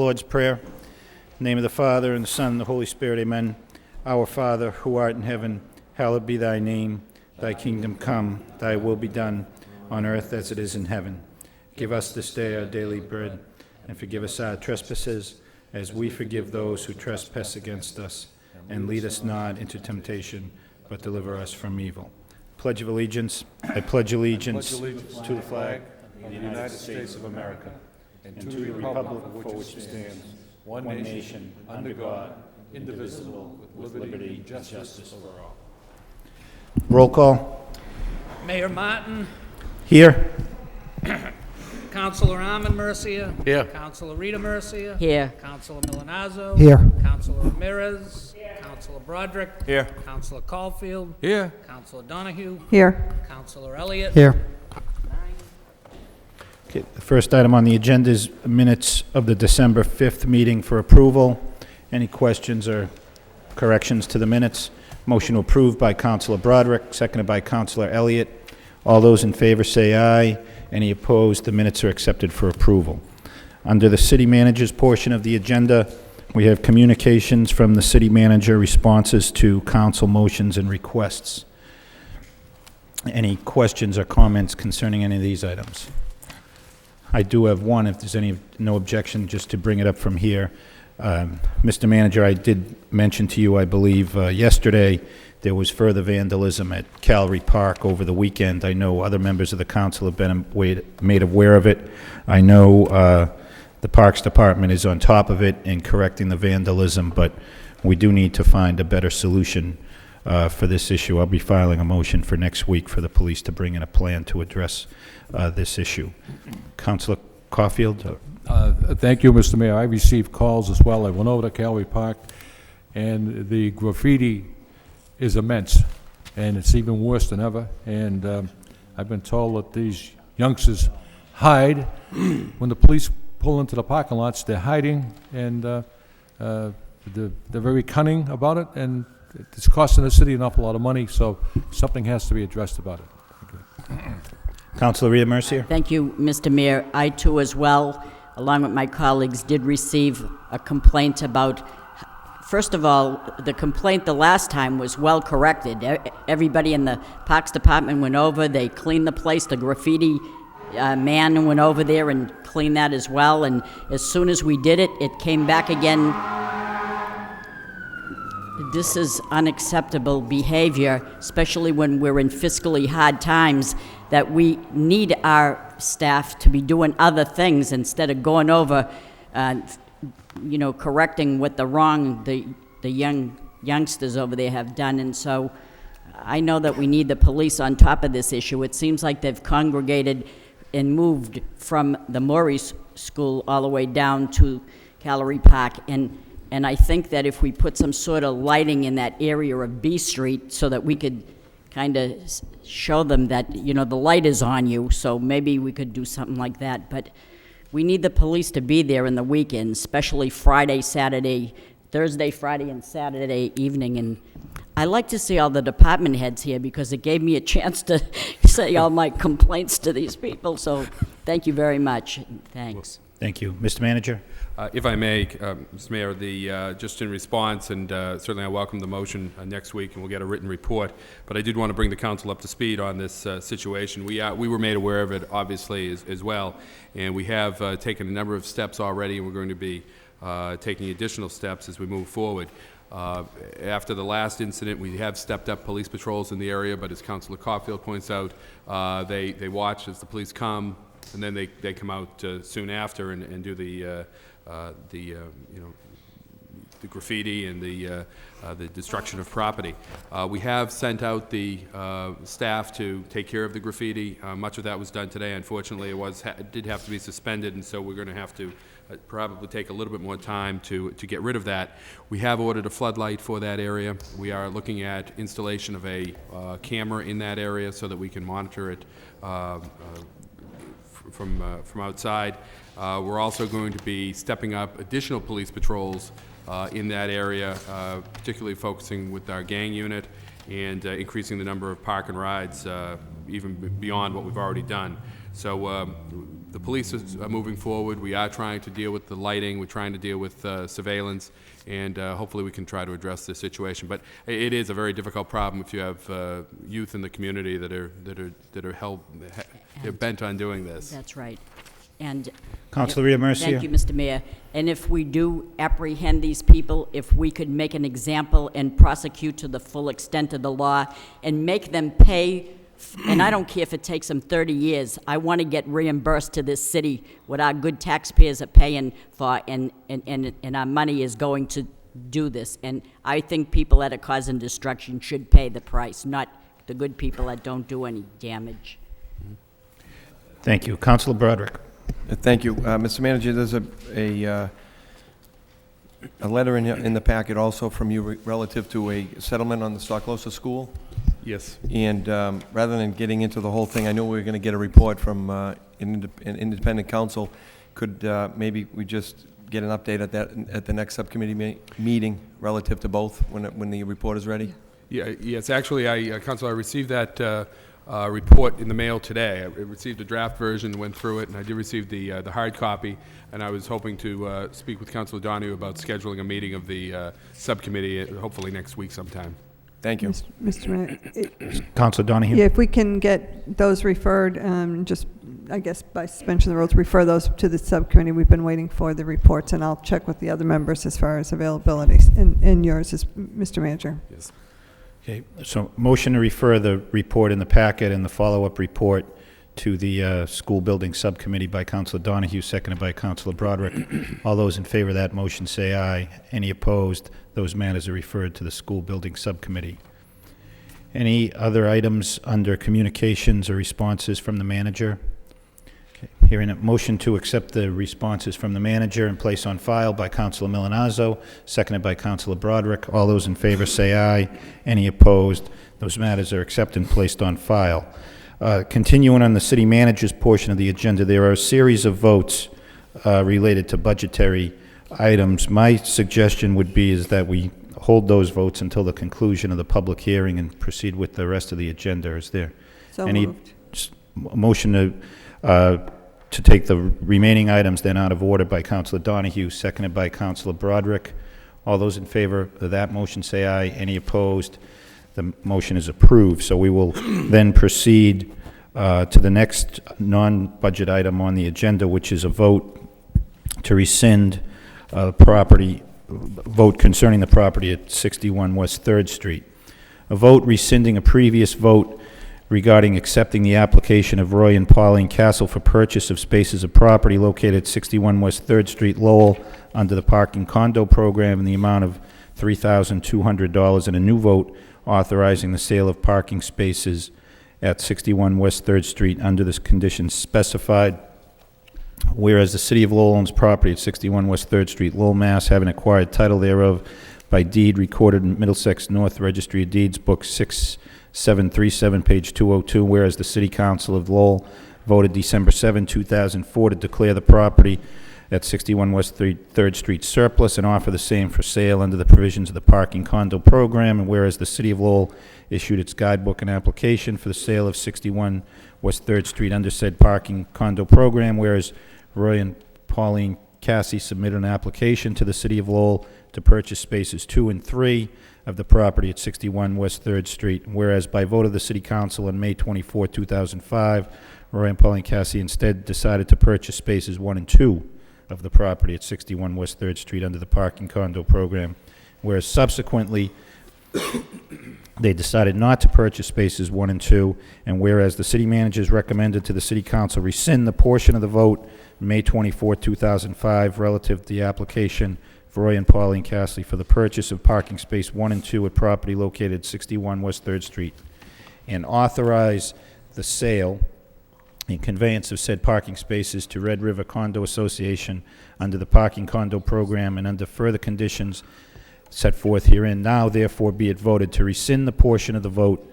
Lord's Prayer. In the name of the Father, and the Son, and the Holy Spirit, amen. Our Father, who art in heaven, hallowed be thy name. Thy kingdom come, thy will be done, on earth as it is in heaven. Give us this day our daily bread, and forgive us our trespasses, as we forgive those who trespass against us. And lead us not into temptation, but deliver us from evil. Pledge of allegiance. I pledge allegiance to the flag of the United States of America, and to the republic for which it stands, one nation, under God, indivisible, with liberty and justice for all. Roll call. Mayor Martin. Here. Councilor Armin Mercia. Here. Councilor Rita Mercia. Here. Councilor Milanazzo. Here. Councilor Ramirez. Councilor Broderick. Here. Councilor Caulfield. Here. Councilor Donahue. Here. Councilor Elliott. Here. Okay, the first item on the agenda is minutes of the December 5th meeting for approval. Any questions or corrections to the minutes? Motion approved by Councilor Broderick, seconded by Councilor Elliott. All those in favor say aye. Any opposed? The minutes are accepted for approval. Under the city manager's portion of the agenda, we have communications from the city manager, responses to council motions and requests. Any questions or comments concerning any of these items? I do have one, if there's no objection, just to bring it up from here. Mr. Manager, I did mention to you, I believe, yesterday, there was further vandalism at Calvary Park over the weekend. I know other members of the council have been made aware of it. I know the Parks Department is on top of it in correcting the vandalism, but we do need to find a better solution for this issue. I'll be filing a motion for next week for the police to bring in a plan to address this issue. Councilor Caulfield? Thank you, Mr. Mayor. I received calls as well. I went over to Calvary Park, and the graffiti is immense, and it's even worse than ever. And I've been told that these youngsters hide. When the police pull into the parking lots, they're hiding, and they're very cunning about it, and it's costing the city an awful lot of money, so something has to be addressed about it. Thank you. Councilor Rita Mercier? Thank you, Mr. Mayor. I, too, as well, along with my colleagues, did receive a complaint about, first of all, the complaint the last time was well corrected. Everybody in the Parks Department went over, they cleaned the place, the graffiti man went over there and cleaned that as well, and as soon as we did it, it came back again. This is unacceptable behavior, especially when we're in fiscally hard times, that we need our staff to be doing other things instead of going over, correcting what the youngsters over there have done. And so I know that we need the police on top of this issue. It seems like they've congregated and moved from the Maurice School all the way down to Calvary Park. And I think that if we put some sort of lighting in that area of B Street so that we could kind of show them that, the light is on you, so maybe we could do something like that. But we need the police to be there in the weekends, especially Friday, Saturday, Thursday, Friday, and Saturday evening. And I like to see all the department heads here because it gave me a chance to say all my complaints to these people. So thank you very much. Thanks. Thank you. Mr. Manager? If I may, Mr. Mayor, just in response, and certainly I welcome the motion next week, and we'll get a written report, but I did want to bring the council up to speed on this situation. We were made aware of it, obviously, as well, and we have taken a number of steps already, and we're going to be taking additional steps as we move forward. After the last incident, we have stepped up police patrols in the area, but as Councilor Caulfield points out, they watch as the police come, and then they come out soon after and do the graffiti and the destruction of property. We have sent out the staff to take care of the graffiti. Much of that was done today. Unfortunately, it did have to be suspended, and so we're going to have to probably take a little bit more time to get rid of that. We have ordered a floodlight for that area. We are looking at installation of a camera in that area so that we can monitor it from outside. We're also going to be stepping up additional police patrols in that area, particularly focusing with our gang unit and increasing the number of park and rides even beyond what we've already done. So The police are moving forward. We are trying to deal with the lighting. We're trying to deal with surveillance, and hopefully we can try to address this situation. But it is a very difficult problem if you have youth in the community that are they're bent on doing this. That's right. And Councilor Riomercia. thank you, Mr. Mayor. And if we do apprehend these people, if we could make an example and prosecute to the full extent of the law and make them pay, and I don't care if it takes them 30 years, I want to get reimbursed to this city what our good taxpayers are paying for, and our money is going to do this. And I think people that are causing destruction should pay the price, not the good people that don't do any damage. Thank you. Councilor Broderick. Thank you. Mr. Manager, there's a letter in the packet also from you relative to a settlement on the Stocklosa School. Yes. And rather than getting into the whole thing, I know we were going to get a report from an independent counsel. Could maybe we just get an update at the next subcommittee meeting relative to both when the report is ready? Yeah. Yes. Actually, Councilor, I received that report in the mail today. I received a draft version, went through it, and I did receive the hard copy. And I was hoping to speak with Councilor Donahue about scheduling a meeting of the subcommittee, hopefully next week sometime. Thank you. Mr. Mayor, Councilor Donahue. yeah, if we can get those referred, just, I guess, by suspension of the rules, refer those to the subcommittee. We've been waiting for the reports, and I'll check with the other members as far as availability. And yours is, Mr. Manager. Yes. Okay, so motion to refer the report in the packet and the follow-up report to the school building subcommittee by Councilor Donahue, seconded by Councilor Broderick. All those in favor of that motion say aye. Any opposed? Those matters are referred to the school building subcommittee. Any other items under communications or responses from the manager? Okay. Hearing a motion to accept the responses from the manager and place on file by Councilor Milanazzo, seconded by Councilor Broderick. All those in favor say aye. Any opposed? Those matters are accepted and placed on file. Continuing on the city manager's portion of the agenda, there are a series of votes related to budgetary items. My suggestion would be is that we hold those votes until the conclusion of the public hearing and proceed with the rest of the agenda. Is there So any moved. motion to take the remaining items then out of order by Councilor Donahue, seconded by Councilor Broderick? All those in favor of that motion say aye. Any opposed? The motion is approved. So we will then proceed to the next non-budget item on the agenda, which is a vote to rescind vote concerning the property at 61 West 3rd Street. A vote rescinding a previous vote regarding accepting the application of Roy and Pauline Castle for purchase of spaces of property located at 61 West 3rd Street, Lowell, under the parking condo program in the amount of $3,200, and a new vote authorizing the sale of parking spaces at 61 West 3rd Street under the conditions specified. Whereas the City of Lowell owns property at 61 West 3rd Street, Lowell, Mass., having acquired title thereof by deed recorded in Middlesex North Registry of Deeds, Book 6737, page 202, whereas the City Council of Lowell voted December 7, 2004 to declare the property at 61 West 3rd Street surplus and offer the same for sale under the provisions of the parking condo program, and whereas the City of Lowell issued its guidebook and application for the sale of 61 West 3rd Street under said parking condo program, whereas Roy and Pauline Cassie submitted an application to the City of Lowell to purchase spaces 2 and 3 of the property at 61 West 3rd Street, whereas by vote of the City Council on May 24, 2005, Roy and Pauline Cassie instead decided to purchase spaces 1 and 2 of the property at 61 West 3rd Street under the parking condo program, whereas subsequently they decided not to purchase spaces 1 and 2, and whereas the city managers recommended to the City Council rescind the portion of the vote May 24, 2005 relative to the application for Roy and Pauline Castley for the purchase of parking space 1 and 2 at property located at 61 West 3rd Street, and authorize the sale and conveyance of said parking spaces to Red River Condo Association under the parking condo program and under further conditions set forth herein. Now, therefore, be it voted to rescind the portion of the vote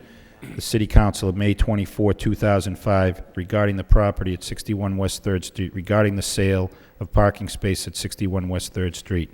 the City Council of May 24, 2005 regarding the property at 61 West 3rd Street regarding the sale of parking space at 61 West 3rd Street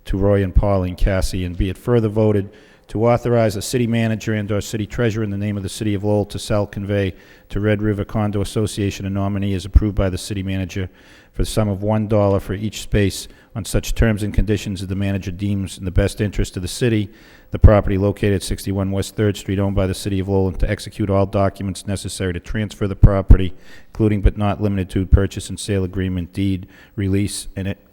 to Roy and Pauline Cassie, and be it further voted to authorize the city manager and/or city treasurer in the name of the city of Lowell to sell, convey to Red River Condo Association a nominee as approved by the city manager for the sum of $1 for each space on such terms and conditions as the manager deems in the best interest of the city, the property located at 61 West 3rd Street owned by the city of Lowell, and to execute all documents necessary to transfer the property, including but not limited to purchase and sale agreement, deed, release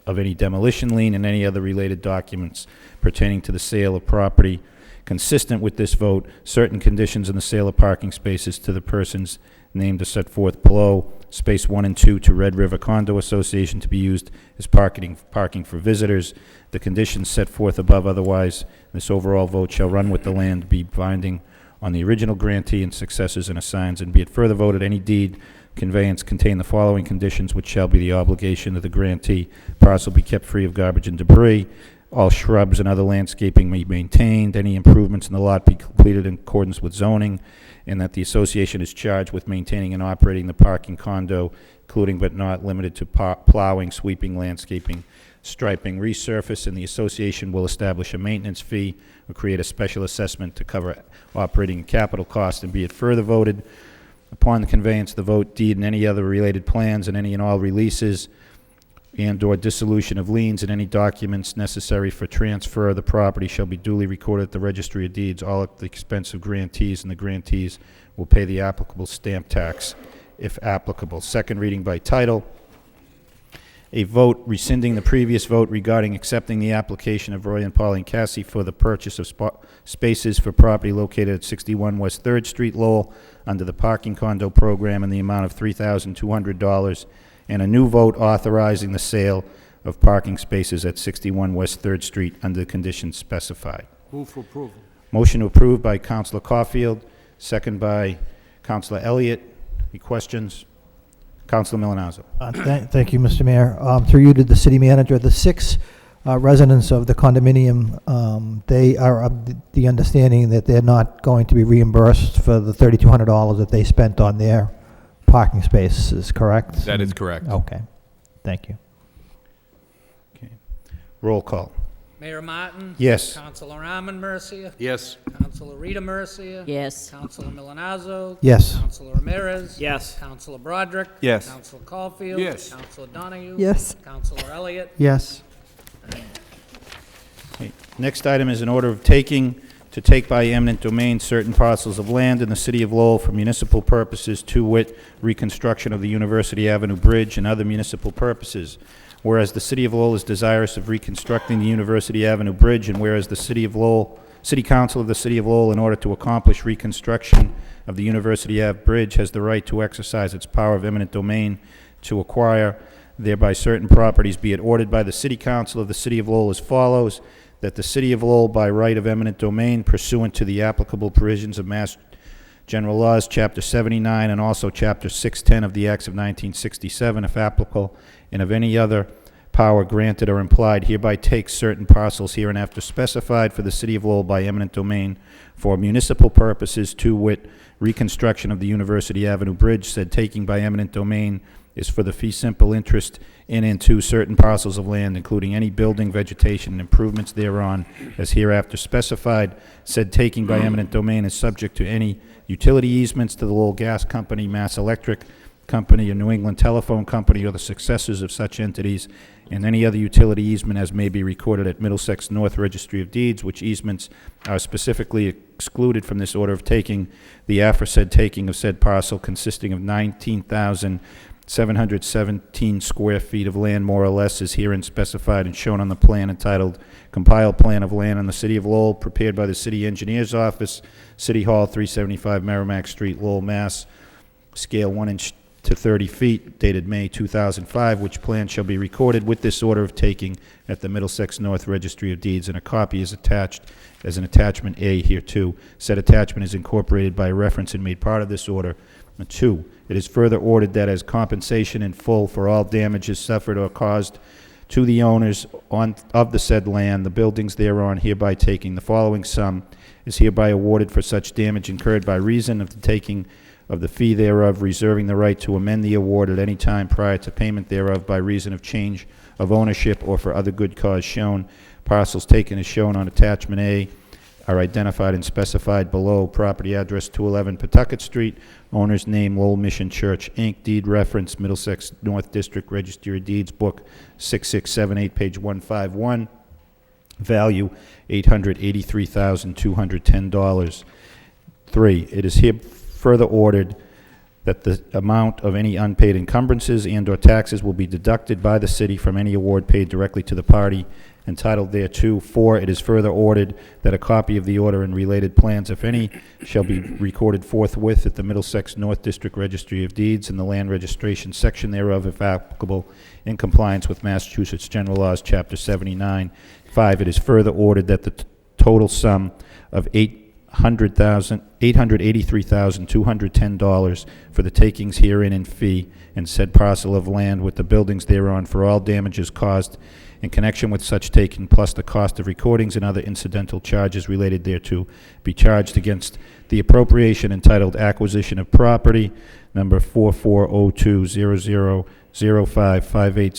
of any demolition lien, and any other related documents pertaining to the sale of property. Consistent with this vote, certain conditions in the sale of parking spaces to the persons named are set forth below. Space 1 and 2 to Red River Condo Association to be used as parking for visitors. The conditions set forth above otherwise, this overall vote shall run with the land, be binding on the original grantee and successors and assigns, and be it further voted, any deed conveyance contain the following conditions, which shall be the obligation of the grantee. Parcel be kept free of garbage and debris. All shrubs and other landscaping may be maintained. Any improvements in the lot be completed in accordance with zoning, and that the association is charged with maintaining and operating the parking condo, including but not limited to plowing, sweeping, landscaping, striping, resurface, and the association will establish a maintenance fee or create a special assessment to cover operating and capital costs. And be it further voted, upon the conveyance, the vote, deed, and any other related plans and any and all releases and/or dissolution of liens and any documents necessary for transfer of the property shall be duly recorded at the Registry of Deeds, all at the expense of grantees, and the grantees will pay the applicable stamp tax, if applicable. Second reading by title. A vote rescinding the previous vote regarding accepting the application of Roy and Pauline Cassie for the purchase of spaces for property located at 61 West 3rd Street, Lowell, under the parking condo program in the amount of $3,200, and a new vote authorizing the sale of parking spaces at 61 West 3rd Street under the conditions specified. Move for approval. Motion approved by Councilor Caulfield, second by Councilor Elliott. Any questions? Councilor Milonazo. Thank you, Mr. Mayor. Through you to the city manager, the 6 residents of the condominium, they are of the understanding that they're not going to be reimbursed for the $3,200 that they spent on their parking spaces, correct? That is correct. Okay. Thank you. Okay. Roll call. Mayor Martin? Yes. Councilor Arman Mercia? Yes. Councilor Rita Mercia? Yes. Councilor Milonazo? Yes. Councilor Ramirez? Yes. Councilor Broderick? Yes. Councilor Caulfield? Yes. Councilor Donahue? Yes. Councilor Elliott? Yes. Okay. Next item is an order of taking to take by eminent domain certain parcels of land in the city of Lowell for municipal purposes, to wit, reconstruction of the University Avenue Bridge and other municipal purposes. Whereas the city of Lowell is desirous of reconstructing the University Avenue Bridge, and whereas the City Council of the City of Lowell, in order to accomplish reconstruction of the University Ave Bridge, has the right to exercise its power of eminent domain to acquire thereby certain properties, be it ordered by the City Council of the City of Lowell as follows: that the City of Lowell, by right of eminent domain pursuant to the applicable provisions of Mass General Laws, Chapter 79, and also Chapter 610 of the Acts of 1967, if applicable, and of any other power granted or implied, hereby takes certain parcels hereinafter specified for the City of Lowell by eminent domain for municipal purposes, to wit, reconstruction of the University Avenue Bridge. Said taking by eminent domain is for the fee simple interest in and to certain parcels of land, including any building, vegetation, and improvements thereon, as hereafter specified. Said taking by eminent domain is subject to any utility easements to the Lowell Gas Company, Mass Electric Company, or New England Telephone Company, or the successors of such entities, and any other utility easement as may be recorded at Middlesex North Registry of Deeds, which easements are specifically excluded from this order of taking. The aforesaid taking of said parcel, consisting of 19,717 square feet of land, more or less, is herein specified and shown on the plan entitled Compiled Plan of Land in the City of Lowell, prepared by the City Engineer's Office, City Hall, 375 Merrimack Street, Lowell, Mass. Scale 1 inch to 30 feet, dated May 2005, which plan shall be recorded with this order of taking at the Middlesex North Registry of Deeds, and a copy is attached as an attachment A hereto. Said attachment is incorporated by reference and made part of this order. 2, it is further ordered that as compensation in full for all damages suffered or caused to the owners of the said land, the buildings thereon hereby taking, the following sum is hereby awarded for such damage incurred by reason of the taking of the fee thereof, reserving the right to amend the award at any time prior to payment thereof by reason of change of ownership or for other good cause shown. Parcels taken as shown on attachment A. are identified and specified below. Property address 211 Pawtucket Street. Owner's name Lowell Mission Church, Inc. Deed reference Middlesex North District Registry of Deeds, Book 6678, page 151. Value $883,210. 3, it is here further ordered that the amount of any unpaid encumbrances and/or taxes will be deducted by the city from any award paid directly to the party entitled thereto. 4, it is further ordered that a copy of the order and related plans, if any, shall be recorded forthwith at the Middlesex North District Registry of Deeds and the Land Registration Section thereof, if applicable, in compliance with Massachusetts General Laws, Chapter 79. 5, it is further ordered that the total sum of $883,210 for the takings herein in fee and said parcel of land with the buildings thereon for all damages caused in connection with such taking, plus the cost of recordings and other incidental charges related thereto, be charged against the appropriation entitled Acquisition of Property, number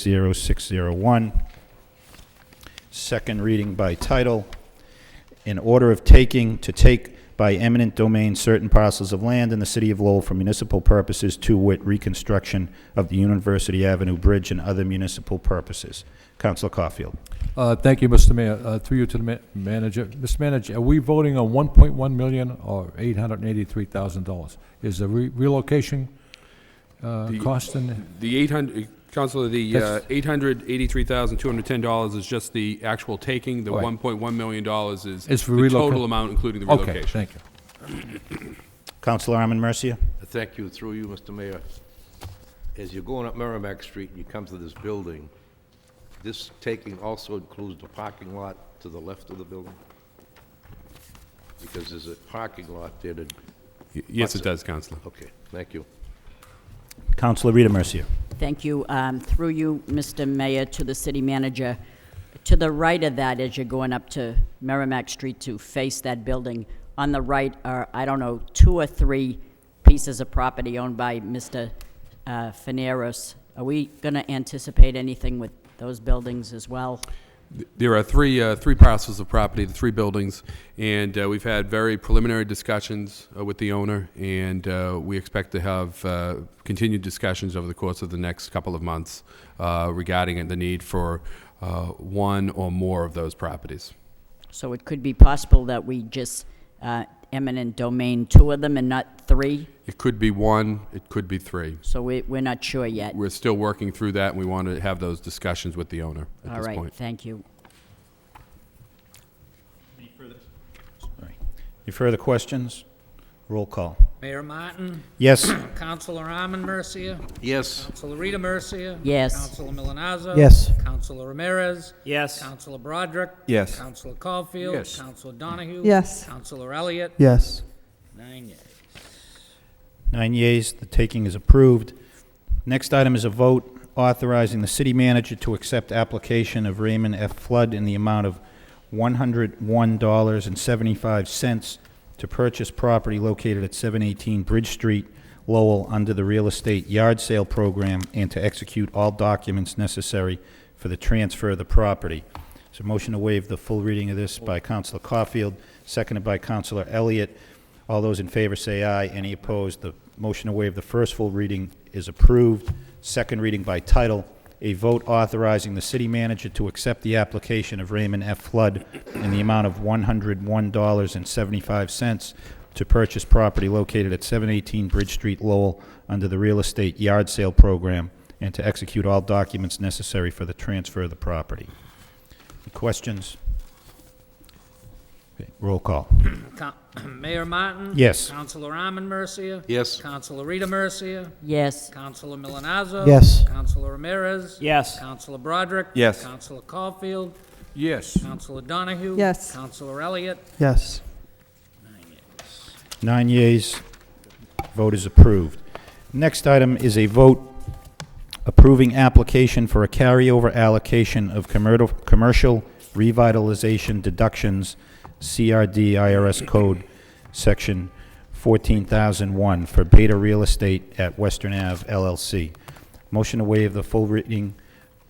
44020005580601. Second reading by title. In order of taking, to take by eminent domain certain parcels of land in the city of Lowell for municipal purposes, to wit, reconstruction of the University Avenue Bridge and other municipal purposes. Councilor Caulfield. Thank you, Mr. Mayor. Through you to the manager. Mr. Manager, are we voting on 1.1 million or $883,000? Is the relocation cost in? The 800, Councilor, the $883,210 is just the actual taking. The Right. $1.1 million is It's for the reloca- total amount, including the Okay, relocation. thank you. Councilor Arman Mercia. Thank you, through you, Mr. Mayor. As you're going up Merrimack Street and you come to this building, this taking also includes the parking lot to the left of the building? Because there's a parking lot there to, Yes, it does, Councilor. okay, thank you. Councilor Rita Mercia. Thank you. Through you, Mr. Mayor, to the city manager. To the right of that, as you're going up to Merrimack Street to face that building, on the right are, I don't know, 2 or 3 pieces of property owned by Mr. Faneros. Are we going to anticipate anything with those buildings as well? There are three parcels of property, the 3 buildings, and we've had very preliminary discussions with the owner, and we expect to have continued discussions over the course of the next couple of months regarding the need for one or more of those properties. So it could be possible that we just eminent domain 2 of them and not 3? It could be 1, it could be 3. So we're not sure yet. We're still working through that, and we want to have those discussions with the owner at this All point. right, thank you. Any further questions? Roll call. Mayor Martin, Yes. Councilor Arman Mercia, Yes, Councilor Rita Mercia. Yes. Councilor Milonazo. Yes. Councilor Ramirez. Yes. Councilor Broderick. Yes. Councilor Caulfield. Yes. Councilor Donahue. Yes. Councilor Elliott. Yes. 9 yeas. 9 yeas, the taking is approved. Next item is a vote authorizing the city manager to accept application of Raymond F. Flood in the amount of $101.75 to purchase property located at 718 Bridge Street, Lowell, under the real estate yard sale program, and to execute all documents necessary for the transfer of the property. So motion to waive the full reading of this by Councilor Caulfield, seconded by Councilor Elliott. All those in favor say aye. Any opposed? The motion to waive the first full reading is approved. Second reading by title, a vote authorizing the city manager to accept the application of Raymond F. Flood in the amount of $101.75 to purchase property located at 718 Bridge Street, Lowell, under the real estate yard sale program, and to execute all documents necessary for the transfer of the property. Any questions? Okay, roll call. Mayor Martin. Yes. Councilor Arman Mercia. yes, Councilor Rita Mercia. Yes. Councilor Milonazo. Yes. Councilor Ramirez. Yes. Councilor Broderick. Yes. Councilor Caulfield. Yes. Councilor Donahue. Yes. Councilor Elliott. Yes. 9 yeas. 9 yeas. Vote is approved. Next item is a vote approving application for a carryover allocation of commercial revitalization deductions, CRD IRS Code, Section 14,001, for Beta Real Estate at Western Ave, LLC. Motion to waive the full reading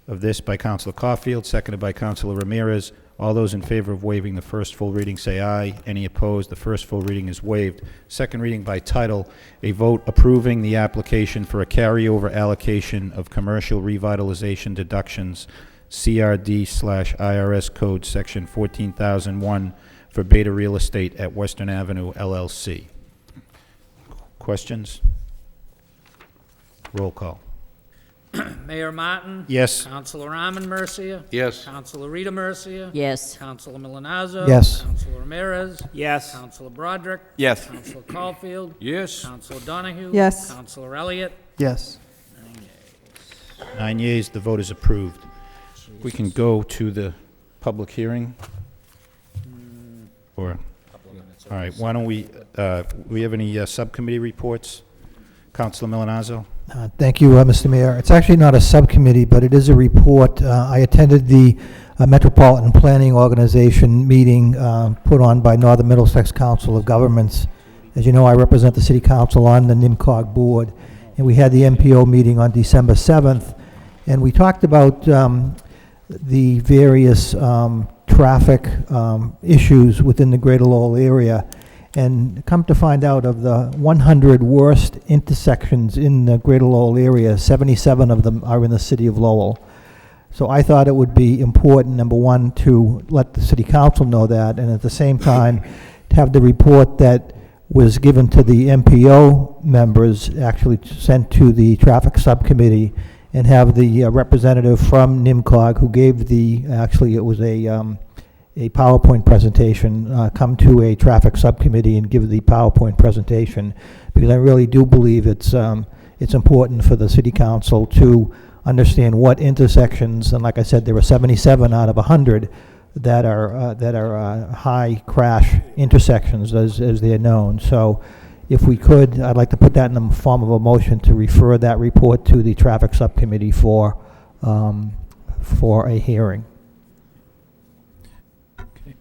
of this by Councilor Caulfield, seconded by Councilor Ramirez. All those in favor of waiving the first full reading say aye. Any opposed? The first full reading is waived. Second reading by title, a vote approving the application for a carryover allocation of commercial revitalization deductions, CRD/IRS Code Section 14,001 for Beta Real Estate at Western Avenue, LLC. Questions? Roll call. Mayor Martin? Yes. Councilor Arman Mercia? Yes. Councilor Rita Mercia? Yes. Councilor Milonazo? Yes. Councilor Ramirez? Yes. Councilor Broderick? Yes. Councilor Caulfield? Yes. Councilor Donahue? Yes. Councilor Elliott? Yes. 9 yeas, the vote is approved. We can go to the public hearing? Or, all right, why don't we have any subcommittee reports? Councilor Milonazo? Thank you, Mr. Mayor. It's actually not a subcommittee, but it is a report. I attended the Metropolitan Planning Organization meeting put on by Northern Middlesex Council of Governments. As you know, I represent the City Council on the NIMCOG board, and we had the MPO meeting on December 7th, and we talked about the various traffic issues within the Greater Lowell area. And come to find out, of the 100 worst intersections in the Greater Lowell area, 77 of them are in the city of Lowell. So I thought it would be important, number one, to let the city council know that, and at the same time, to have the report that was given to the MPO members actually sent to the traffic subcommittee, and have the representative from NIMCOG who gave the, actually it was a PowerPoint presentation, come to a traffic subcommittee and give the PowerPoint presentation, because I really do believe it's important for the city council to understand what intersections, and like I said, there were 77 out of 100 that are high crash intersections as they're known. So if we could, I'd like to put that in the form of a motion to refer that report to the traffic subcommittee for a hearing.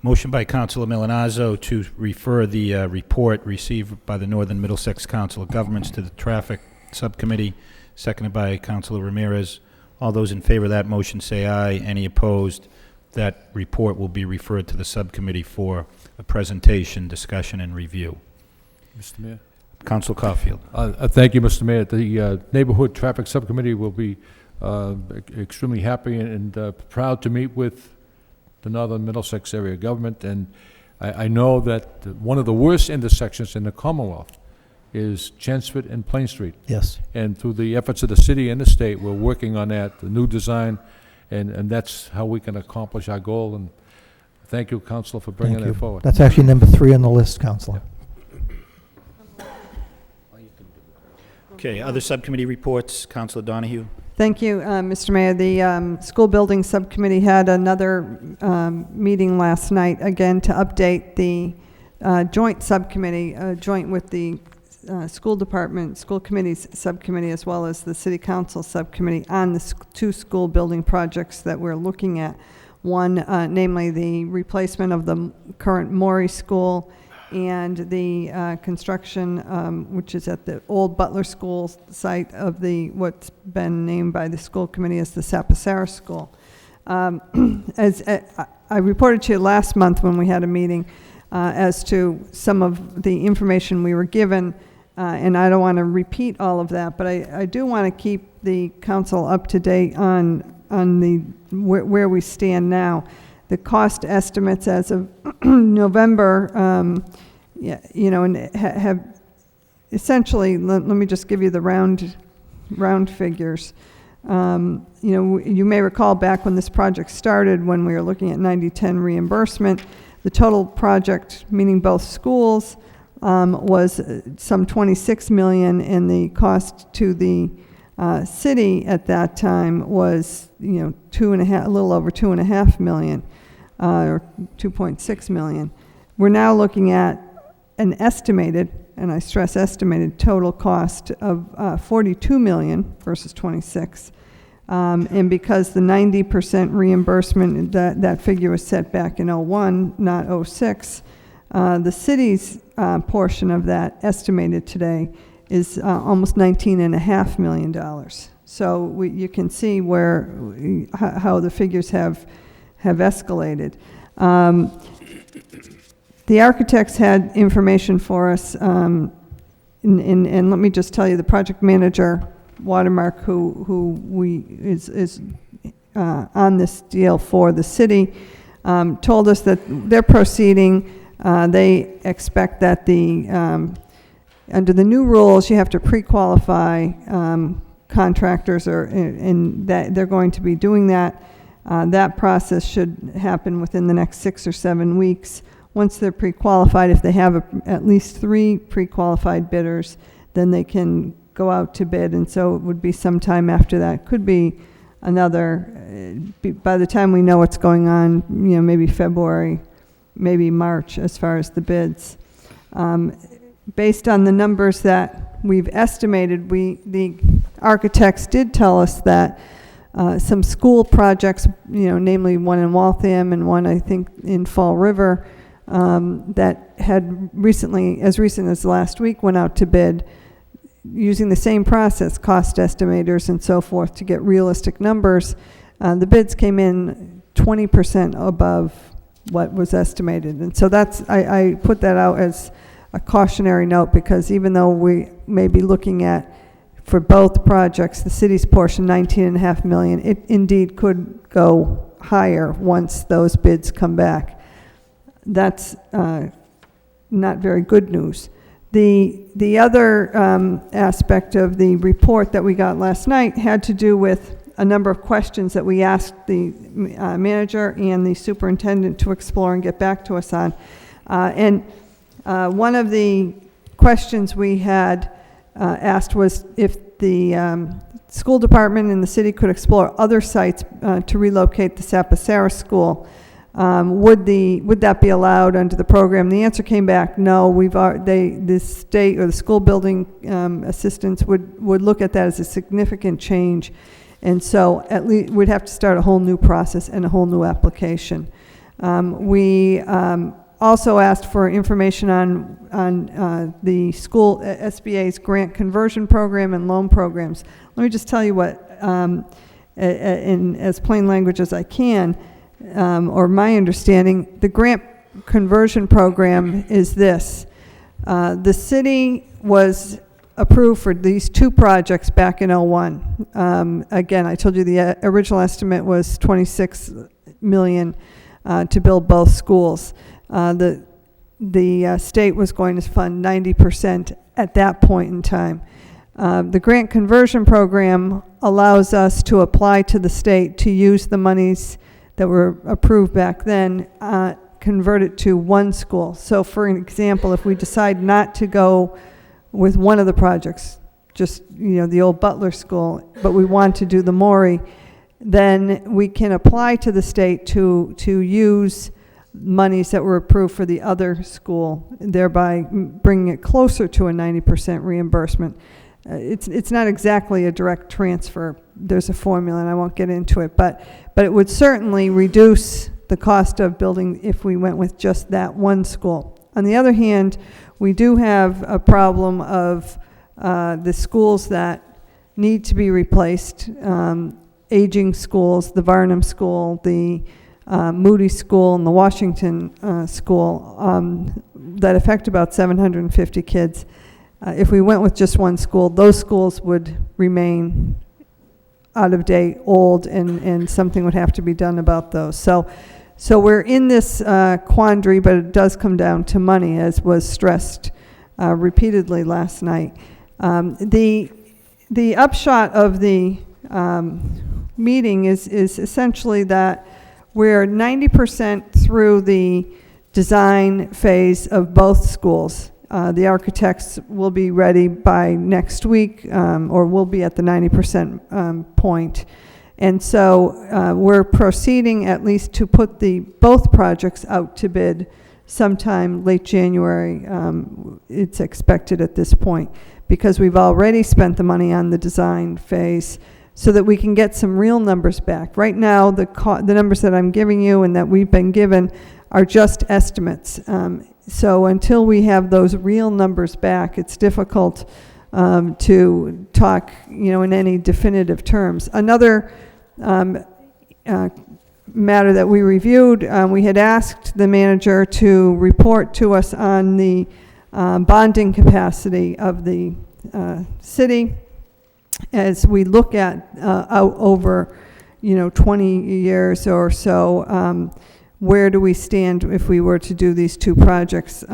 Motion by Councilor Milonazo to refer the report received by the Northern Middlesex Council of Governments to the Traffic Subcommittee, seconded by Councilor Ramirez. All those in favor of that motion say aye. Any opposed? That report will be referred to the subcommittee for a presentation, discussion, and review. Mr. Mayor? Councilor Caulfield. Thank you, Mr. Mayor. The Neighborhood Traffic Subcommittee will be extremely happy and proud to meet with the Northern Middlesex area government, and I know that one of the worst intersections in the Commonwealth is Chelmsford and Plain Street. Yes. And through the efforts of the city and the state, we're working on that, the new design, and that's how we can accomplish our goal. And thank you, Councilor, for bringing Thank you. that forward. That's actually number 3 on the list, Councilor. Okay, other subcommittee reports. Councilor Donahue. Thank you, Mr. Mayor. The School Building Subcommittee had another meeting last night, again, to update the joint subcommittee, joint with the school department, school committees subcommittee, as well as the city council subcommittee on the 2 school building projects that we're looking at. One, namely the replacement of the current Morey School, and the construction, which is at the old Butler School site of the what's been named by the school committee as the Sapasara School. As I reported to you last month when we had a meeting as to some of the information we were given, and I don't want to repeat all of that, but I do want to keep the council up to date on the where we stand now. The cost estimates as of November, and have essentially, let me just give you the round figures. You may recall back when this project started, when we were looking at 90/10 reimbursement, the total project, meaning both schools, was some $26 million, and the cost to the city at that time was, a little over $2.5 million. Or 2.6 million. We're now looking at an estimated, and I stress estimated, total cost of 42 million versus 26. And because the 90% reimbursement, that figure was set back in '01, not '06, the city's portion of that estimated today is almost $19.5 million. So you can see how the figures have have escalated. The architects had information for us, and let me just tell you, the project manager, Watermark, who is on this deal for the city, told us that they're proceeding. They expect that under the new rules, you have to pre-qualify contractors, and that they're going to be doing that. That process should happen within the next 6 or 7 weeks. Once they're pre-qualified, if they have at least 3 pre-qualified bidders, then they can go out to bid, and so it would be sometime after that. Could be another, by the time we know what's going on, maybe February, maybe March as far as the bids. Based on the numbers that we've estimated, the architects did tell us that some school projects, namely one in Waltham and one I think in Fall River, that had recently, as recent as last week, went out to bid using the same process, cost estimators and so forth, to get realistic numbers. The bids came in 20% above what was estimated. And so I put that out as a cautionary note, because even though we may be looking at, for both projects, the city's portion, $19.5 million, it indeed could go higher once those bids come back. That's not very good news. The other aspect of the report that we got last night had to do with a number of questions that we asked the manager and the superintendent to explore and get back to us on. One of the questions we had asked was if the school department and the city could explore other sites to relocate the Sapasara School. Would that be allowed under the program? The answer came back, no. The state or the school building assistants would look at that as a significant change, and so at least we'd have to start a whole new process and a whole new application. We also asked for information on the school SBA's grant conversion program and loan programs. Let me just tell you what, in as plain language as I can, or my understanding, the grant conversion program is this. The city was approved for these 2 projects back in '01. Again, I told you the original estimate was $26 million to build both schools. The state was going to fund 90% at that point in time. The grant conversion program allows us to apply to the state to use the monies that were approved back then, convert it to one school. So for an example, if we decide not to go with one of the projects, just the old Butler School, but we want to do the Maury, then we can apply to the state to use monies that were approved for the other school, thereby bringing it closer to a 90% reimbursement. It's not exactly a direct transfer. There's a formula, and I won't get into it, but it would certainly reduce the cost of building if we went with just that one school. On the other hand, we do have a problem of the schools that need to be replaced, aging schools, the Varnum School, the Moody School, and the Washington School, that affect about 750 kids. If we went with just one school, those schools would remain out of date, old, and something would have to be done about those. So we're in this quandary, but it does come down to money, as was stressed repeatedly last night. The upshot of the meeting is essentially that we're 90% through the design phase of both schools. The architects will be ready by next week, or will be at the 90% point. And so we're proceeding at least to put both projects out to bid sometime late January. It's expected at this point, because we've already spent the money on the design phase, so that we can get some real numbers back. Right now, the numbers that I'm giving you and that we've been given are just estimates. So until we have those real numbers back, it's difficult to talk, in any definitive terms. Another matter that we reviewed, we had asked the manager to report to us on the bonding capacity of the city as we look at out over, 20 years or so. Where do we stand if we were to do these two projects?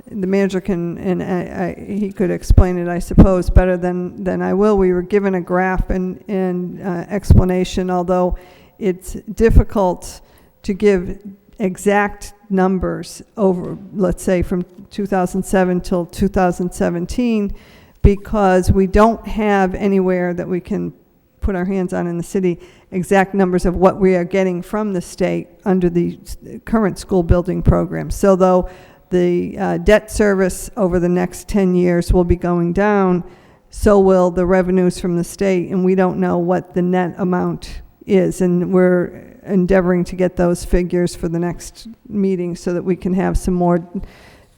The manager can, and he could explain it, I suppose, better than I will. We were given a graph and explanation, although it's difficult to give exact numbers over, let's say, from 2007 till 2017, because we don't have anywhere that we can put our hands on in the city exact numbers of what we are getting from the state under the current school building program. So though the debt service over the next 10 years will be going down, so will the revenues from the state, and we don't know what the net amount is, and we're endeavoring to get those figures for the next meeting so that we can have some more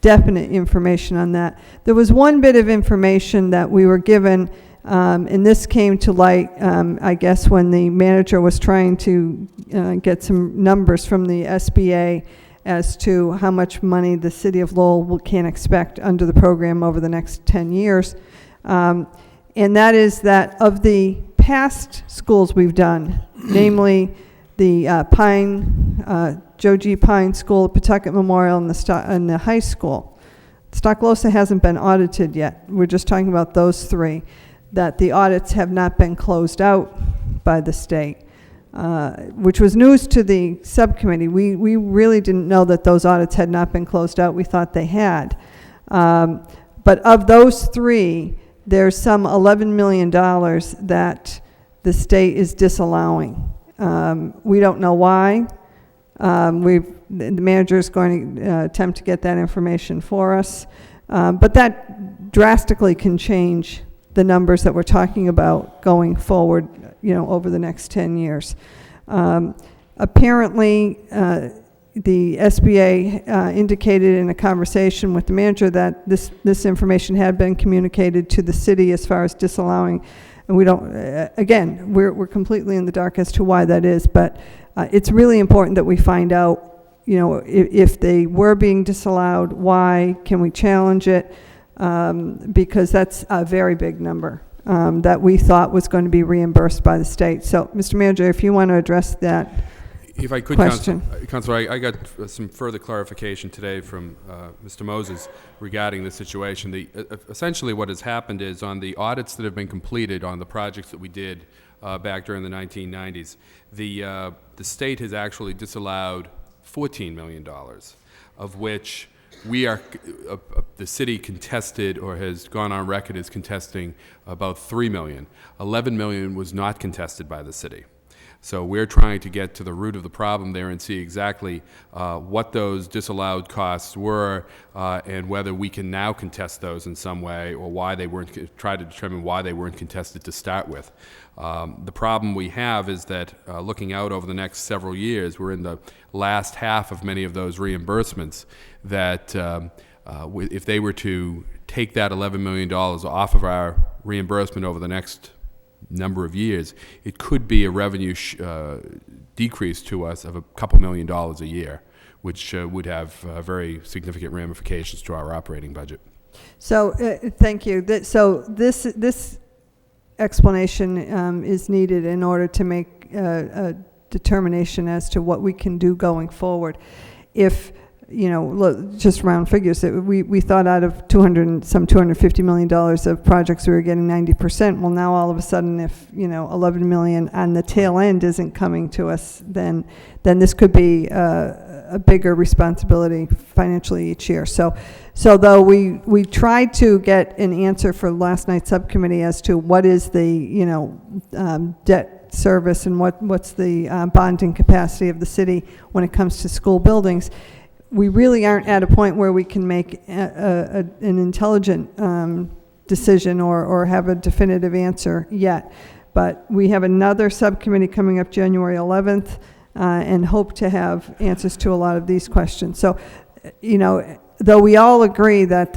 definite information on that. There was one bit of information that we were given, and this came to light, I guess, when the manager was trying to get some numbers from the SBA as to how much money the city of Lowell can expect under the program over the next 10 years. And that is that of the past schools we've done, namely the Joe G. Pine School, Pawtucket Memorial, and the high school. Stocklosa hasn't been audited yet. We're just talking about those three, that the audits have not been closed out by the state. Which was news to the subcommittee. We really didn't know that those audits had not been closed out. We thought they had. But of those three, there's some $11 million that the state is disallowing. We don't know why. The manager is going to attempt to get that information for us. But that drastically can change the numbers that we're talking about going forward, over the next 10 years. Apparently, the SBA indicated in a conversation with the manager that this information had been communicated to the city as far as disallowing, and we don't, again, we're completely in the dark as to why that is, but it's really important that we find out, if they were being disallowed, why, can we challenge it, because that's a very big number. That we thought was going to be reimbursed by the state. So, Mr. Manager, if you want to address that If I could, question. Councilor, I got some further clarification today from Mr. Moses regarding the situation. Essentially what has happened is on the audits that have been completed on the projects that we did back during the 1990s, the state has actually disallowed $14 million, of which the city contested or has gone on record as contesting about $3 million. $11 million was not contested by the city. So we're trying to get to the root of the problem there and see exactly what those disallowed costs were and whether we can now contest those in some way, or why they weren't, try to determine why they weren't contested to start with. The problem we have is that looking out over the next several years, we're in the last half of many of those reimbursements that if they were to take that $11 million off of our reimbursement over the next number of years, it could be a revenue decrease to us of a couple $1 million a year, which would have very significant ramifications to our operating budget. So, thank you. So this explanation is needed in order to make a determination as to what we can do going forward. If just round figures, we thought out of $250 million of projects we were getting 90%. Well, now all of a sudden, if 11 million on the tail end isn't coming to us, then this could be a bigger responsibility financially each year. So though we tried to get an answer for last night's subcommittee as to what is the debt service and what's the bonding capacity of the city when it comes to school buildings, we really aren't at a point where we can make an intelligent decision or have a definitive answer yet. But we have another subcommittee coming up January 11th and hope to have answers to a lot of these questions. So, though we all agree that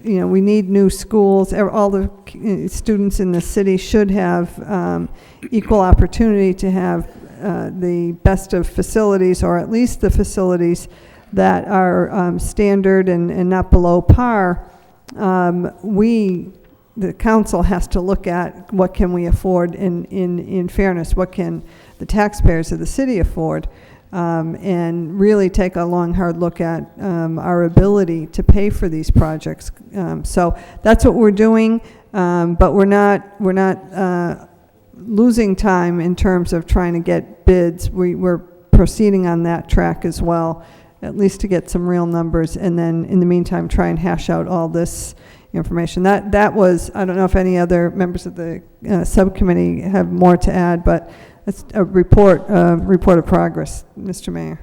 we need new schools, all the students in the city should have equal opportunity to have the best of facilities, or at least the facilities that are standard and not below par, the council has to look at what can we afford in fairness, what can the taxpayers of the city afford, and really take a long, hard look at our ability to pay for these projects. So that's what we're doing, but we're not losing time in terms of trying to get bids. We're proceeding on that track as well, at least to get some real numbers, and then in the meantime try and hash out all this information. That was, I don't know if any other members of the subcommittee have more to add, but it's a report of progress, Mr. Mayor.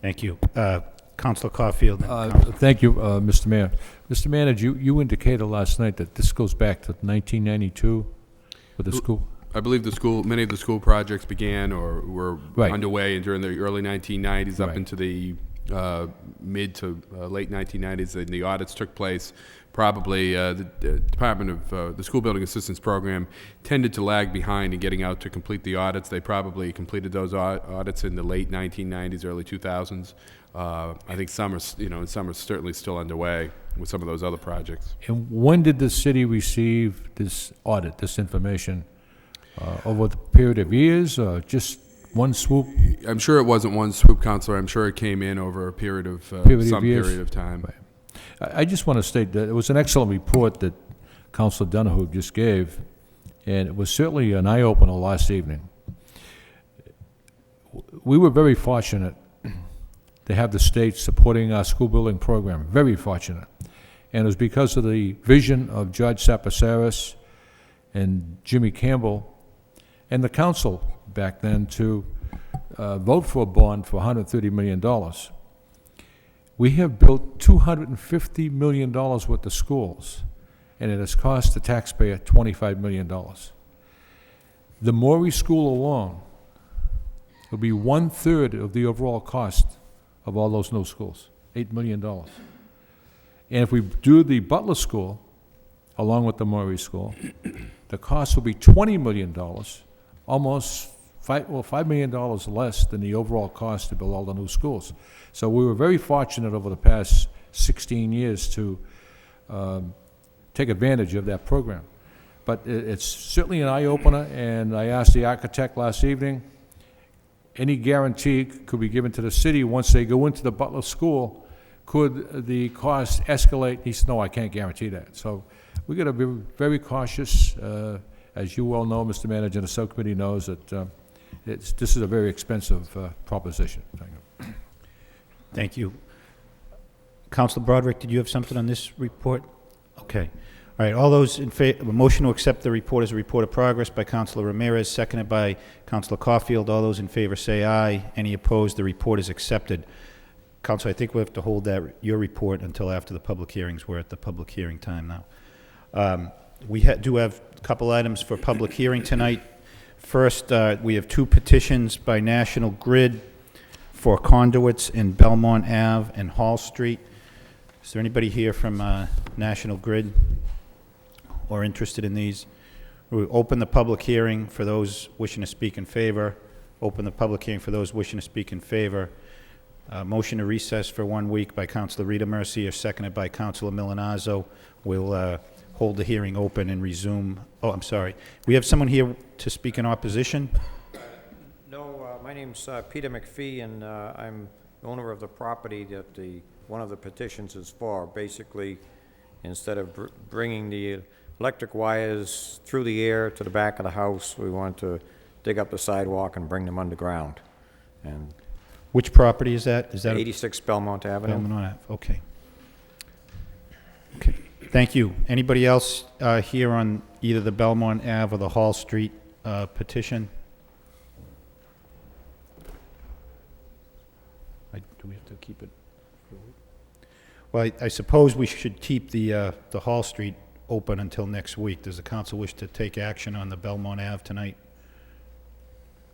Thank you. Councilor Caulfield. Thank you, Mr. Mayor. Mr. Manager, you indicated last night that this goes back to 1992 with the school. I believe many of the school projects began or were Right. underway during the early 1990s up Right. into the mid to late 1990s, and the audits took place. Probably the Department of the School Building Assistance Program tended to lag behind in getting out to complete the audits. They probably completed those audits in the late 1990s, early 2000s. I think some are certainly still underway with some of those other projects. And when did the city receive this audit, this information? Over the period of years, or just one swoop? I'm sure it wasn't one swoop, Counselor. I'm sure it came in over a period of period of time. Right. I just want to state that it was an excellent report that Councilor Donahue just gave, and it was certainly an eye-opener last evening. We were very fortunate to have the state supporting our school building program, very fortunate. And it was because of the vision of Judge Sapasaris and Jimmy Campbell and the council back then to vote for a bond for $130 million. We have built $250 million worth of schools, and it has cost the taxpayer $25 million. The Morey School alone will be 1/3 of the overall cost of all those new schools, $8 million. And if we do the Butler School, along with the Morey School, the cost will be $20 million, almost $5 million less than the overall cost to build all the new schools. So we were very fortunate over the past 16 years to take advantage of that program. But it's certainly an eye-opener, and I asked the architect last evening, any guarantee could be given to the city once they go into the Butler School, could the cost escalate? He said, no, I can't guarantee that. So we got to be very cautious. As you well know, Mr. Manager, the subcommittee knows that this is a very expensive proposition. Thank you. Thank you. Councilor Broderick, did you have something on this report? Okay. All right, all those in favor, a motion to accept the report as a report of progress by Councilor Ramirez, seconded by Councilor Caulfield. All those in favor say aye. Any opposed? The report is accepted. Councilor, I think we have to hold your report until after the public hearings. We're at the public hearing time now. We do have a couple items for public hearing tonight. First, we have two petitions by National Grid for conduits in Belmont Ave and Hall Street. Is there anybody here from National Grid or interested in these? We open the public hearing for those wishing to speak in favor. Open the public hearing for those wishing to speak in favor. Motion to recess for 1 week by Councilor Rita Mercier, seconded by Councilor Milanazzo. We'll hold the hearing open and resume. Oh, I'm sorry. We have someone here to speak in opposition? No, my name's Peter McPhee, and I'm the owner of the property that one of the petitions is for. Basically, instead of bringing the electric wires through the air to the back of the house, we want to dig up the sidewalk and bring them underground. And Which property is that? Is that 86 Belmont Avenue. Belmont Ave? Okay. Okay. Thank you. Anybody else here on either the Belmont Ave or the Hall Street petition? Do we have to keep it? Well, I suppose we should keep the Hall Street open until next week. Does the council wish to take action on the Belmont Ave tonight?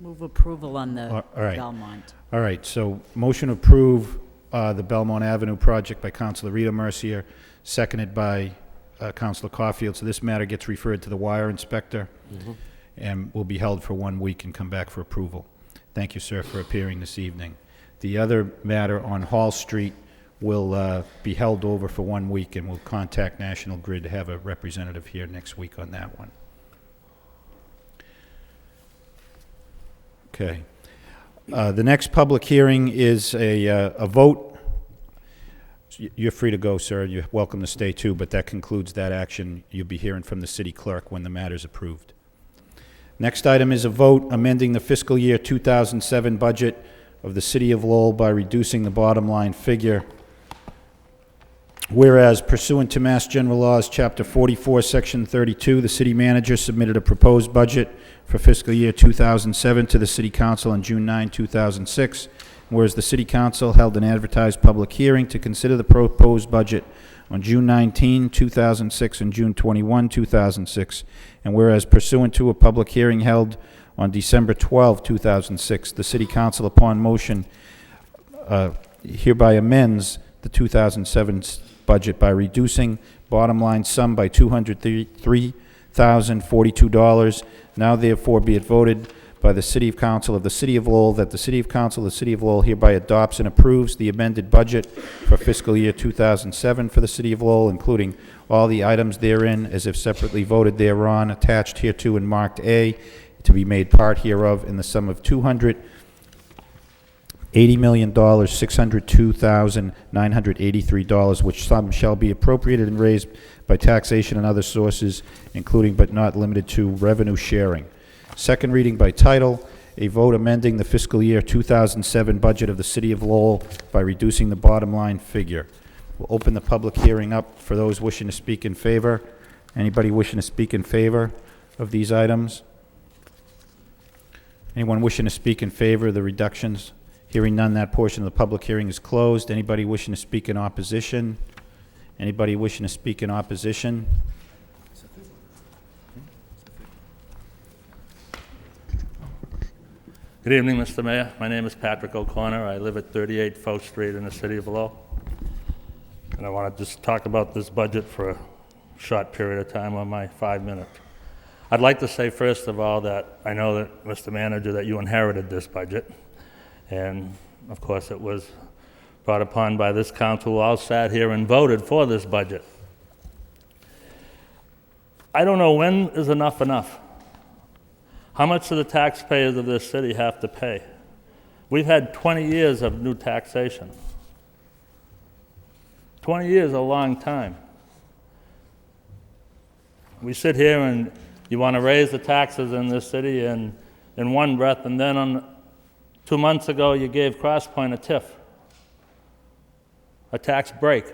Move approval on the All right. Belmont. All right, so motion to approve the Belmont Avenue project by Councilor Rita Mercier, seconded by Councilor Caulfield. So this matter gets referred to the wire inspector and will be held for 1 week and come back for approval. Thank you, sir, for appearing this evening. The other matter on Hall Street will be held over for 1 week, and we'll contact National Grid to have a representative here next week on that one. Okay. The next public hearing is a vote. You're free to go, sir. You're welcome to stay, too, but that concludes that action. You'll be hearing from the city clerk when the matter's approved. Next item is a vote amending the fiscal year 2007 budget of the City of Lowell by reducing the bottom line figure. Whereas pursuant to Mass General Laws, Chapter 44, Section 32, the city manager submitted a proposed budget for fiscal year 2007 to the City Council on June 9, 2006, whereas the City Council held an advertised public hearing to consider the proposed budget on June 19, 2006 and June 21, 2006, and whereas pursuant to a public hearing held on December 12, 2006, the City Council, upon motion, hereby amends the 2007 budget by reducing bottom line sum by $203,042. Now therefore be it voted by the City Council of the City of Lowell that the City Council of the City of Lowell hereby adopts and approves the amended budget for fiscal year 2007 for the City of Lowell, including all the items therein as if separately voted thereon, attached hereto and marked A, to be made part hereof, in the sum of $280,602,983, which sum shall be appropriated and raised by taxation and other sources, including but not limited to revenue sharing. Second reading by title, a vote amending the fiscal year 2007 budget of the City of Lowell by reducing the bottom line figure. We'll open the public hearing up for those wishing to speak in favor. Anybody wishing to speak in favor of these items? Anyone wishing to speak in favor of the reductions? Hearing none, that portion of the public hearing is closed. Anybody wishing to speak in opposition? Anybody wishing to speak in opposition? Good evening, Mr. Mayor. My name is Patrick O'Connor. I live at 38 Fourth Street in the City of Lowell. And I want to just talk about this budget for a short period of time on my 5 minutes. I'd like to say, first of all, that I know that, Mr. Manager, that you inherited this budget. And, of course, it was brought upon by this council who all sat here and voted for this budget. I don't know when is enough enough. How much do the taxpayers of this city have to pay? We've had 20 years of new taxation. 20 years is a long time. We sit here and you want to raise the taxes in this city in one breath, and then 2 months ago you gave Crosspoint a TIF, a tax break.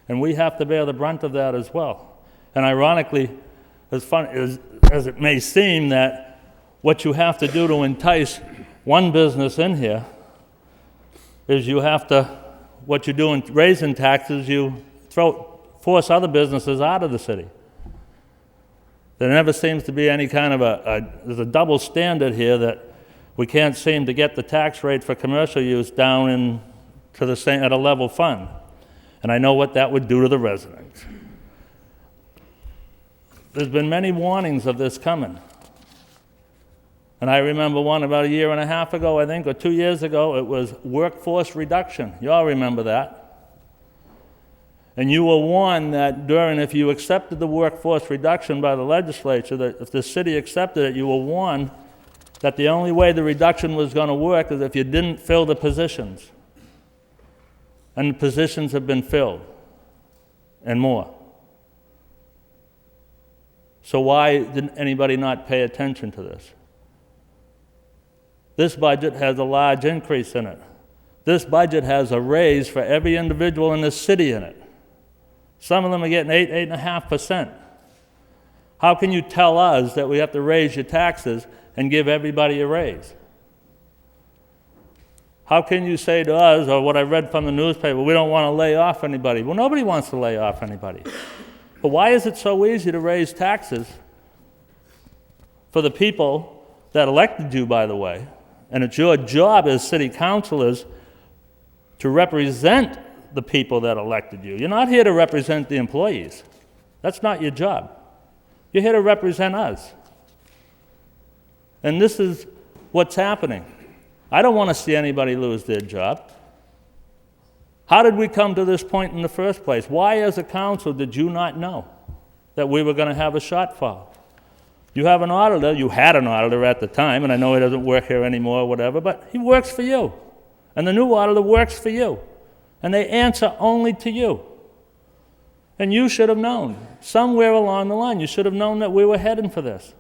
And we have to bear the brunt of that as well. And ironically, as fun as it may seem, that what you have to do to entice one business in here is you have to, what you do in raising taxes, you force other businesses out of the city. There never seems to be any kind of there's a double standard here that we can't seem to get the tax rate for commercial use down to the same, at a level fund. And I know what that would do to the residents. There's been many warnings of this coming. And I remember one about 1.5 years ago, I think, or 2 years ago. It was workforce reduction. You all remember that. And you were warned that if you accepted the workforce reduction by the legislature, that if the city accepted it, you were warned that the only way the reduction was going to work is if you didn't fill the positions. And the positions have been filled, and more. So why didn't anybody not pay attention to this? This budget has a large increase in it. This budget has a raise for every individual in this city in it. Some of them are getting 8.5%. How can you tell us that we have to raise your taxes and give everybody a raise? How can you say to us, or what I read from the newspaper, we don't want to lay off anybody? Well, nobody wants to lay off anybody. But why is it so easy to raise taxes for the people that elected you, by the way? And it's your job as city councilors to represent the people that elected you. You're not here to represent the employees. That's not your job. You're here to represent us. And this is what's happening. I don't want to see anybody lose their job. How did we come to this point in the first place? Why, as a council, did you not know that we were going to have a shortfall? You have an auditor, you had an auditor at the time, and I know he doesn't work here anymore or whatever, but he works for you. And the new auditor works for you. And they answer only to you. And you should have known. Somewhere along the line, you should have known that we were heading for this.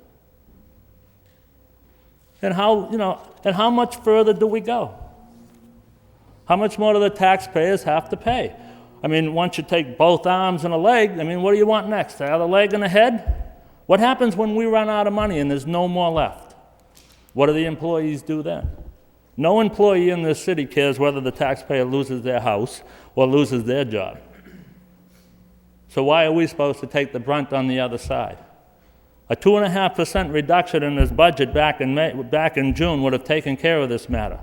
And how much further do we go? How much more do the taxpayers have to pay? I mean, once you take both arms and a leg, I mean, what do you want next? The other leg and a head? What happens when we run out of money and there's no more left? What do the employees do then? No employee in this city cares whether the taxpayer loses their house or loses their job. So why are we supposed to take the brunt on the other side? A 2.5% reduction in this budget back in June would have taken care of this matter.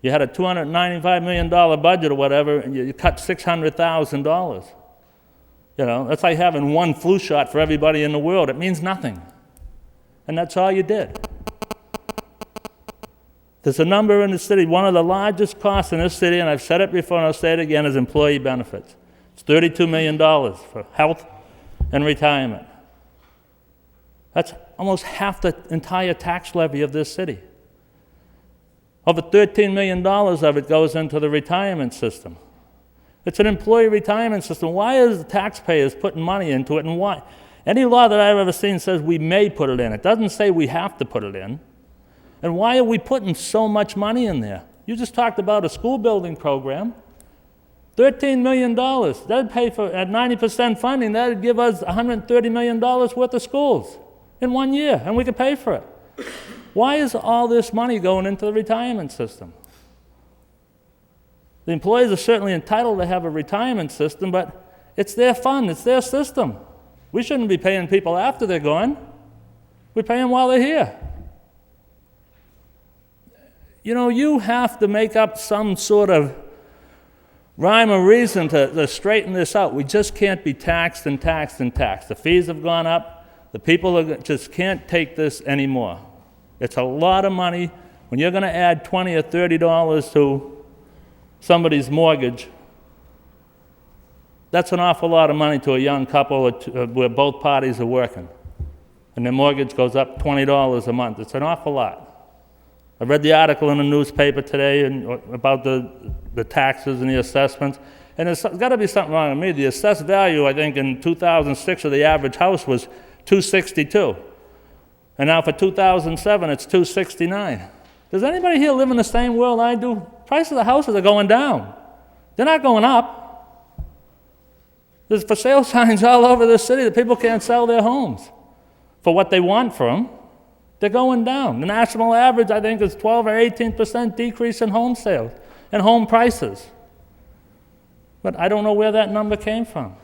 You had a $295 million budget or whatever, and you cut $600,000. You know, that's like having one flu shot for everybody in the world. It means nothing. And that's all you did. There's a number in the city, one of the largest costs in this city, and I've said it before and I'll say it again, is employee benefits. It's $32 million for health and retirement. That's almost half the entire tax levy of this city. Over $13 million of it goes into the retirement system. It's an employee retirement system. Why is the taxpayers putting money into it, and why? Any law that I've ever seen says we may put it in. It doesn't say we have to put it in. And why are we putting so much money in there? You just talked about a school building program. $13 million. That'd pay for, at 90% funding, that'd give us $130 million worth of schools in 1 year, and we could pay for it. Why is all this money going into the retirement system? The employees are certainly entitled to have a retirement system, but it's their fund, it's their system. We shouldn't be paying people after they're gone. We pay them while they're here. You know, you have to make up some sort of rhyme or reason to straighten this out. We just can't be taxed and taxed and taxed. The fees have gone up. The people just can't take this anymore. It's a lot of money. When you're going to add $20 or $30 to somebody's mortgage, that's an awful lot of money to a young couple where both parties are working. And their mortgage goes up $20 a month. It's an awful lot. I read the article in the newspaper today about the taxes and the assessments, and there's got to be something wrong with me. The assessed value, I think, in 2006 of the average house was $262, and now for 2007 it's $269. Does anybody here live in the same world I do? Prices of houses are going down. They're not going up. There's for sale signs all over the city that people can't sell their homes for what they want for them. They're going down. The national average, I think, is 12 or 18% decrease in home sales and home prices. But I don't know where that number came from.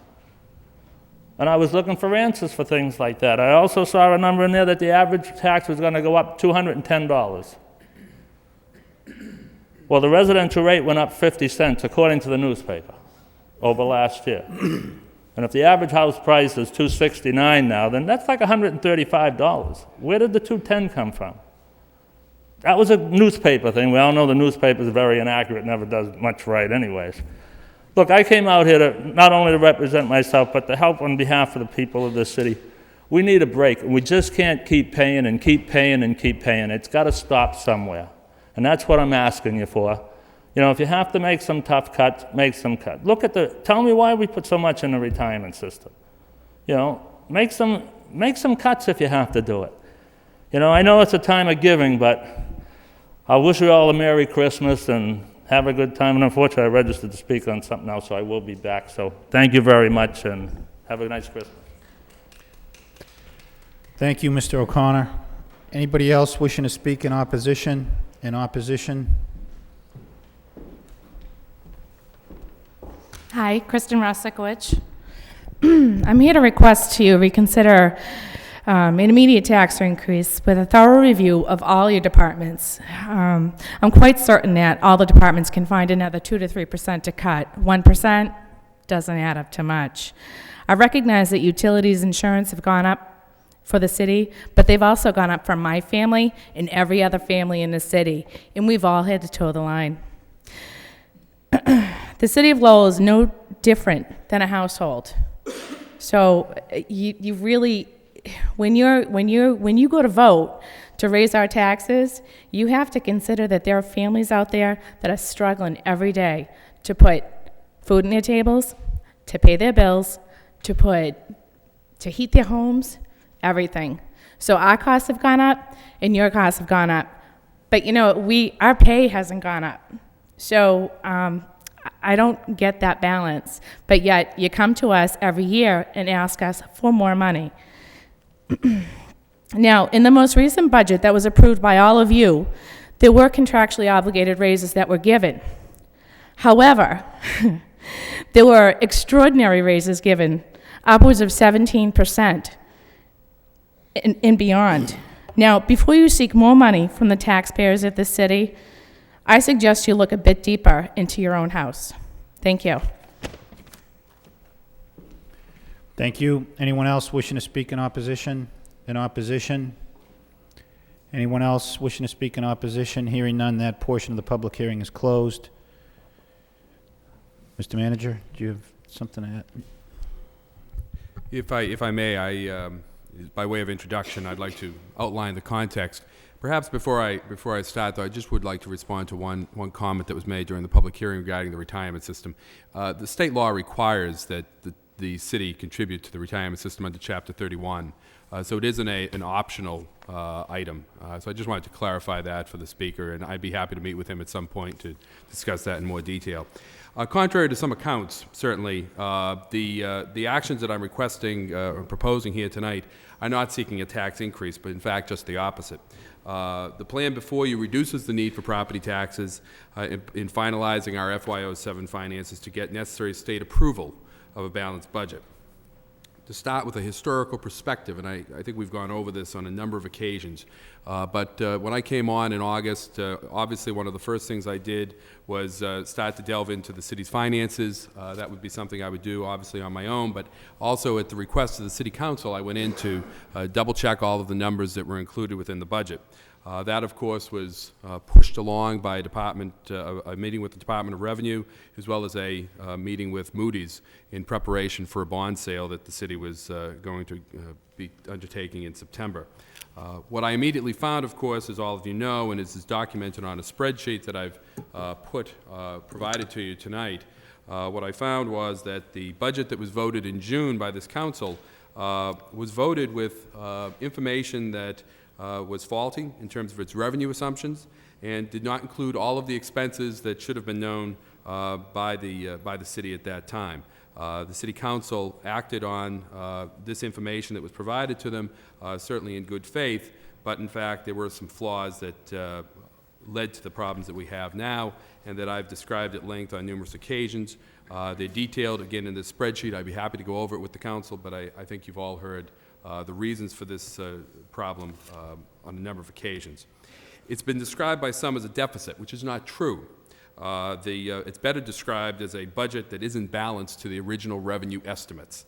And I was looking for answers for things like that. I also saw a number in there that the average tax was going to go up $210. Well, the residential rate went up 50 cents, according to the newspaper, over last year. And if the average house price is $269 now, then that's like $135. Where did the $210 come from? That was a newspaper thing. We all know the newspaper is very inaccurate, never does much right anyways. Look, I came out here to not only to represent myself, but to help on behalf of the people of this city. We need a break. We just can't keep paying and keep paying and keep paying. It's got to stop somewhere. And that's what I'm asking you for. You know, if you have to make some tough cuts, make some cuts. Tell me why we put so much in the retirement system. You know, make some cuts if you have to do it. You know, I know it's a time of giving, but I wish you all a Merry Christmas and have a good time. And unfortunately, I registered to speak on something else, so I will be back. So thank you very much, and have a nice Christmas. Thank you, Mr. O'Connor. Anybody else wishing to speak in opposition? Hi, Kristen Rosikowicz. I'm here to request to you reconsider an immediate tax increase with a thorough review of all your departments. I'm quite certain that all the departments can find another 2 to 3% to cut. 1% doesn't add up to much. I recognize that utilities insurance have gone up for the city, but they've also gone up for my family and every other family in the city, and we've all had to toe the line. The city of Lowell is no different than a household. So you really, when you go to vote to raise our taxes, you have to consider that there are families out there that are struggling every day to put food on their tables, to pay their bills, to heat their homes, everything. So our costs have gone up and your costs have gone up. But our pay hasn't gone up. So I don't get that balance. But yet you come to us every year and ask us for more money. Now, in the most recent budget that was approved by all of you, there were contractually obligated raises that were given. However, there were extraordinary raises given, upwards of 17% and beyond. Now, before you seek more money from the taxpayers of the city, I suggest you look a bit deeper into your own house. Thank you. Thank you. Anyone else wishing to speak in opposition? In opposition? Anyone else wishing to speak in opposition? Hearing none, that portion of the public hearing is closed. Mr. Manager, do you have something to add? If I may, by way of introduction, I'd like to outline the context. Perhaps before I start, though, I just would like to respond to one comment that was made during the public hearing regarding the retirement system. The state law requires that the city contribute to the retirement system under Chapter 31. So it isn't an optional item. So I just wanted to clarify that for the speaker, and I'd be happy to meet with him at some point to discuss that in more detail. Contrary to some accounts, certainly, the actions that I'm requesting or proposing here tonight are not seeking a tax increase, but in fact just the opposite. The plan before you reduces the need for property taxes in finalizing our FY07 finances to get necessary state approval of a balanced budget. To start with a historical perspective, and I think we've gone over this on a number of occasions, but when I came on in August, obviously one of the first things I did was start to delve into the city's finances. That would be something I would do obviously on my own, but also at the request of the City Council, I went in to double check all of the numbers that were included within the budget. That, of course, was pushed along by a meeting with the Department of Revenue, as well as a meeting with Moody's in preparation for a bond sale that the city was going to be undertaking in September. What I immediately found, of course, as all of you know, and is documented on a spreadsheet that I've provided to you tonight, what I found was that the budget that was voted in June by this council was voted with information that was faulty in terms of its revenue assumptions and did not include all of the expenses that should have been known by the city at that time. The City Council acted on this information that was provided to them, certainly in good faith, but in fact there were some flaws that led to the problems that we have now and that I've described at length on numerous occasions. They're detailed, again, in this spreadsheet. I'd be happy to go over it with the Council, but I think you've all heard the reasons for this problem on a number of occasions. It's been described by some as a deficit, which is not true. It's better described as a budget that isn't balanced to the original revenue estimates.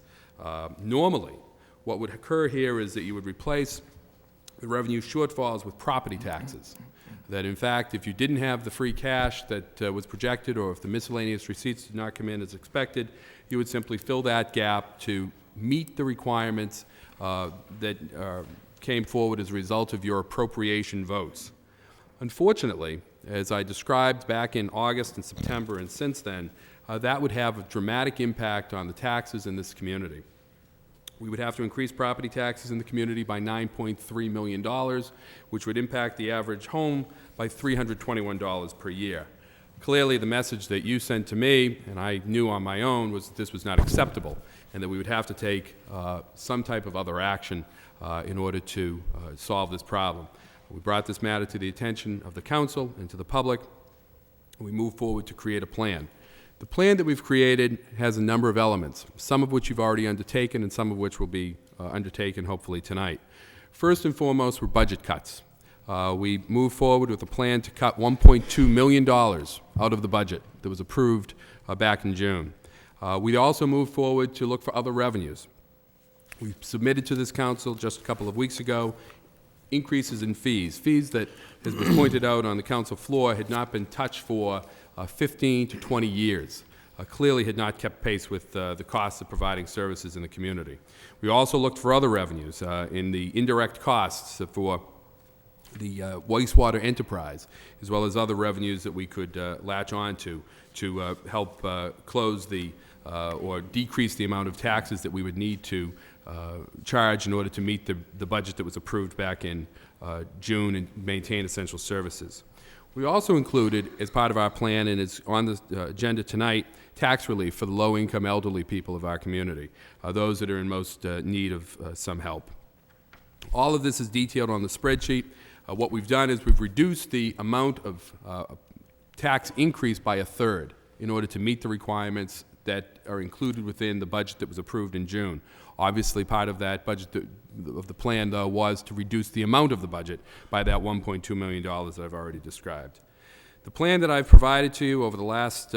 Normally, what would occur here is that you would replace the revenue shortfalls with property taxes. That, in fact, if you didn't have the free cash that was projected, or if the miscellaneous receipts did not come in as expected, you would simply fill that gap to meet the requirements that came forward as a result of your appropriation votes. Unfortunately, as I described back in August and September and since then, that would have a dramatic impact on the taxes in this community. We would have to increase property taxes in the community by $9.3 million, which would impact the average home by $321 per year. Clearly, the message that you sent to me, and I knew on my own, was that this was not acceptable and that we would have to take some type of other action in order to solve this problem. We brought this matter to the attention of the Council and to the public, and we moved forward to create a plan. The plan that we've created has a number of elements, some of which you've already undertaken and some of which will be undertaken hopefully tonight. First and foremost were budget cuts. We moved forward with a plan to cut $1.2 million out of the budget that was approved back in June. We also moved forward to look for other revenues. We submitted to this council just a couple of weeks ago increases in fees that, as was pointed out on the council floor, had not been touched for 15 to 20 years. Clearly had not kept pace with the costs of providing services in the community. We also looked for other revenues in the indirect costs for the wastewater enterprise, as well as other revenues that we could latch on to help close the or decrease the amount of taxes that we would need to charge in order to meet the budget that was approved back in June and maintain essential services. We also included, as part of our plan, and it's on the agenda tonight, tax relief for the low-income elderly people of our community, those that are in most need of some help. All of this is detailed on the spreadsheet. What we've done is we've reduced the amount of tax increase by a third in order to meet the requirements that are included within the budget that was approved in June. Obviously, part of that budget of the plan, though, was to reduce the amount of the budget by that $1.2 million that I've already described. The plan that I've provided to you over the last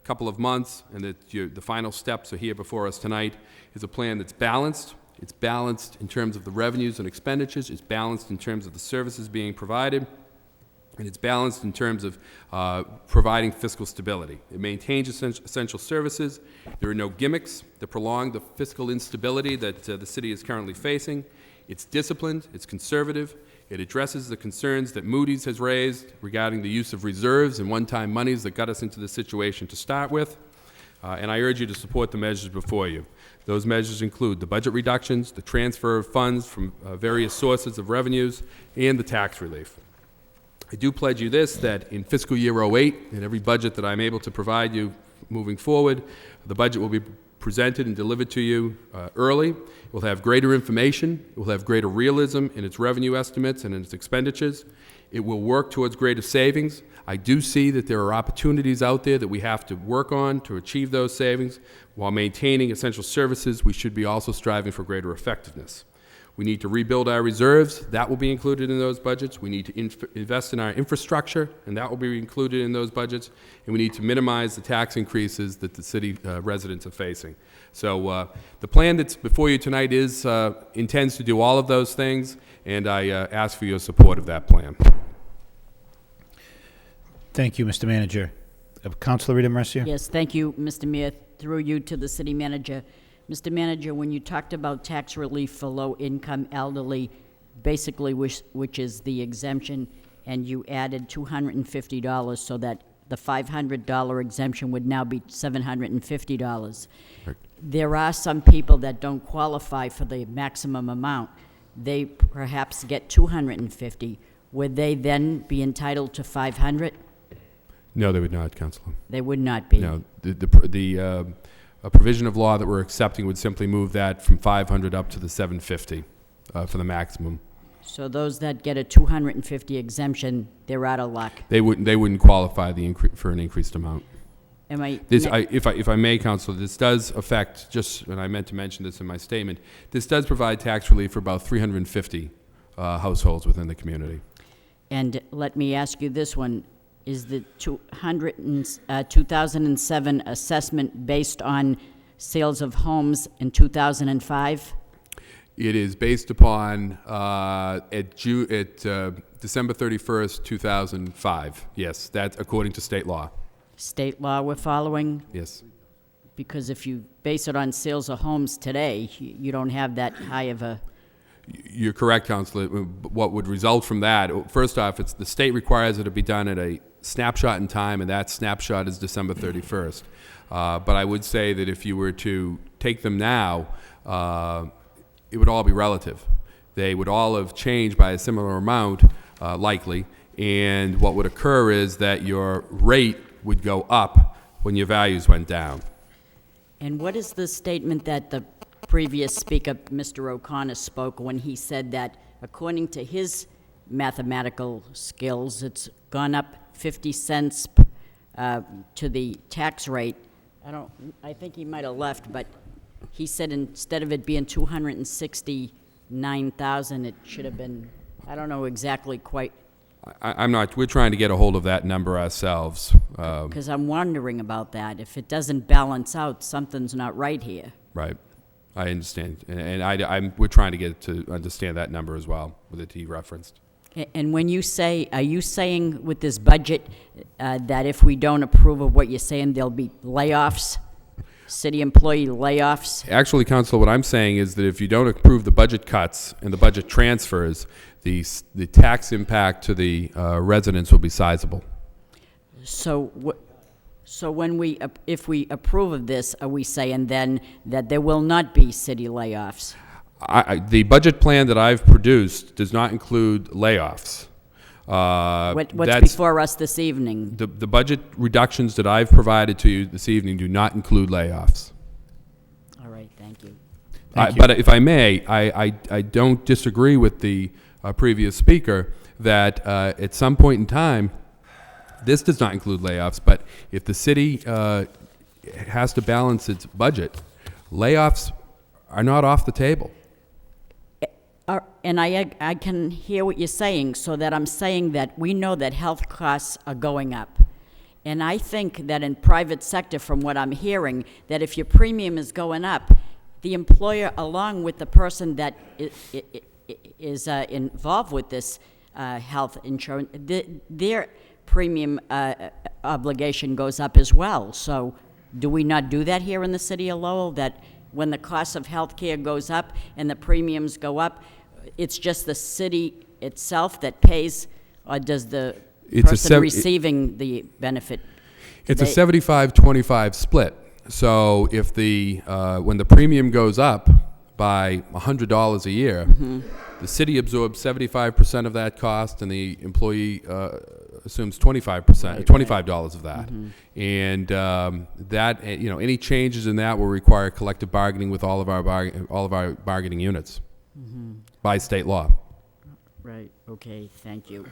couple of months, and that the final steps are here before us tonight, is a plan that's balanced. It's balanced in terms of the revenues and expenditures. It's balanced in terms of the services being provided. And it's balanced in terms of providing fiscal stability. It maintains essential services. There are no gimmicks that prolong the fiscal instability that the city is currently facing. It's disciplined. It's conservative. It addresses the concerns that Moody's has raised regarding the use of reserves and one-time monies that got us into this situation to start with. And I urge you to support the measures before you. Those measures include the budget reductions, the transfer of funds from various sources of revenues, and the tax relief. I do pledge you this, that in fiscal year 08, in every budget that I'm able to provide you moving forward, the budget will be presented and delivered to you early. It will have greater information. It will have greater realism in its revenue estimates and in its expenditures. It will work towards greater savings. I do see that there are opportunities out there that we have to work on to achieve those savings. While maintaining essential services, we should be also striving for greater effectiveness. We need to rebuild our reserves. That will be included in those budgets. We need to invest in our infrastructure, and that will be included in those budgets. And we need to minimize the tax increases that the city residents are facing. So the plan that's before you tonight intends to do all of those things, and I ask for your support of that plan. Thank you, Mr. Manager. Councilor Rita Mercier? Yes, thank you, Mr. Mayor. Through you to the city manager. Mr. Manager, when you talked about tax relief for low-income elderly, basically which is the exemption, and you added $250 so that the $500 exemption would now be $750. Correct. There are some people that don't qualify for the maximum amount. They perhaps get $250. Would they then be entitled to $500? No, they would not, Councilor. They would not be. No, a provision of law that we're accepting would simply move that from $500 up to the $750 for the maximum. So those that get a $250 exemption, they're out of luck. They wouldn't qualify for an increased amount. Am I? If I may, Councilor, this does affect, and I meant to mention this in my statement, this does provide tax relief for about 350 households within the community. And let me ask you this one. Is the 2007 assessment based on sales of homes in 2005? It is based upon December 31st, 2005. Yes, that's according to state law. State law we're following? Yes. Because if you base it on sales of homes today, you don't have that high of a... You're correct, Councilor. What would result from that, first off, the state requires it to be done at a snapshot in time, and that snapshot is December 31st. But I would say that if you were to take them now, it would all be relative. They would all have changed by a similar amount, likely, and what would occur is that your rate would go up when your values went down. And what is the statement that the previous speaker, Mr. O'Connor, spoke when he said that according to his mathematical skills, it's gone up 50 cents to the tax rate. I think he might have left, but he said instead of it being 269,000, it should have been, I don't know exactly quite. I'm not, we're trying to get a hold of that number ourselves. Because I'm wondering about that. If it doesn't balance out, something's not right here. Right. I understand, and we're trying to get to understand that number as well, with it he referenced. And when you say, are you saying with this budget that if we don't approve of what you're saying, there'll be layoffs, city employee layoffs? Actually, Council, what I'm saying is that if you don't approve the budget cuts and the budget transfers, the tax impact to the residents will be sizable. So when if we approve of this, are we saying then that there will not be city layoffs? The budget plan that I've produced does not include layoffs. What's before us this evening? The budget reductions that I've provided to you this evening do not include layoffs. All right, thank you. But if I may, I don't disagree with the previous speaker that at some point in time, this does not include layoffs, but if the city has to balance its budget, layoffs are not off the table. And I can hear what you're saying, so that I'm saying that we know that health costs are going up. And I think that in private sector, from what I'm hearing, that if your premium is going up, the employer, along with the person that is involved with this health insurance, their premium obligation goes up as well. So do we not do that here in the city of Lowell, that when the cost of health care goes up and the premiums go up, it's just the city itself that pays, or does the person receiving the benefit? It's a 75-25 split. So if when the premium goes up by $100 a year, the city absorbs 75% of that cost, and the employee assumes 25% of that. And that, any changes in that will require collective bargaining with all of our bargaining units by state law. Right. Okay. Thank you.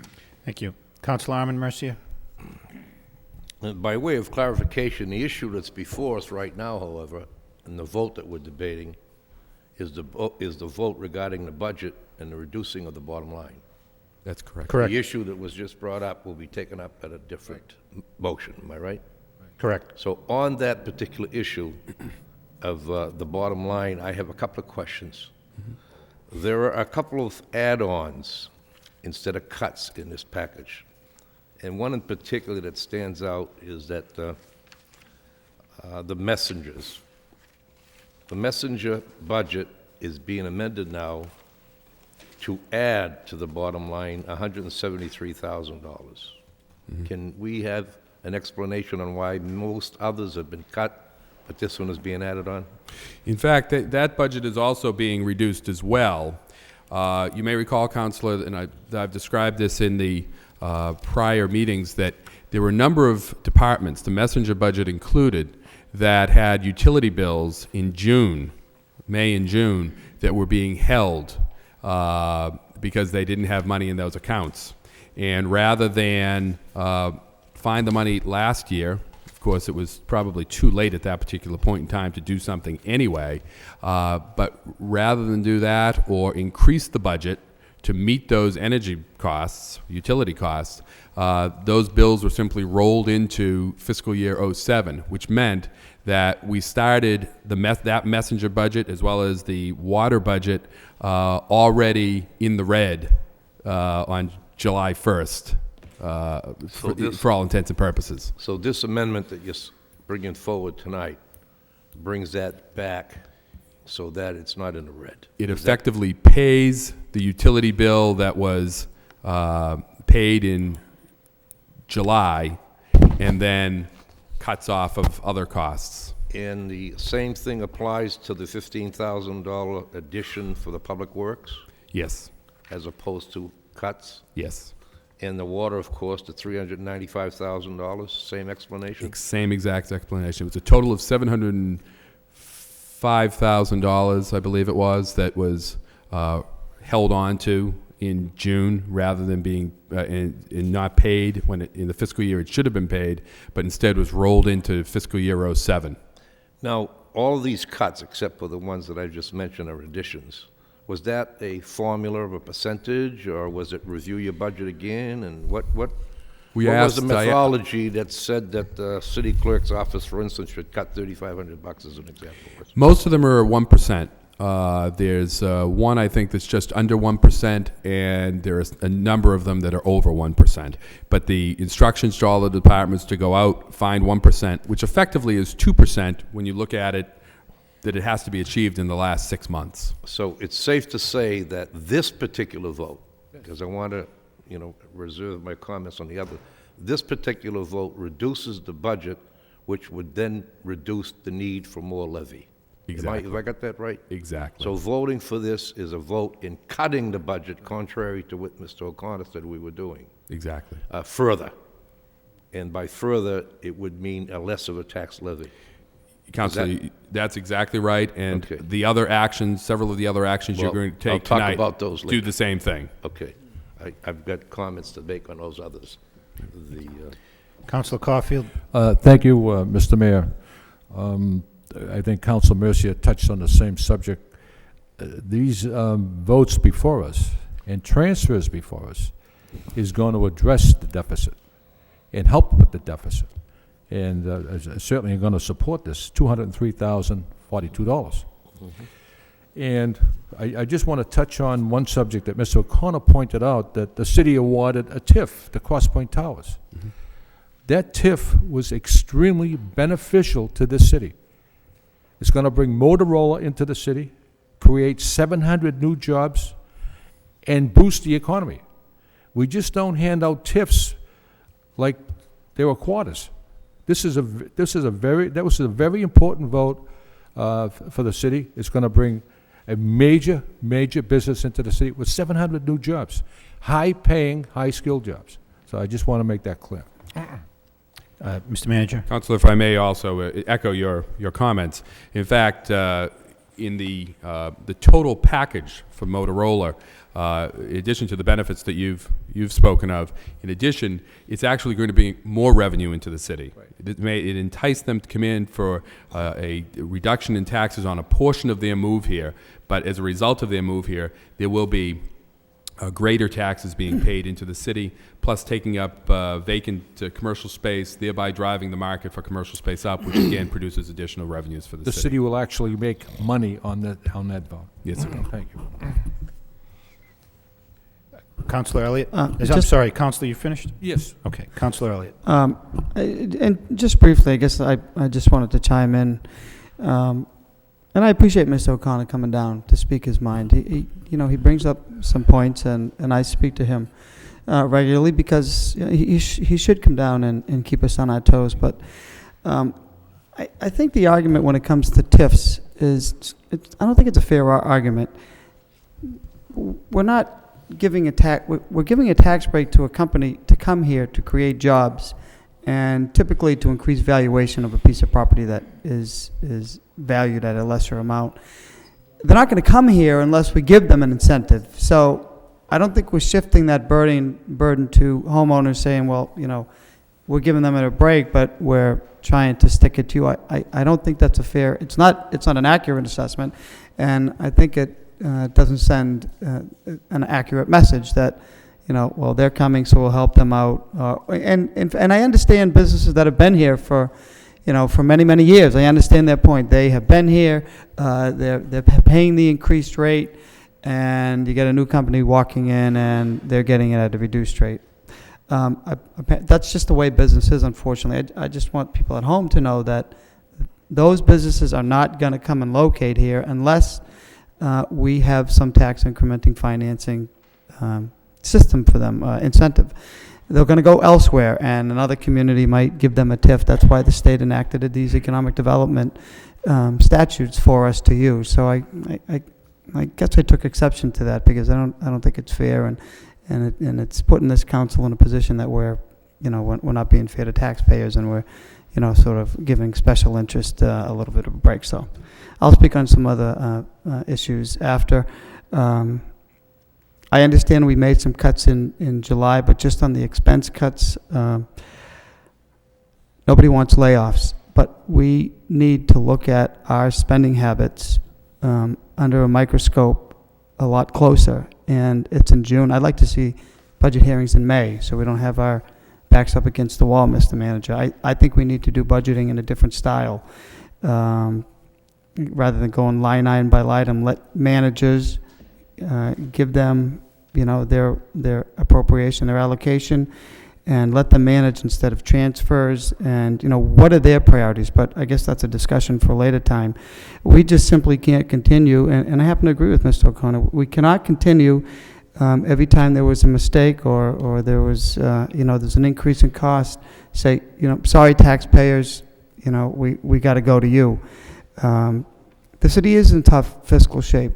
Thank you. Councilor Armin Mercier? By way of clarification, the issue that's before us right now, however, and the vote that we're debating, is the vote regarding the budget and the reducing of the bottom line. That's correct. Correct. The issue that was just brought up will be taken up at a different motion, am I right? Correct. So on that particular issue of the bottom line, I have a couple of questions. There are a couple of add-ons instead of cuts in this package. And one in particular that stands out is that the messengers. The messenger budget is being amended now to add to the bottom line $173,000. Can we have an explanation on why most others have been cut, but this one is being added on? In fact, that budget is also being reduced as well. You may recall, Councilor, and I've described this in the prior meetings, that there were a number of departments, the messenger budget included, that had utility bills in May and June, that were being held because they didn't have money in those accounts. And rather than find the money last year, of course, it was probably too late at that particular point in time to do something anyway, but rather than do that or increase the budget to meet those energy costs, utility costs, those bills were simply rolled into fiscal year '07, which meant that we started that messenger budget as well as the water budget already in the red on July 1st, for all intents and purposes. So this amendment that you're bringing forward tonight brings that back so that it's not in the red. It effectively pays the utility bill that was paid in July and then cuts off of other costs. And the same thing applies to the $15,000 addition for the public works, Yes, as opposed to cuts? yes. And the water, of course, the $395,000, same explanation? Same exact explanation. It was a total of $705,000, I believe it was, that was held on to in June rather than being and not paid when in the fiscal year it should have been paid, but instead was rolled into fiscal year '07. Now, all of these cuts, except for the ones that I just mentioned, are additions. Was that a formula of a percentage, or was it review your budget again? And what We What was asked, the methodology that said that the city clerk's office, for instance, should cut $3,500 as an example? most of them are 1%. There's one, I think, that's just under 1%, and there's a number of them that are over 1%. But the instructions to all the departments to go out, find 1%, which effectively is 2% when you look at it, that it has to be achieved in the last 6 months. So it's safe to say that this particular vote, because I want to, reserve my comments on the other, this particular vote reduces the budget, which would then reduce the need for more levy. Exactly. Have I got that right? Exactly. So voting for this is a vote in cutting the budget, contrary to what Mr. O'Connor said we were doing, Exactly. further. And by further, it would mean a less of a tax levy. Councilor, that's exactly right, and Okay. the other actions, several of the other actions you're Well, going to take I'll talk tonight about those do later. the same thing. Okay. I've got comments to make on those others. Councilor Caulfield? Thank you, Mr. Mayor. I think Council Mercia touched on the same subject. These votes before us and transfers before us is going to address the deficit and help with the deficit. And certainly are going to support this, $203,042. And I just want to touch on one subject that Mr. O'Connor pointed out, that the city awarded a TIF to Cross Point Towers. That TIF was extremely beneficial to the city. It's going to bring Motorola into the city, create 700 new jobs, and boost the economy. We just don't hand out TIFs like they were quarters. That was a very important vote for the city. It's going to bring a major business into the city with 700 new jobs, high-paying, high-skilled jobs. So I just want to make that clear. Mr. Manager? Councilor, if I may also echo your comments. In fact, in the total package for Motorola, in addition to the benefits that you've spoken of, in addition, it's actually going to bring more revenue into the city. Right. It enticed them to come in for a reduction in taxes on a portion of their move here, but as a result of their move here, there will be greater taxes being paid into the city, plus taking up vacant commercial space, thereby driving the market for commercial space up, which again produces additional revenues for the city. The city will actually make money on that vote. Yes, sir. Thank you. Councilor Elliott? I'm just- sorry, Councilor, you finished? Yes. Okay, Councilor Elliott. And just briefly, I guess I just wanted to chime in. And I appreciate Mr. O'Connor coming down to speak his mind. He brings up some points, and I speak to him regularly because he should come down and keep us on our toes. But I think the argument when it comes to TIFs is, I don't think it's a fair argument. We're not giving we're giving a tax break to a company to come here to create jobs, and typically to increase valuation of a piece of property that is valued at a lesser amount. They're not going to come here unless we give them an incentive. So I don't think we're shifting that burden to homeowners saying, well, we're giving them a break, but we're trying to stick it to you. I don't think that's a fair, it's not an accurate assessment, and I think it doesn't send an accurate message that, well, they're coming, so we'll help them out. And I understand businesses that have been here for many, many years. I understand their point. They have been here, they're paying the increased rate, and you get a new company walking in, and they're getting it at a reduced rate. That's just the way business is, unfortunately. I just want people at home to know that those businesses are not going to come and locate here unless we have some tax incrementing financing system for them, incentive. They're going to go elsewhere, and another community might give them a TIF. That's why the state enacted these economic development statutes for us to use. So I guess I took exception to that because I don't think it's fair, and it's putting this council in a position that we're not being fair to taxpayers, and we're sort of giving special interest a little bit of a break. So I'll speak on some other issues after. I understand we made some cuts in July, but just on the expense cuts, nobody wants layoffs, but we need to look at our spending habits under a microscope a lot closer, and it's in June. I'd like to see budget hearings in May, so we don't have our backs up against the wall, Mr. Manager. I think we need to do budgeting in a different style. Rather than going line item by line item, let managers give them, their appropriation, their allocation, and let them manage instead of transfers, and, what are their priorities? But I guess that's a discussion for a later time. We just simply can't continue, and I happen to agree with Mr. O'Connor, we cannot continue every time there was a mistake or there was, there's an increase in cost, say, sorry taxpayers, we got to go to you. The city is in tough fiscal shape.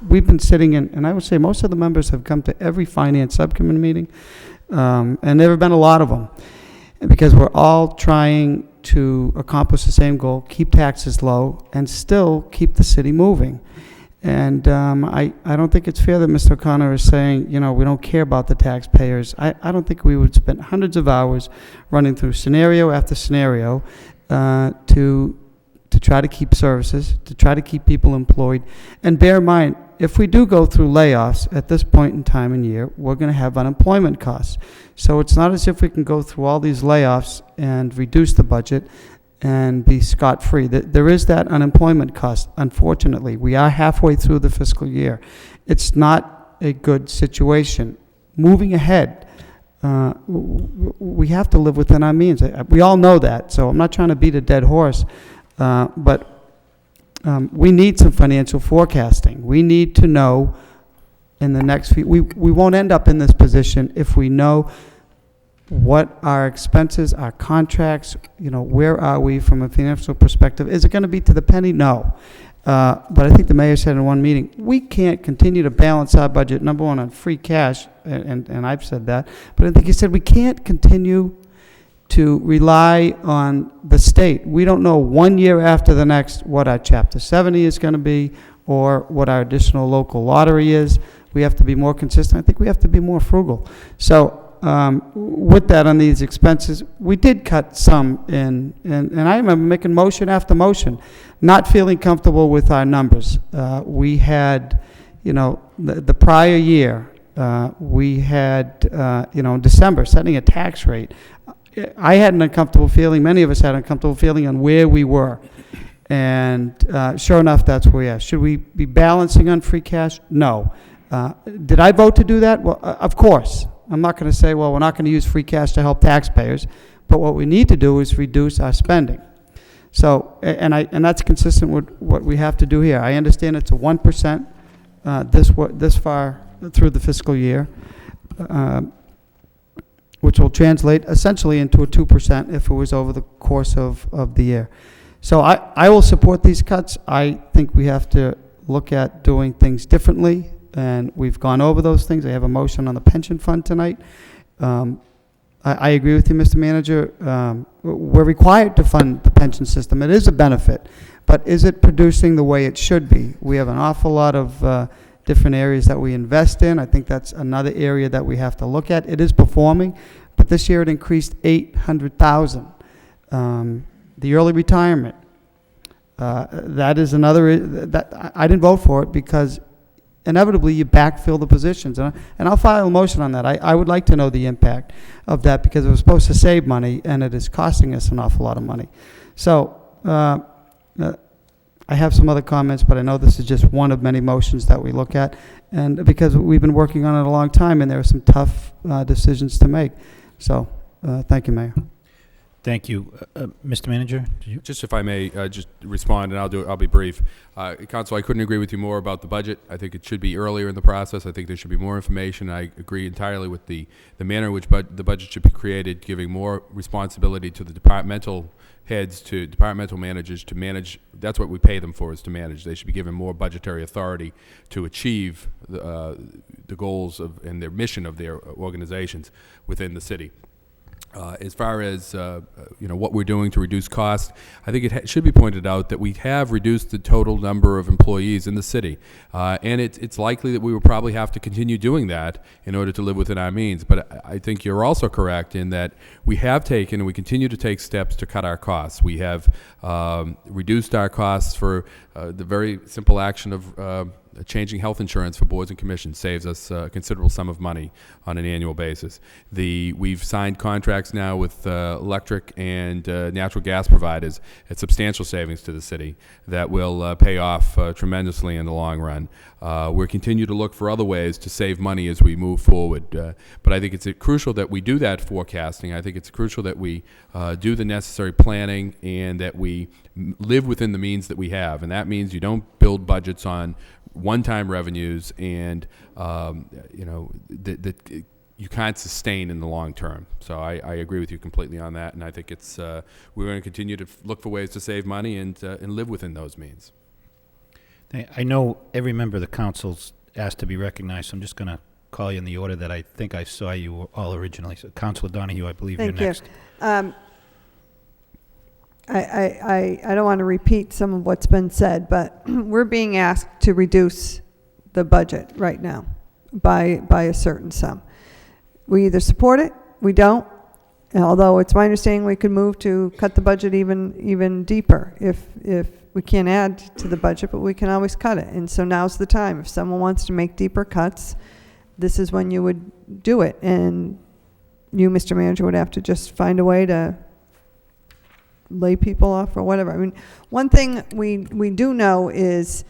We've been sitting in, and I would say most of the members have come to every finance subcommittee meeting, and there have been a lot of them, because we're all trying to accomplish the same goal, keep taxes low, and still keep the city moving. And I don't think it's fair that Mr. O'Connor is saying, we don't care about the taxpayers. I don't think we would spend hundreds of hours running through scenario after scenario to try to keep services, to try to keep people employed. And bear in mind, if we do go through layoffs at this point in time and year, we're going to have unemployment costs. So it's not as if we can go through all these layoffs and reduce the budget and be scot-free. There is that unemployment cost, unfortunately. We are halfway through the fiscal year. It's not a good situation. Moving ahead, we have to live within our means. We all know that, so I'm not trying to beat a dead horse, but we need some financial forecasting. We need to know in the next few, we won't end up in this position if we know what our expenses, our contracts, where are we from a financial perspective? Is it going to be to the penny? No. But I think the mayor said in one meeting, we can't continue to balance our budget, number one, on free cash, and I've said that, but I think he said we can't continue to rely on the state. We don't know 1 year after the next what our Chapter 70 is going to be or what our additional local lottery is. We have to be more consistent. I think we have to be more frugal. So with that on these expenses, we did cut some in, and I remember making motion after motion, not feeling comfortable with our numbers. We had, the prior year, we had, in December, setting a tax rate. I had an uncomfortable feeling, many of us had an uncomfortable feeling on where we were. And sure enough, that's where we are. Should we be balancing on free cash? No. Did I vote to do that? Well, of course. I'm not going to say, well, we're not going to use free cash to help taxpayers, but what we need to do is reduce our spending. So, and that's consistent with what we have to do here. I understand it's a 1% this far through the fiscal year, which will translate essentially into a 2% if it was over the course of the year. So I will support these cuts. I think we have to look at doing things differently, and we've gone over those things. I have a motion on the pension fund tonight. I agree with you, Mr. Manager. We're required to fund the pension system. It is a benefit, but is it producing the way it should be? We have an awful lot of different areas that we invest in. I think that's another area that we have to look at. It is performing, but this year it increased $800,000. The early retirement, that is another, that I didn't vote for it because inevitably you backfill the positions. And I'll file a motion on that. I would like to know the impact of that because it was supposed to save money and it is costing us an awful lot of money. So I have some other comments, but I know this is just one of many motions that we look at. And because we've been working on it a long time and there are some tough decisions to make. So thank you, Mayor. Thank you. Mr. Manager? Just if I may, just respond, and I'll be brief. Council, I couldn't agree with you more about the budget. I think it should be earlier in the process. I think there should be more information. I agree entirely with the manner in which the budget should be created, giving more responsibility to the departmental heads, to departmental managers to manage. That's what we pay them for, is to manage. They should be given more budgetary authority to achieve the goals of and their mission of their organizations within the city. As far as what we're doing to reduce costs, I think it should be pointed out that we have reduced the total number of employees in the city, and it's likely that we will probably have to continue doing that in order to live within our means. But I think you're also correct in that we have taken and we continue to take steps to cut our costs. We have reduced our costs for the very simple action of changing health insurance for boards and commissions saves us a considerable sum of money on an annual basis. We've signed contracts now with electric and natural gas providers at substantial savings to the city that will pay off tremendously in the long run. We'll continue to look for other ways to save money as we move forward. But I think it's crucial that we do that forecasting. I think it's crucial that we do the necessary planning and that we live within the means that we have. And that means you don't build budgets on one-time revenues and, that you can't sustain in the long term. So I agree with you completely on that. And I think we're going to continue to look for ways to save money and live within those means. I know every member of the council's asked to be recognized, so I'm just going to call you in the order that I think I saw you all originally. So Councilor Donahue, I believe you're next. Thank you. I don't want to repeat some of what's been said, but we're being asked to reduce the budget right now by a certain sum. We either support it, we don't, and although it's my understanding we could move to cut the budget even deeper if we can't add to the budget, but we can always cut it. And so now's the time. If someone wants to make deeper cuts, this is when you would do it. And you, Mr. Manager, would have to just find a way to lay people off or whatever. I mean, one thing we do know is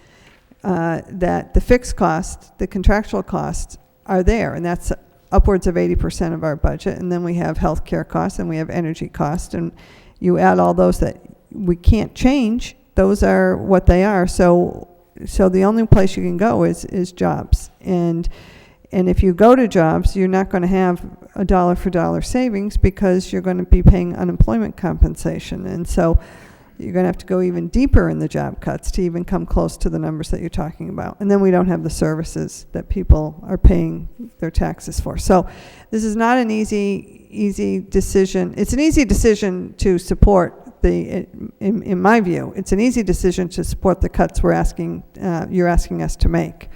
that the fixed costs, the contractual costs, are there, and that's upwards of 80% of our budget. And then we have healthcare costs and we have energy costs, and you add all those that we can't change. Those are what they are. So the only place you can go is jobs. And if you go to jobs, you're not going to have a dollar for dollar savings because you're going to be paying unemployment compensation. And so you're going to have to go even deeper in the job cuts to even come close to the numbers that you're talking about. And then we don't have the services that people are paying their taxes for. So this is not an easy decision. It's an easy decision to support in my view, it's an easy decision to support the cuts you're asking us to make.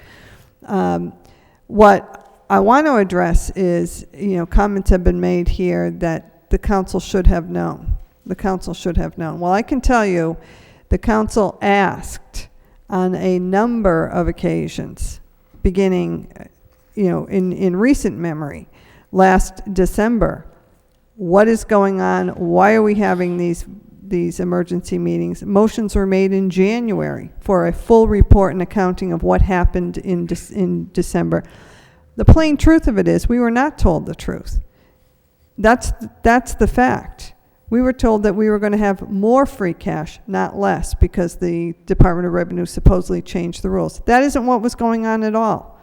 What I want to address is, comments have been made here that the council should have known. The council should have known. Well, I can tell you, the council asked on a number of occasions, beginning, in recent memory, last December, what is going on? Why are we having these emergency meetings? Motions were made in January for a full report and accounting of what happened in December. The plain truth of it is we were not told the truth. That's the fact. We were told that we were going to have more free cash, not less, because the Department of Revenue supposedly changed the rules. That isn't what was going on at all.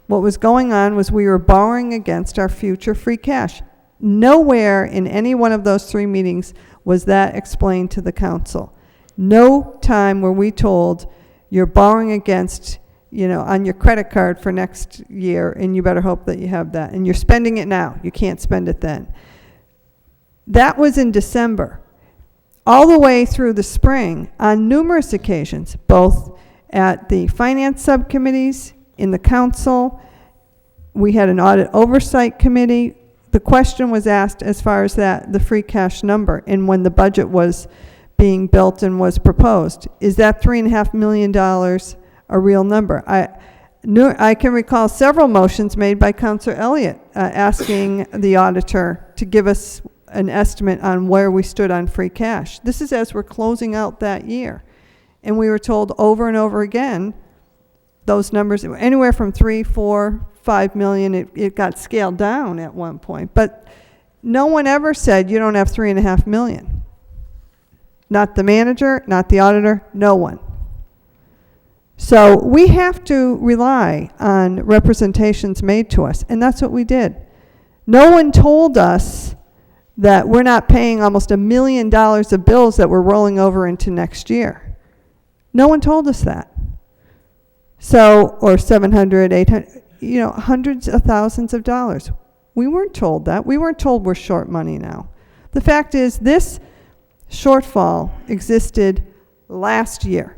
What was going on was we were borrowing against our future free cash. Nowhere in any one of those 3 meetings was that explained to the council. No time were we told you're borrowing against, on your credit card for next year, and you better hope that you have that. And you're spending it now. You can't spend it then. That was in December. All the way through the spring, on numerous occasions, both at the finance subcommittees, in the council, we had an audit oversight committee. The question was asked as far as the free cash number, and when the budget was being built and was proposed, is that $3.5 million a real number? I can recall several motions made by Councilor Elliott asking the auditor to give us an estimate on where we stood on free cash. This is as we're closing out that year. And we were told over and over again, those numbers, anywhere from 3, 4, 5 million, it got scaled down at one point. But no one ever said you don't have 3.5 million. Not the manager, not the auditor, no one. So we have to rely on representations made to us, and that's what we did. No one told us that we're not paying almost $1 million of bills that we're rolling over into next year. No one told us that. So, or 700, 800, hundreds of thousands of dollars. We weren't told that. We weren't told we're short money now. The fact is, this shortfall existed last year.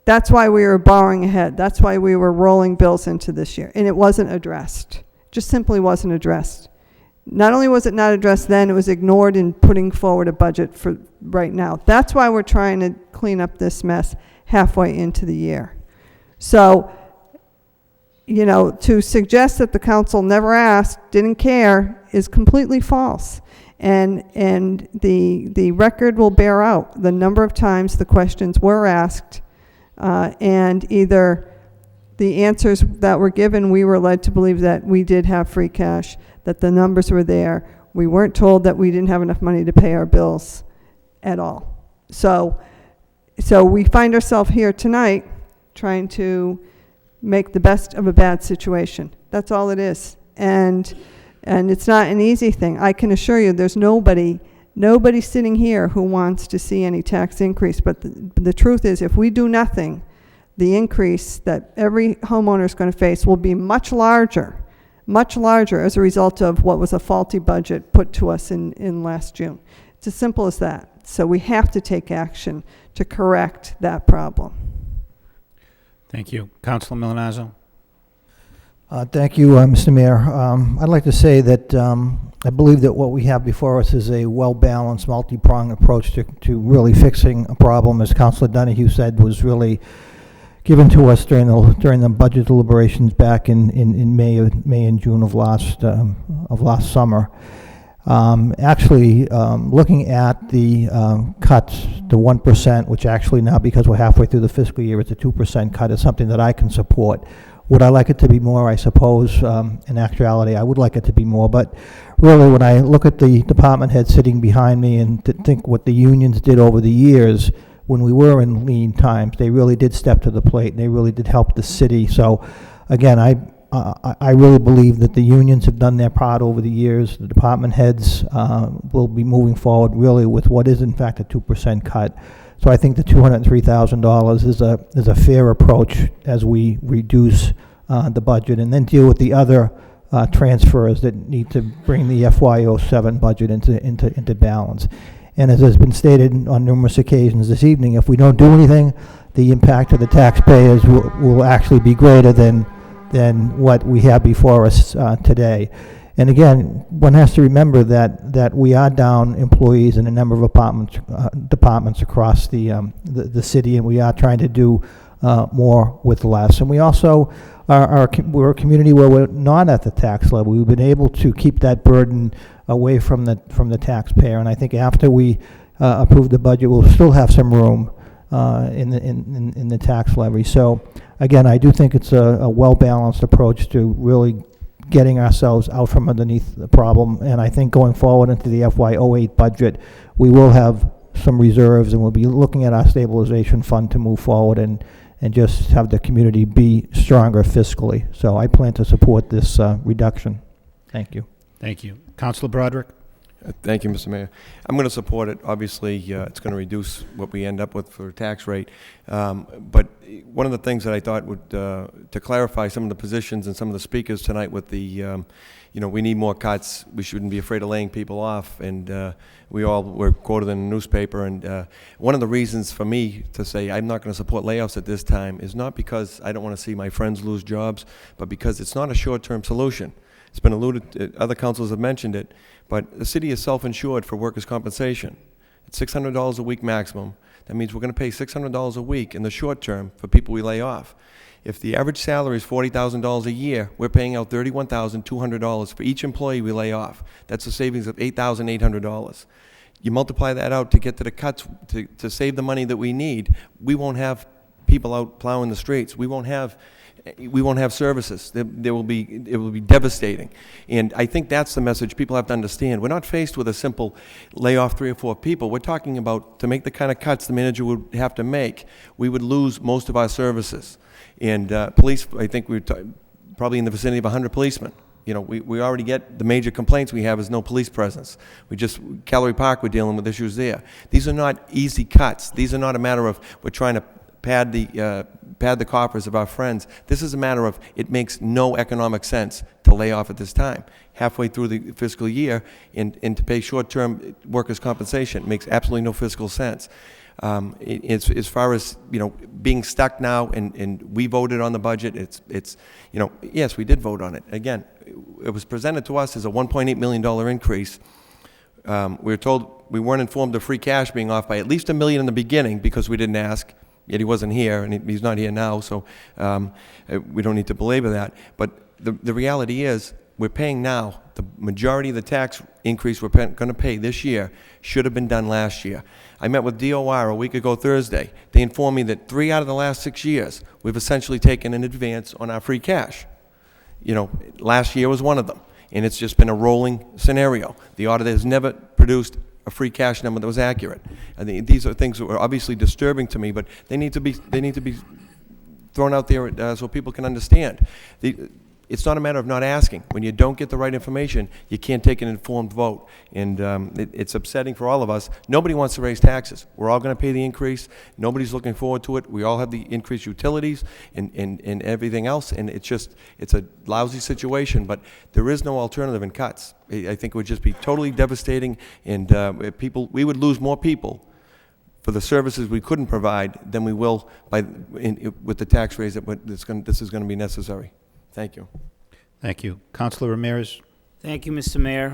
That's why we were borrowing ahead. That's why we were rolling bills into this year. And it wasn't addressed. Just simply wasn't addressed. Not only was it not addressed then, it was ignored in putting forward a budget for right now. That's why we're trying to clean up this mess halfway into the year. So, to suggest that the council never asked, didn't care, is completely false. And the record will bear out the number of times the questions were asked, and either the answers that were given, we were led to believe that we did have free cash, that the numbers were there. We weren't told that we didn't have enough money to pay our bills at all. So we find ourselves here tonight trying to make the best of a bad situation. That's all it is. And it's not an easy thing. I can assure you there's nobody sitting here who wants to see any tax increase. But the truth is, if we do nothing, the increase that every homeowner is going to face will be much larger as a result of what was a faulty budget put to us in last June. It's as simple as that. So we have to take action to correct that problem. Thank you. Councilor Milonazo? Thank you, Mr. Mayor. I'd like to say that I believe that what we have before us is a well-balanced, multi-pronged approach to really fixing a problem, as Councilor Donahue said, was really given to us during the budget deliberations back in May and June of last summer. Looking at the cuts to 1%, which actually now, because we're halfway through the fiscal year, it's a 2% cut, is something that I can support. Would I like it to be more? I suppose, in actuality, I would like it to be more. But really, when I look at the department head sitting behind me and to think what the unions did over the years, when we were in lean times, they really did step to the plate, and they really did help the city. So, again, I really believe that the unions have done their part over the years. The department heads will be moving forward really with what is in fact a 2% cut. So I think the $203,000 is a fair approach as we reduce the budget and then deal with the other transfers that need to bring the FY07 budget into balance. And as has been stated on numerous occasions this evening, if we don't do anything, the impact to the taxpayers will actually be greater than what we have before us today. And again, one has to remember that we are down employees in a number of departments across the city, and we are trying to do more with less. And we also we're a community where we're not at the tax level. We've been able to keep that burden away from the taxpayer. And I think after we approve the budget, we'll still have some room in the tax levy. So again, I do think it's a well-balanced approach to really getting ourselves out from underneath the problem. And I think going forward into the FY08 budget, we will have some reserves, and we'll be looking at our stabilization fund to move forward and just have the community be stronger fiscally. So I plan to support this reduction. Thank you. Thank you. Councilor Broderick? Thank you, Mr. Mayor. I'm going to support it. Obviously, it's going to reduce what we end up with for a tax rate. But one of the things that I thought would, to clarify some of the positions and some of the speakers tonight with the, we need more cuts. We shouldn't be afraid of laying people off. And we all were quoted in the newspaper. And one of the reasons for me to say I'm not going to support layoffs at this time is not because I don't want to see my friends lose jobs, but because it's not a short-term solution. It's been alluded to, other councils have mentioned it, but the city is self-insured for workers' compensation. It's $600 a week maximum. That means we're going to pay $600 a week in the short term for people we lay off. If the average salary is $40,000 a year, we're paying out $31,200 for each employee we lay off. That's a savings of $8,800. You multiply that out to get to the cuts, to save the money that we need, we won't have people out plowing the streets. We won't have services. It will be devastating. And I think that's the message people have to understand. We're not faced with a simple lay off 3 or 4 people. We're talking about, to make the kind of cuts the manager would have to make, we would lose most of our services. And police, I think we're probably in the vicinity of 100 policemen. We already get the major complaints we have is no police presence. Calorie Park, we're dealing with issues there. These are not easy cuts. These are not a matter of we're trying to pad the coffers of our friends. This is a matter of it makes no economic sense to lay off at this time. Halfway through the fiscal year and to pay short-term workers' compensation makes absolutely no fiscal sense. As far as being stuck now, and we voted on the budget. Yes, we did vote on it. Again, it was presented to us as a $1.8 million increase. We were told we weren't informed of free cash being off by at least $1 million in the beginning because we didn't ask. yet he wasn't here, and he's not here now, so we don't need to belabor that. But the reality is, we're paying now. The majority of the tax increase we're going to pay this year should have been done last year. I met with DOR a week ago Thursday. They informed me that 3 out of the last 6 years, we've essentially taken an advance on our free cash. You know, last year was one of them, and it's just been a rolling scenario. The auditor has never produced a free cash number that was accurate. I think these are things that are obviously disturbing to me, but they need to be thrown out there so people can understand. It's not a matter of not asking. When you don't get the right information, you can't take an informed vote. And it's upsetting for all of us. Nobody wants to raise taxes. We're all going to pay the increase. Nobody's looking forward to it. We all have the increased utilities and everything else. And it's a lousy situation, but there is no alternative in cuts. I think it would just be totally devastating, and we would lose more people for the services we couldn't provide than we will with the tax raise this is going to be necessary. Thank you. Thank you. Councilor Ramirez? Thank you, Mr. Mayor.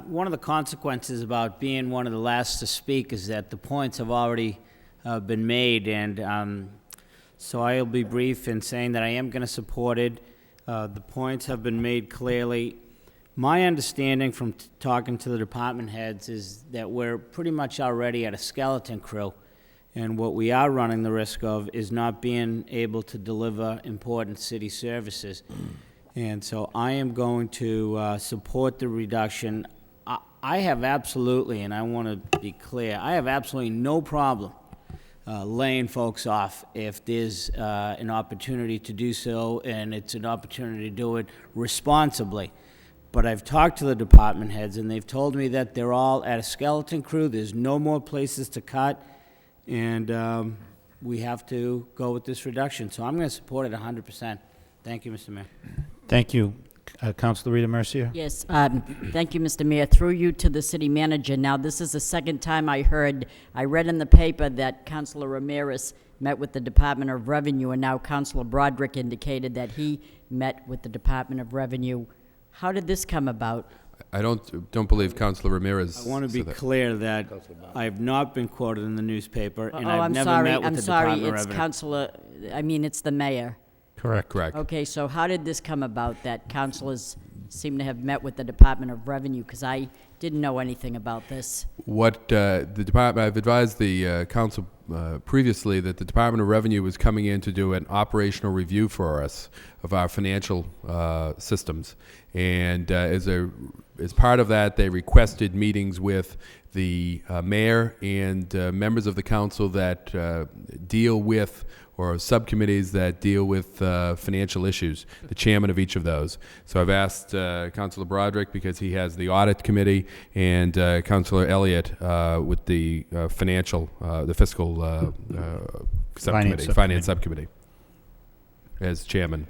One of the consequences about being one of the last to speak is that the points have already been made, and so I'll be brief in saying that I am going to support it. The points have been made clearly. My understanding from talking to the department heads is that we're pretty much already at a skeleton crew, and what we are running the risk of is not being able to deliver important city services. And so I am going to support the reduction. I have absolutely, and I want to be clear, I have absolutely no problem laying folks off if there's an opportunity to do so, and it's an opportunity to do it responsibly. But I've talked to the department heads, and they've told me that they're all at a skeleton crew. There's no more places to cut, and we have to go with this reduction. So I'm going to support it 100%. Thank you, Mr. Mayor. Thank you. Councilor Rita Mercier? Yes, thank you, Mr. Mayor. Through you to the city manager. Now, this is the second time I read in the paper that Councilor Ramirez met with the Department of Revenue, and now Councilor Broderick indicated that he met with the Department of Revenue. How did this come about? I don't believe Councilor Ramirez. I want to be clear that I have not been quoted in the newspaper, and Oh, I've I'm never sorry. met with I'm the sorry. Department of It's Revenue. Councilor. I mean, it's the mayor. Correct. Correct. Okay, so how did this come about that councilors seem to have met with the Department of Revenue? Because I didn't know anything about this. What the department, I've advised the council previously that the Department of Revenue was coming in to do an operational review for us of our financial systems, and as part of that, they requested meetings with the mayor and members of the council that deal with, or subcommittees that deal with financial issues, the chairman of each of those. So I've asked Councilor Broderick, because he has the audit committee, and Councilor Elliott with the fiscal subcommittee, finance subcommittee, as chairman.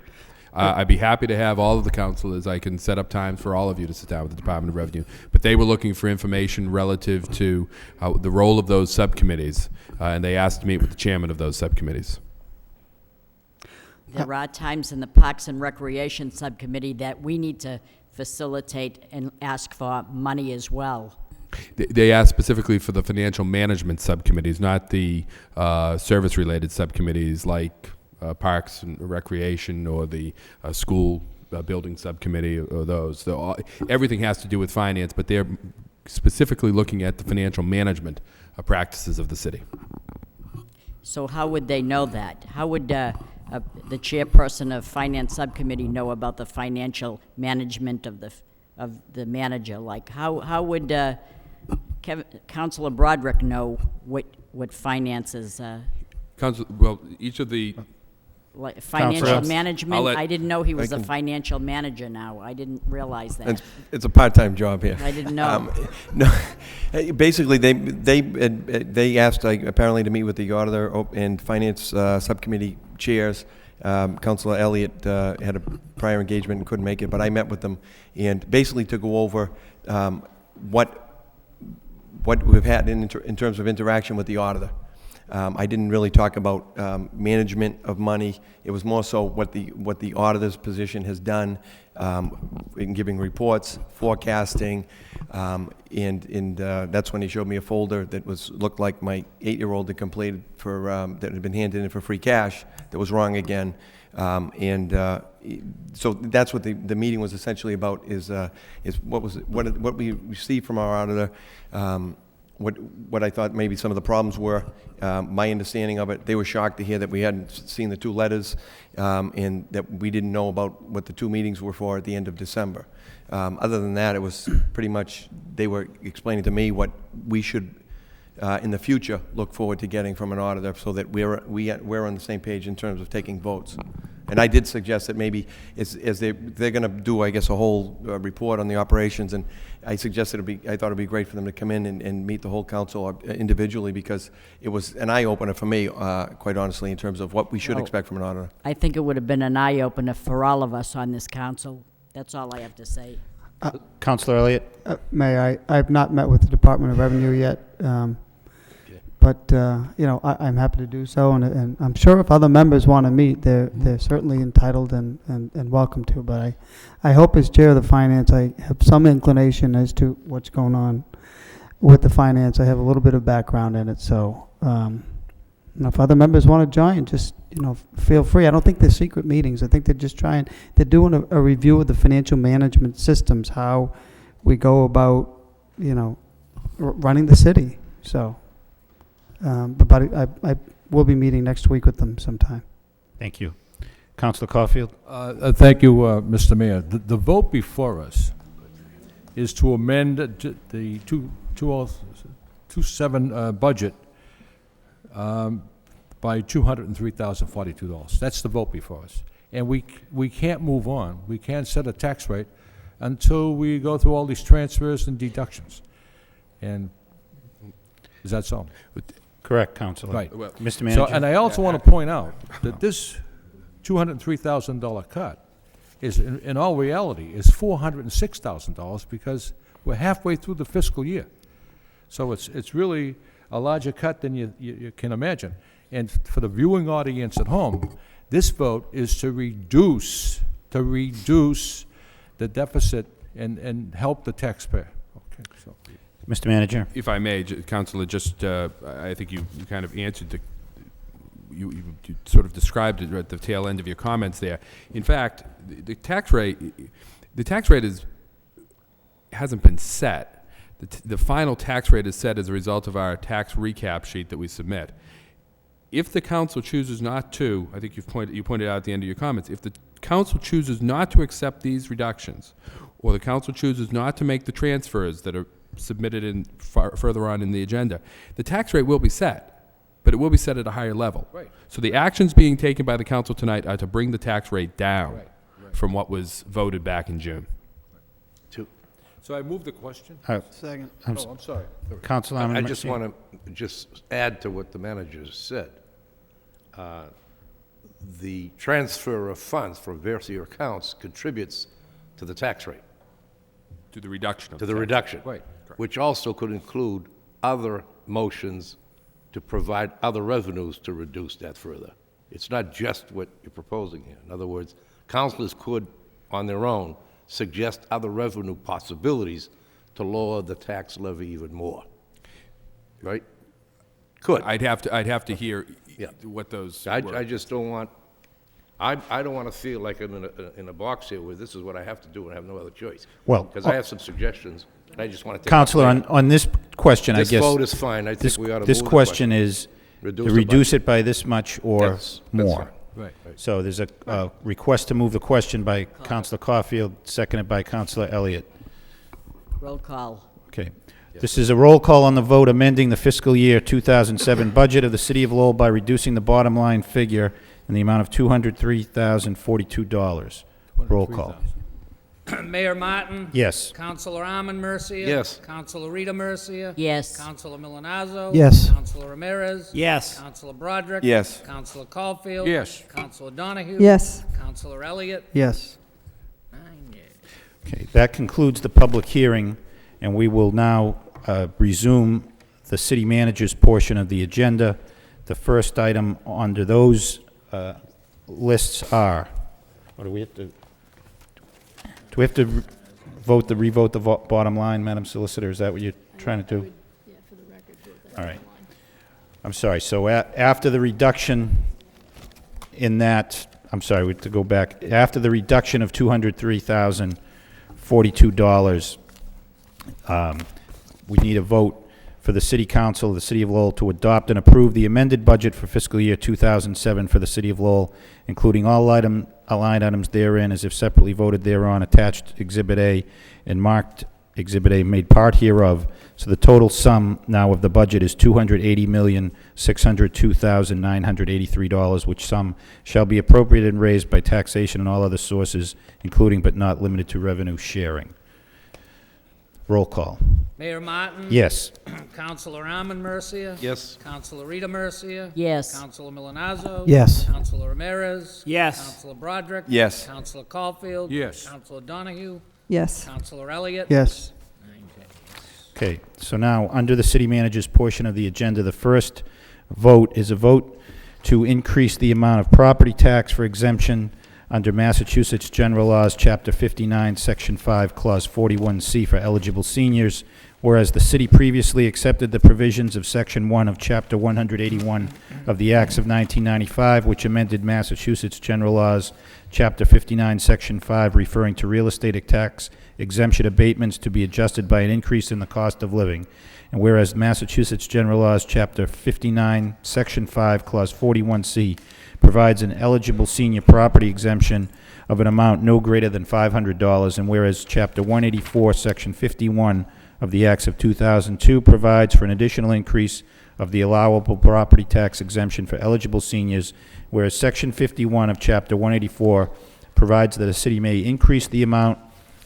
I'd be happy to have all of the councilors. I can set up times for all of you to sit down with the Department of Revenue. But they were looking for information relative to the role of those subcommittees, and they asked to meet with the chairman of those subcommittees. There are times in the Parks and Recreation Subcommittee that we need to facilitate and ask for money as well. They asked specifically for the financial management subcommittees, not the service-related subcommittees like Parks and Recreation or the school building subcommittee or those. Everything has to do with finance, but they're specifically looking at the financial management practices of the city. So how would they know that? How would the chairperson of Finance Subcommittee know about the financial management of the manager? Like, how would Councilor Broderick know what finances? Well, each of the Like financial Councilor. management? I'll let- I didn't know he was a can- financial manager now. I didn't realize that. It's a part-time job here. I didn't know. No, basically, they asked apparently to meet with the auditor and finance subcommittee chairs. Councilor Elliott had a prior engagement and couldn't make it, but I met with them and basically to go over what we've had in terms of interaction with the auditor. I didn't really talk about management of money. It was more so what the auditor's position has done in giving reports, forecasting, and that's when he showed me a folder that looked like my 8-year-old had completed that had been handed in for free cash that was wrong again. So that's what the meeting was essentially about, is what we received from our auditor, what I thought maybe some of the problems were, my understanding of it. They were shocked to hear that we hadn't seen the 2 letters, and that we didn't know about what the 2 meetings were for at the end of December. Other than that, it was pretty much, they were explaining to me what we should, in the future, look forward to getting from an auditor, so that we're on the same page in terms of taking votes. And I did suggest that maybe as they're going to do, I guess, a whole report on the operations, and I suggested I thought it'd be great for them to come in and meet the whole council individually, because it was an eye-opener for me, quite honestly, in terms of what we should expect from an auditor. I think it would have been an eye-opener for all of us on this council. That's all I have to say. Councilor Elliott? Mayor, I've not met with the Department of Revenue yet, but I'm happy to do so, and I'm sure if other members want to meet, they're certainly entitled and welcome to. But I hope, as chair of the finance, I have some inclination as to what's going on with the finance. I have a little bit of background in it, so if other members want to join, just feel free. I don't think they're secret meetings. I think they're doing a review of the financial management systems, how we go about running the city. So. But I will be meeting next week with them sometime. Thank you. Councilor Caulfield? Thank you, Mr. Mayor. The vote before us is to amend the 2027 budget by $203,042. That's the vote before us. And we can't move on. We can't set a tax rate until we go through all these transfers and deductions. And is that so? Correct, Councilor. Right. Well, Mr. Manager? And I also want to point out that this $203,000 cut is, in all reality, is $406,000, because we're halfway through the fiscal year. So it's really a larger cut than you can imagine. And for the viewing audience at home, this vote is to reduce the deficit and help the taxpayer. Okay, so. Mr. Manager? If I may, Councilor, just, I think you kind of answered you sort of described it at the tail end of your comments there. In fact, the tax rate hasn't been set. The final tax rate is set as a result of our tax recap sheet that we submit. If the council chooses not to, I think you pointed out at the end of your comments, if the council chooses not to accept these reductions, or the council chooses not to make the transfers that are submitted further on in the agenda, the tax rate will be set, but it will be set at a higher level. Right. So the actions being taken by the council tonight are to bring the tax rate down from what was voted back in June. So I move the question. Second. I'm sorry. Councilor, I just want to add to what the manager said. The transfer of funds from various accounts contributes to the tax rate. To the reduction of To the reduction. Right. Which also could include other motions to provide other revenues to reduce that further. It's not just what you're proposing here. In other words, councilors could, on their own, suggest other revenue possibilities to lower the tax levy even more. Right? Could. I'd have to hear what those were. I just don't want, I don't want to feel like I'm in a box here where this is what I have to do and I have no other choice. Well, because I have some suggestions, and I just want to take. Councilor, on this question, I guess. This vote is fine. I think we ought to move this the question is to reduce it by this much or That's more. fine. Right. So there's a request to move the question by Councilor Caulfield, seconded by Councilor Elliott. Roll call. Okay. This is a roll call on the vote amending the fiscal year 2007 budget of the City of Lowell by reducing the bottom line figure in the amount of $203,042. Roll call. Mayor Martin? Yes. Councilor Armand Mercia? Yes. Councilor Rita Mercia? Yes. Councilor Milonazo? Yes. Councilor Ramirez? Yes. Councilor Broderick? Yes. Councilor Caulfield? Yes. Councilor Donahue? Yes. Councilor Elliott? Yes. 9 yeas. Okay, that concludes the public hearing, and we will now resume the city manager's portion of the agenda. The first item under those lists are, what do we have to, do we have to revote the bottom line, Madam Solicitor? Is that what you're trying to do? All right. I'm sorry, so after the reduction in that, I'm sorry, we have to go back. After the reduction of $203,042, we need a vote for the City Council of the City of Lowell to adopt and approve the amended budget for fiscal year 2007 for the City of Lowell, including all line items therein as if separately voted thereon, attached Exhibit A and marked Exhibit A made part hereof. So the total sum now of the budget is $280,602,983, which sum shall be appropriated and raised by taxation and all other sources, including but not limited to revenue sharing. Roll call. Mayor Martin? Yes. Councilor Armin Mercia? Yes. Councilor Rita Mercia? Yes. Councilor Milonazo? Yes. Councilor Ramirez? Yes. Councilor Broderick? Yes. Councilor Caulfield? Yes. Councilor Donahue? Yes. Councilor Elliott? Yes. 9 yeas. Okay, so now, under the city manager's portion of the agenda, the first vote is a vote to increase the amount of property tax for exemption under Massachusetts General Laws, Chapter 59, Section 5, Clause 41C for eligible seniors, whereas the city previously accepted the provisions of Section 1 of Chapter 181 of the Acts of 1995, which amended Massachusetts General Laws, Chapter 59, Section 5, referring to real estate tax exemption abatements to be adjusted by an increase in the cost of living. And whereas Massachusetts General Laws, Chapter 59, Section 5, Clause 41C, provides an eligible senior property exemption of an amount no greater than $500, and whereas Chapter 184, Section 51 of the Acts of 2002 provides for an additional increase of the allowable property tax exemption for eligible seniors, whereas Section 51 of Chapter 184 provides that a city may increase the amount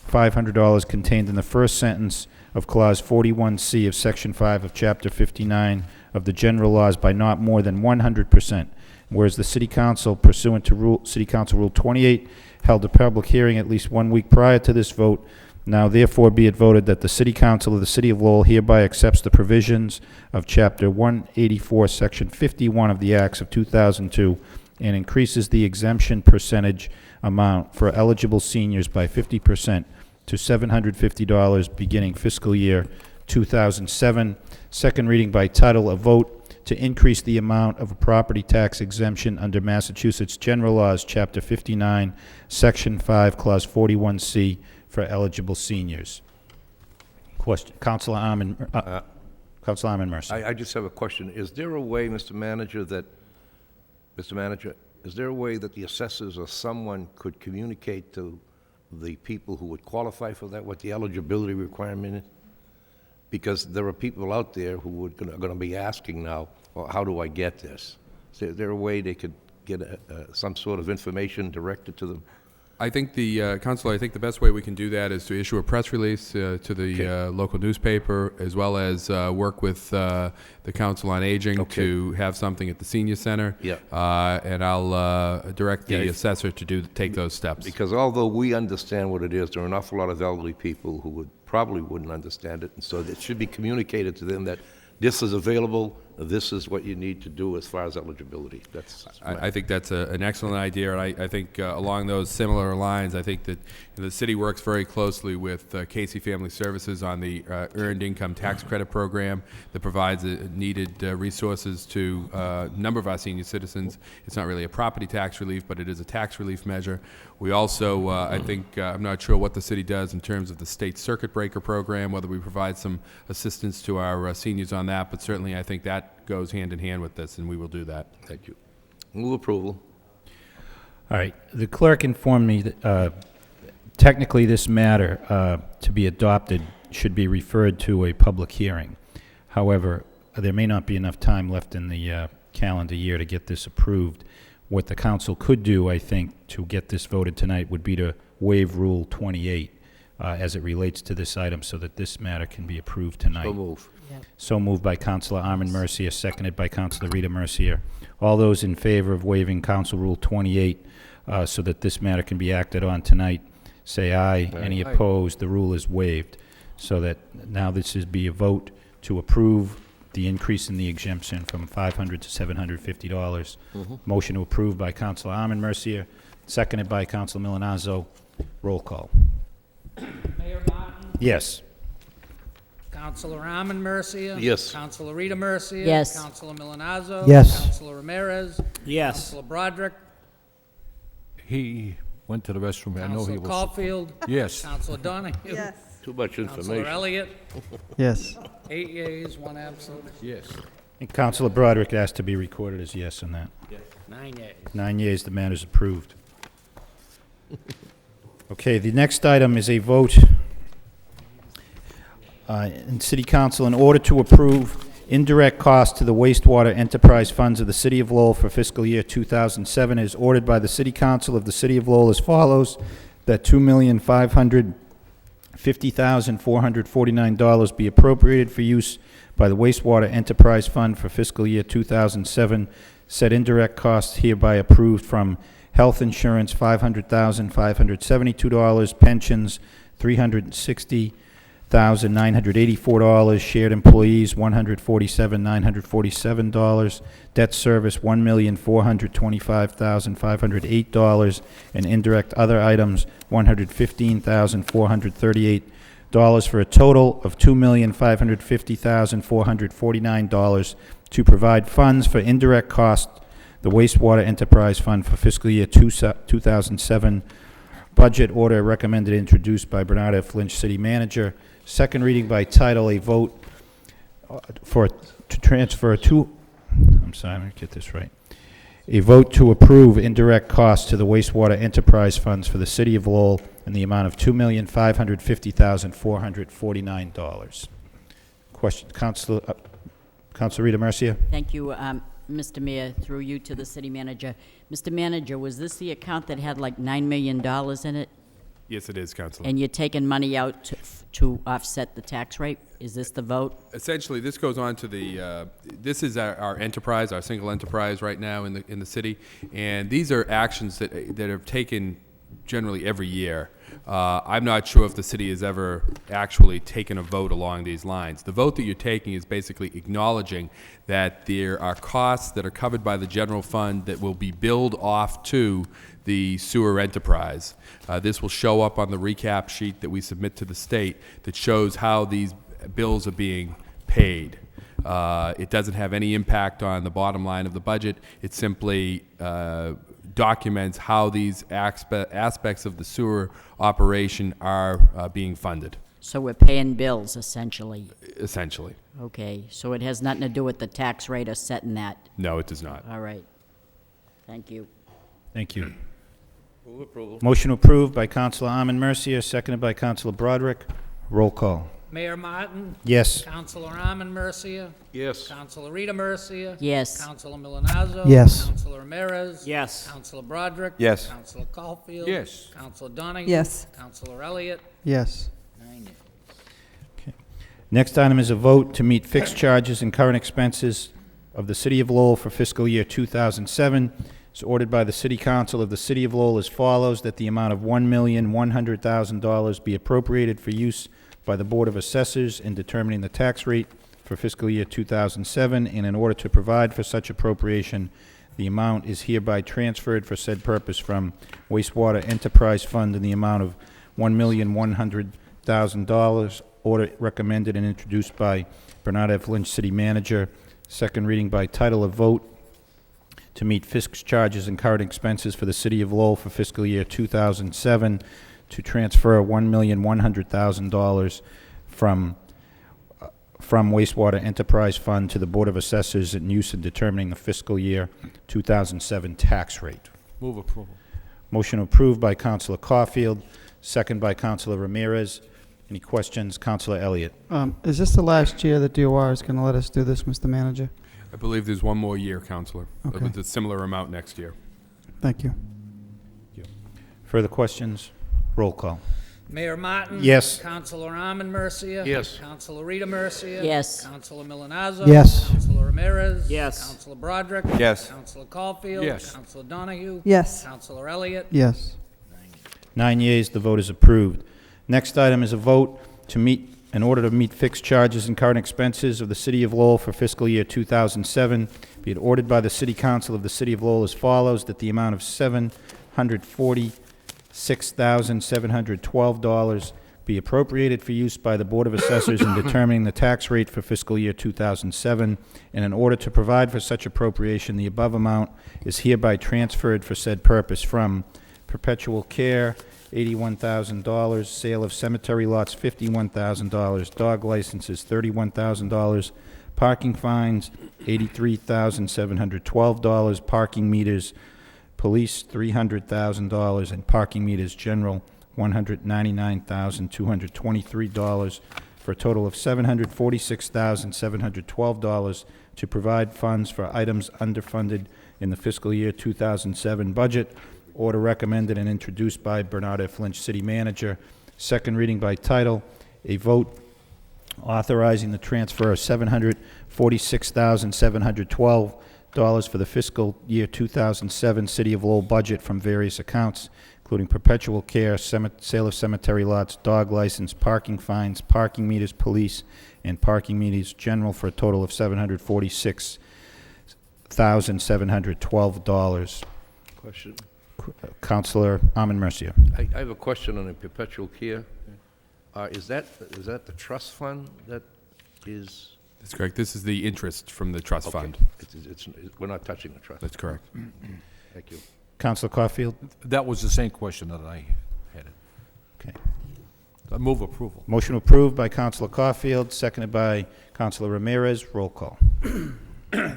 $500 contained in the first sentence of Clause 41C of Section 5 of Chapter 59 of the General Laws by not more than 100%. Whereas the City Council, pursuant to City Council Rule 28, held a public hearing at least 1 week prior to this vote, now therefore be it voted that the City Council of the City of Lowell hereby accepts the provisions of Chapter 184, Section 51 of the Acts of 2002 and increases the exemption percentage amount for eligible seniors by 50% to $750 beginning fiscal year 2007. Second reading by title, a vote to increase the amount of a property tax exemption under Massachusetts General Laws, Chapter 59, Section 5, Clause 41C for eligible seniors. Question, Councilor Armin Mercer. I just have a question. Is there a way, Mr. Manager, is there a way that the assessors or someone could communicate to the people who would qualify for that, what the eligibility requirement is? Because there are people out there who are going to be asking now, well, how do I get this? Is there a way they could get some sort of information directed to them? I think Councilor, I think the best way we can do that is to issue a press release to the local newspaper, as well as work with the Council on Aging to have something at the Senior Center. Yeah. And I'll direct the assessor to take those steps. Because although we understand what it is, there are an awful lot of elderly people who probably wouldn't understand it, and so it should be communicated to them that this is available, this is what you need to do as far as eligibility. I think that's an excellent idea, and I think along those similar lines, I think that the city works very closely with Casey Family Services on the Earned Income Tax Credit Program that provides needed resources to a number of our senior citizens. It's not really a property tax relief, but it is a tax relief measure. We also, I think, I'm not sure what the city does in terms of the state circuit breaker program, whether we provide some assistance to our seniors on that, but certainly I think that goes hand in hand with this, and we will do that. Thank you. Move approval. All right. The clerk informed me that technically this matter to be adopted should be referred to a public hearing. However, there may not be enough time left in the calendar year to get this approved. What the council could do, I think, to get this voted tonight would be to waive Rule 28 as it relates to this item so that this matter can be approved tonight. So move. So moved by Councilor Armin Mercia, seconded by Councilor Rita Mercia. All those in favor of waiving Council Rule 28 so that this matter can be acted on tonight, say aye. Any opposed? The rule is waived. So that now this is be a vote to approve the increase in the exemption from $500 to $750. Motion to approve by Councilor Armin Mercier, seconded by Councilor Milonazo. Roll call. Mayor Martin, Yes. Councilor Armin Mercia. Yes. Councilor Rita Mercia. Yes. Councilor Milonazo. Yes. Councilor Ramirez. Yes. Councilor Broderick. He went to the restroom. I know he Councilor was. Caulfield. Yes. Councilor Donahue. Yes. Too much Councilor information. Elliott. Yes. 8 yeas, 1 absent. Yes. And Councilor Broderick asked to be recorded as yes on that. 9 yeas. 9 yeas, the matter is approved. Okay, the next item is a vote in City Council in order to approve indirect costs to the wastewater enterprise funds of the City of Lowell for fiscal year 2007 is ordered by the City Council of the City of Lowell as follows, that $2,550,449 be appropriated for use by the wastewater enterprise fund for fiscal year 2007. Said indirect costs hereby approved from health insurance, $500,572, pensions, $360,984, shared employees, $147,947, debt service, $1,425,508, and indirect other items, $115,438, for a total of $2,550,449 to provide funds for indirect costs, the wastewater enterprise fund for fiscal year 2007. Budget order recommended, introduced by Bernard F. Lynch, City Manager. Second reading by title, a vote to transfer to, I'm sorry, let me get this right. A vote to approve indirect costs to the wastewater enterprise funds for the City of Lowell in the amount of $2,550,449. Question, Councilor Rita Mercia? Thank you, Mr. Mayor, through you to the city manager. Mr. Manager, was this the account that had like $9 million in it? Yes, it is, Councilor. And you're taking money out to offset the tax rate? Is this the vote? Essentially, this goes on to the, this is our enterprise, our single enterprise right now in the city, and these are actions that are taken generally every year. I'm not sure if the city has ever actually taken a vote along these lines. The vote that you're taking is basically acknowledging that there are costs that are covered by the general fund that will be billed off to the sewer enterprise. This will show up on the recap sheet that we submit to the state that shows how these bills are being paid. It doesn't have any impact on the bottom line of the budget. It simply documents how these aspects of the sewer operation are being funded. So we're paying bills, essentially? Essentially. Okay, so it has nothing to do with the tax rate or setting that? No, it does not. All right. Thank you. Thank you. Move approval. Motion approved by Councilor Armin Mercier, seconded by Councilor Broderick. Roll call. Mayor Martin. Yes. Councilor Armin Mercia. Yes. Councilor Rita Mercia. Yes. Councilor Milonazo. Yes. Councilor Ramirez. Yes. Councilor Broderick. Yes. Councilor Caulfield. Yes. Councilor Donahue. Yes. Councilor Elliott. Yes. 9 yeas. Next item is a vote to meet fixed charges and current expenses of the City of Lowell for fiscal year 2007. It's ordered by the City Council of the City of Lowell as follows, that the amount of $1,100,000 be appropriated for use by the Board of Assessors in determining the tax rate for fiscal year 2007, and in order to provide for such appropriation, the amount is hereby transferred for said purpose from wastewater enterprise fund in the amount of $1,100,000. Order recommended and introduced by Bernard F. Lynch, City Manager. Second reading by title, a vote to meet fixed charges and current expenses for the City of Lowell for fiscal year 2007, to transfer $1,100,000 from wastewater enterprise fund to the Board of Assessors in use in determining the fiscal year 2007 tax rate. Move approval. Motion approved by Councilor Caulfield, second by Councilor Ramirez. Any questions? Councilor Elliott. Is this the last year that DOR is going to let us do this, Mr. Manager? I believe there's one more year, Councilor, Okay. with a similar amount next year. Thank you. Further questions? Roll call. Mayor Martin. Yes. Councilor Armin Mercia. Yes. Councilor Rita Mercia. Yes. Councilor Milonazo. Yes. Councilor Ramirez. Yes. Councilor Broderick. Yes. Councilor Caulfield. Yes. Councilor Donahue. Yes. Councilor Elliott. Yes. 9 yeas, the vote is approved. Next item is a vote to meet in order to meet fixed charges and current expenses of the City of Lowell for fiscal year 2007, be it ordered by the City Council of the City of Lowell as follows, that the amount of $746,712 be appropriated for use by the Board of Assessors in determining the tax rate for fiscal year 2007, and in order to provide for such appropriation, the above amount is hereby transferred for said purpose from perpetual care, $81,000, sale of cemetery lots, $51,000, dog licenses, $31,000, parking fines, $83,712, parking meters, police, $300,000, and parking meters general, $199,223, for a total of $746,712 to provide funds for items underfunded in the fiscal year 2007 budget. Order recommended and introduced by Bernard F. Lynch, City Manager. Second reading by title. A vote authorizing the transfer of $746,712 for the fiscal year 2007 City of Lowell budget from various accounts, including perpetual care, sale of cemetery lots, dog license, parking fines, parking meters, police, and parking meters general, for a total of $746,712. Question. Councilor Armin Mercia. I have a question on the perpetual care. Is that the trust fund that is? That's correct. This is the interest from the trust fund. We're not touching the trust. That's correct. Thank you. Councilor Caulfield. That was the same question that I had. Okay. I move approval. Motion approved by Councilor Caulfield, seconded by Councilor Ramirez. Roll call.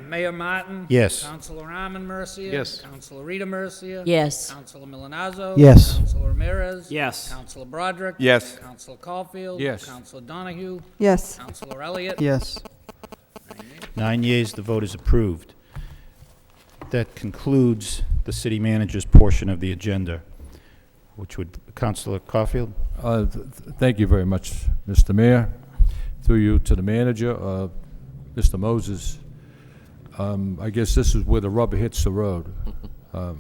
Mayor Martin? Yes. Councilor Armin Mercia? Yes. Councilor Rita Mercia? Yes. Councilor Milonazo? Yes. Councilor Ramirez? Yes. Councilor Broderick? Yes. Councilor Caulfield? Yes. Councilor Donahue? Yes. Councilor Elliott? Yes. 9 yeas, the vote is approved. That concludes the city manager's portion of the agenda, which would, Councilor Caulfield? Thank you very much, Mr. Mayor. Through you to the manager, Mr. Moses. I guess this is where the rubber hits the road.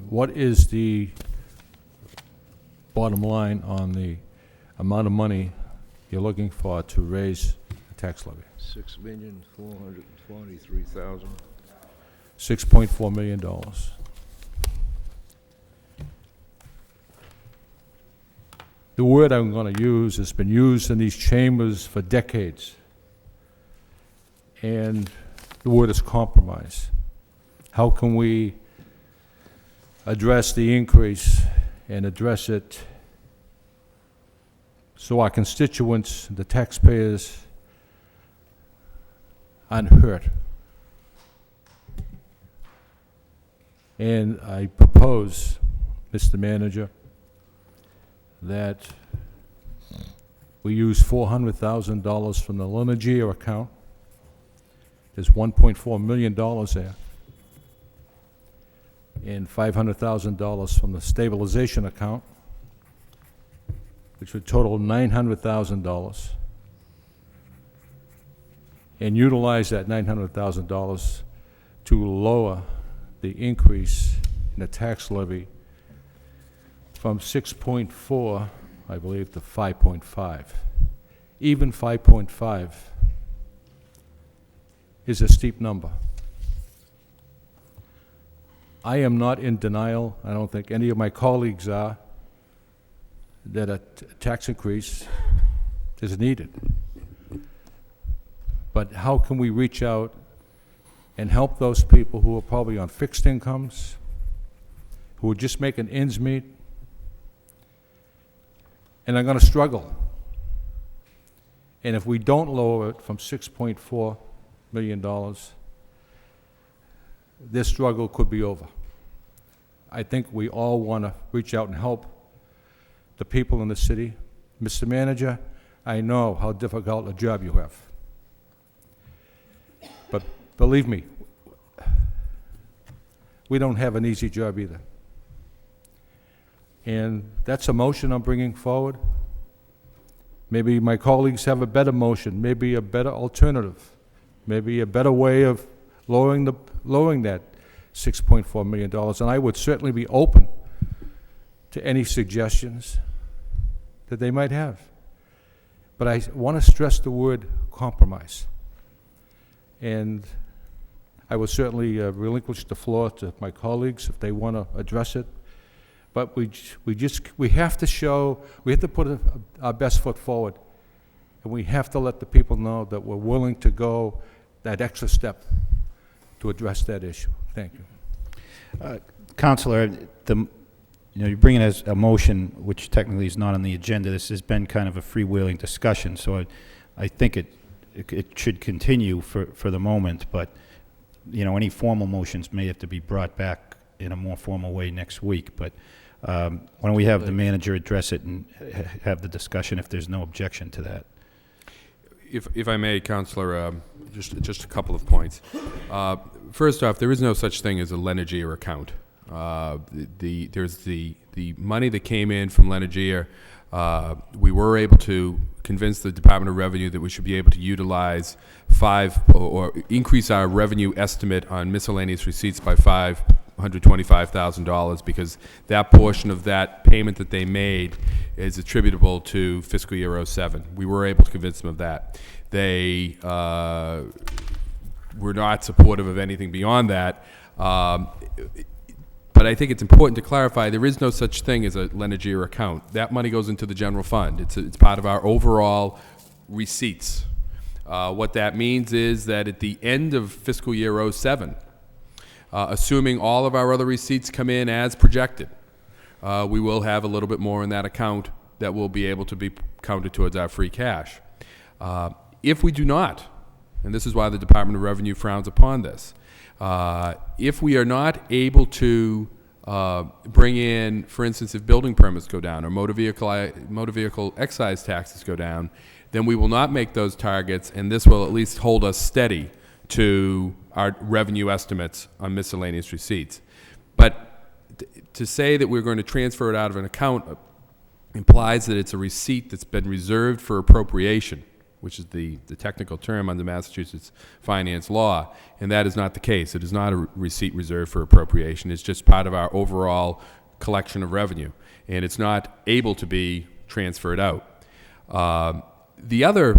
What is the bottom line on the amount of money you're looking for to raise the tax levy? $6,443,000. $6.4 million. The word I'm going to use has been used in these chambers for decades, and the word is compromise. How can we address the increase and address it so our constituents, the taxpayers, aren't hurt? And I propose, Mr. Manager, that we use $400,000 from the Linegear account. There's $1.4 million there. And $500,000 from the stabilization account, which would total $900,000. And utilize that $900,000 to lower the increase in the tax levy from 6.4, I believe, to 5.5. Even 5.5 is a steep number. I am not in denial, I don't think any of my colleagues are, that a tax increase is needed. But how can we reach out and help those people who are probably on fixed incomes, who are just making ends meet, and are going to struggle? And if we don't lower it from $6.4 million, this struggle could be over. I think we all want to reach out and help the people in the city. Mr. Manager, I know how difficult a job you have. But believe me, we don't have an easy job either. And that's a motion I'm bringing forward. Maybe my colleagues have a better motion, maybe a better alternative, maybe a better way of lowering that $6.4 million. And I would certainly be open to any suggestions that they might have. But I want to stress the word compromise. And I will certainly relinquish the floor to my colleagues if they want to address it. But we have to put our best foot forward. And we have to let the people know that we're willing to go that extra step to address that issue. Thank you. Counselor, you're bringing as a motion, which technically is not on the agenda. This has been kind of a freewheeling discussion, so I think it should continue for the moment, but, any formal motions may have to be brought back in a more formal way next week, but why don't we have the manager address it and have the discussion if there's no objection to that? If I may, Counselor, just a couple of points. First off, there is no such thing as a Lenagear account. There's the money that came in from Lenagear. We were able to convince the Department of Revenue that we should be able to utilize or increase our revenue estimate on miscellaneous receipts by $525,000 because that portion of that payment that they made is attributable to fiscal year 07. We were able to convince them of that. They were not supportive of anything beyond that. But I think it's important to clarify there is no such thing as a Lenagear account. That money goes into the general fund. It's part of our overall receipts. What that means is that at the end of fiscal year 07, assuming all of our other receipts come in as projected, we will have a little bit more in that account that will be able to be counted towards our free cash. If we do not, and this is why the Department of Revenue frowns upon this, if we are not able to bring in, for instance, if building permits go down or motor vehicle excise taxes go down, then we will not make those targets, and this will at least hold us steady to our revenue estimates on miscellaneous receipts. But to say that we're going to transfer it out of an account implies that it's a receipt that's been reserved for appropriation, which is the technical term under Massachusetts finance law, and that is not the case. It is not a receipt reserved for appropriation. It's just part of our overall collection of revenue, and it's not able to be transferred out. The other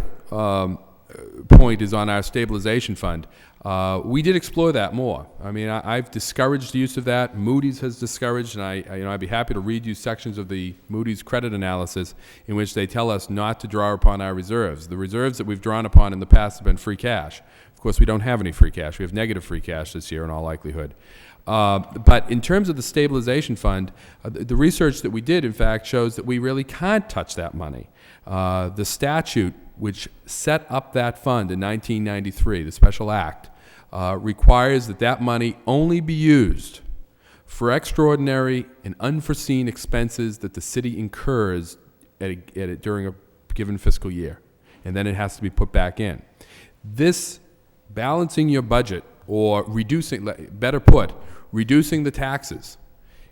point is on our stabilization fund. We did explore that more. I mean, I've discouraged the use of that. Moody's has discouraged, and I'd be happy to read you sections of the Moody's credit analysis in which they tell us not to draw upon our reserves. The reserves that we've drawn upon in the past have been free cash. Of course, we don't have any free cash. We have negative free cash this year in all likelihood. But in terms of the stabilization fund, the research that we did, in fact, shows that we really can't touch that money. The statute which set up that fund in 1993, the special act, requires that that money only be used for extraordinary and unforeseen expenses that the city incurs during a given fiscal year. And then it has to be put back in. This balancing your budget or reducing, better put, reducing the taxes,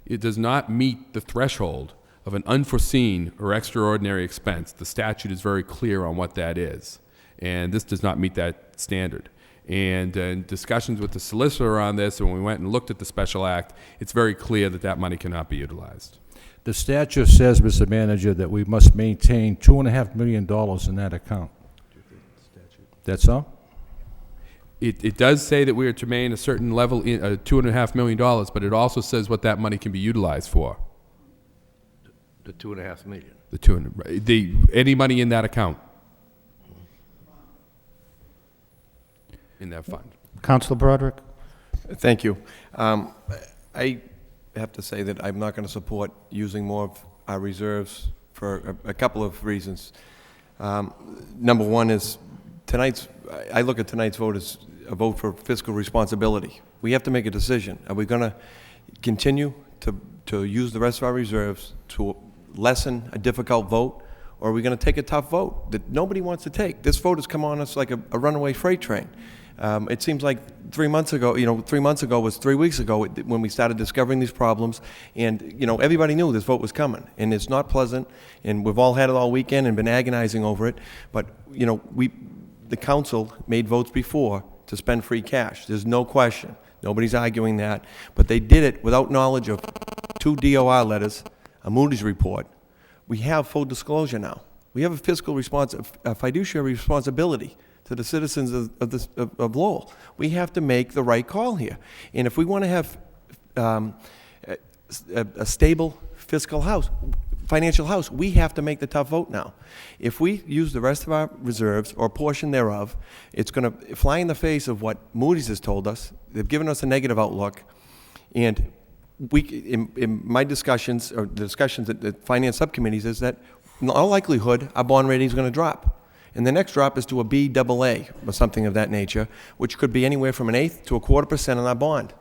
it does not meet the threshold of an unforeseen or extraordinary expense. The statute is very clear on what that is, and this does not meet that standard. And in discussions with the solicitor on this, and when we went and looked at the special act, it's very clear that that money cannot be utilized. The statute says, Mr. Manager, that we must maintain $2.5 million in that account. That's all? It does say that we are to maintain a certain level, $2.5 million, but it also says what that money can be utilized for. The $2.5 million. Any money in that account. In that fund. Councilor Broderick? Thank you. I have to say that I'm not going to support using more of our reserves for a couple of reasons. Number one is I look at tonight's vote as a vote for fiscal responsibility. We have to make a decision. Are we going to continue to use the rest of our reserves to lessen a difficult vote, or are we going to take a tough vote that nobody wants to take? This vote has come on us like a runaway freight train. It seems like 3 months ago, 3 months ago was 3 weeks ago when we started discovering these problems, and, everybody knew this vote was coming, and it's not pleasant, and we've all had it all weekend and been agonizing over it, but, the council made votes before to spend free cash. There's no question. Nobody's arguing that, but they did it without knowledge of 2 DOR letters, a Moody's report. We have full disclosure now. We have a a fiduciary responsibility to the citizens of Lowell. We have to make the right call here. And if we want to have a stable financial house, we have to make the tough vote now. If we use the rest of our reserves or a portion thereof, it's going to fly in the face of what Moody's has told us. They've given us a negative outlook. And in my discussions, or the discussions at the finance subcommittees, is that in all likelihood, our bond rating is going to drop. And the next drop is to a BAA or something of that nature, which could be anywhere from 1/8 to 1/4% on our bond.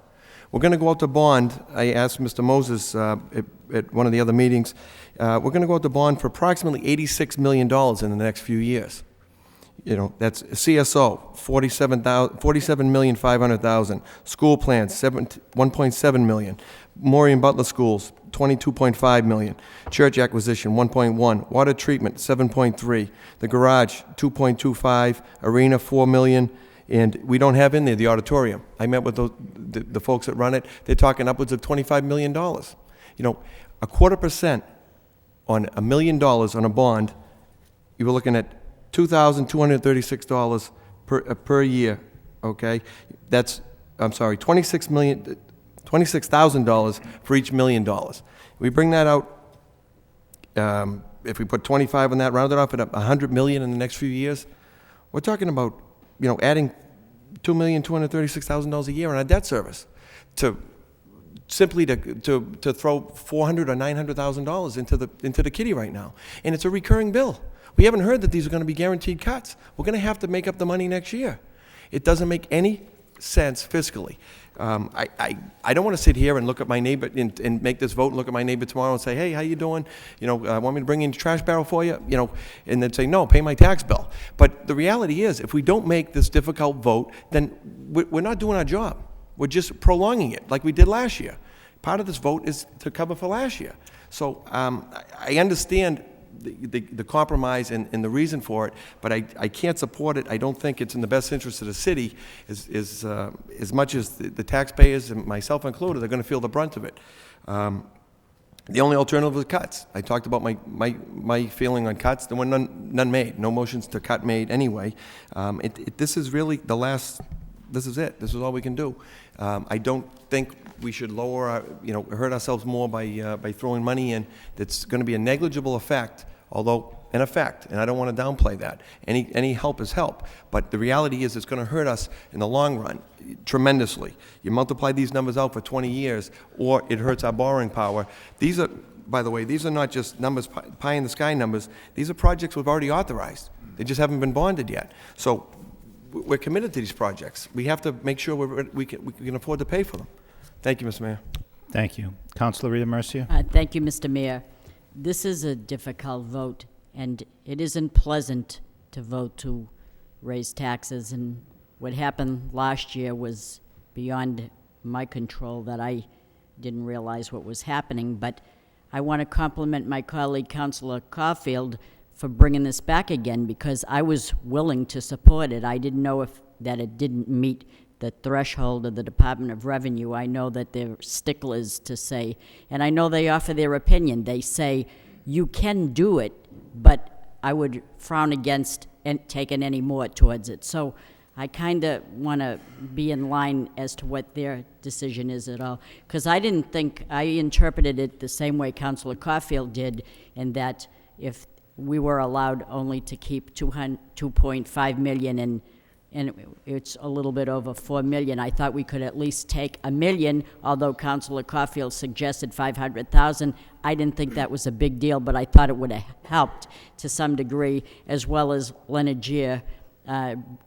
We're going to go out to bond. I asked Mr. Moses at one of the other meetings, we're going to go out to bond for approximately $86 million in the next few years. You know, that's CSO, $47,500,000. School plans, $1.7 million. Maureen Butler Schools, $22.5 million. Church acquisition, $1.1. Water treatment, $7.3. The garage, $2.25. Arena, $4 million. And we don't have in there the auditorium. I met with the folks that run it. They're talking upwards of $25 million. You know, 1/4% on $1 million on a bond, you were looking at $2,236 per year, okay? That's, I'm sorry, $26,000 for each $1 million. We bring that out, if we put 25 on that, round it off at $100 million in the next few years, we're talking about, you know, adding $2,236,000 a year on our debt service to simply to throw $400,000 or $900,000 into the kitty right now. And it's a recurring bill. We haven't heard that these are going to be guaranteed cuts. We're going to have to make up the money next year. It doesn't make any sense fiscally. I don't want to sit here and look at my neighbor and make this vote and look at my neighbor tomorrow and say, hey, how you doing? You know, want me to bring in a trash barrel for you? You know, and then say, no, pay my tax bill. But the reality is, if we don't make this difficult vote, then we're not doing our job. We're just prolonging it like we did last year. Part of this vote is to cover for last year. So I understand the compromise and the reason for it, but I can't support it. I don't think it's in the best interest of the city as much as the taxpayers, and myself included, are going to feel the brunt of it. The only alternative is cuts. I talked about my feeling on cuts. There were none made, no motions to cut made anyway. This is really the last, this is it. This is all we can do. I don't think we should lower our, hurt ourselves more by throwing money in. That's going to be a negligible effect, although an effect, and I don't want to downplay that. Any help is help, but the reality is it's going to hurt us in the long run tremendously. You multiply these numbers out for 20 years, or it hurts our borrowing power. These are, by the way, these are not just numbers, pie in the sky numbers. These are projects we've already authorized. They just haven't been bonded yet. So we're committed to these projects. We have to make sure we can afford to pay for them. Thank you, Mr. Mayor. Thank you. Councilor Rita Mercia? Thank you, Mr. Mayor. This is a difficult vote, and it isn't pleasant to vote to raise taxes. And what happened last year was beyond my control, that I didn't realize what was happening. But I want to compliment my colleague, Councilor Caulfield, for bringing this back again, because I was willing to support it. I didn't know that it didn't meet the threshold of the Department of Revenue. I know that they're sticklers to say, and I know they offer their opinion. They say, you can do it, but I would frown against taking any more towards it. So I kind of want to be in line as to what their decision is at all, because I didn't think, I interpreted it the same way Councilor Caulfield did, in that if we were allowed only to keep $2.5 million, and it's a little bit over $4 million. I thought we could at least take $1 million, although Councilor Caulfield suggested $500,000. I didn't think that was a big deal, but I thought it would have helped to some degree, as well as Leonard Gier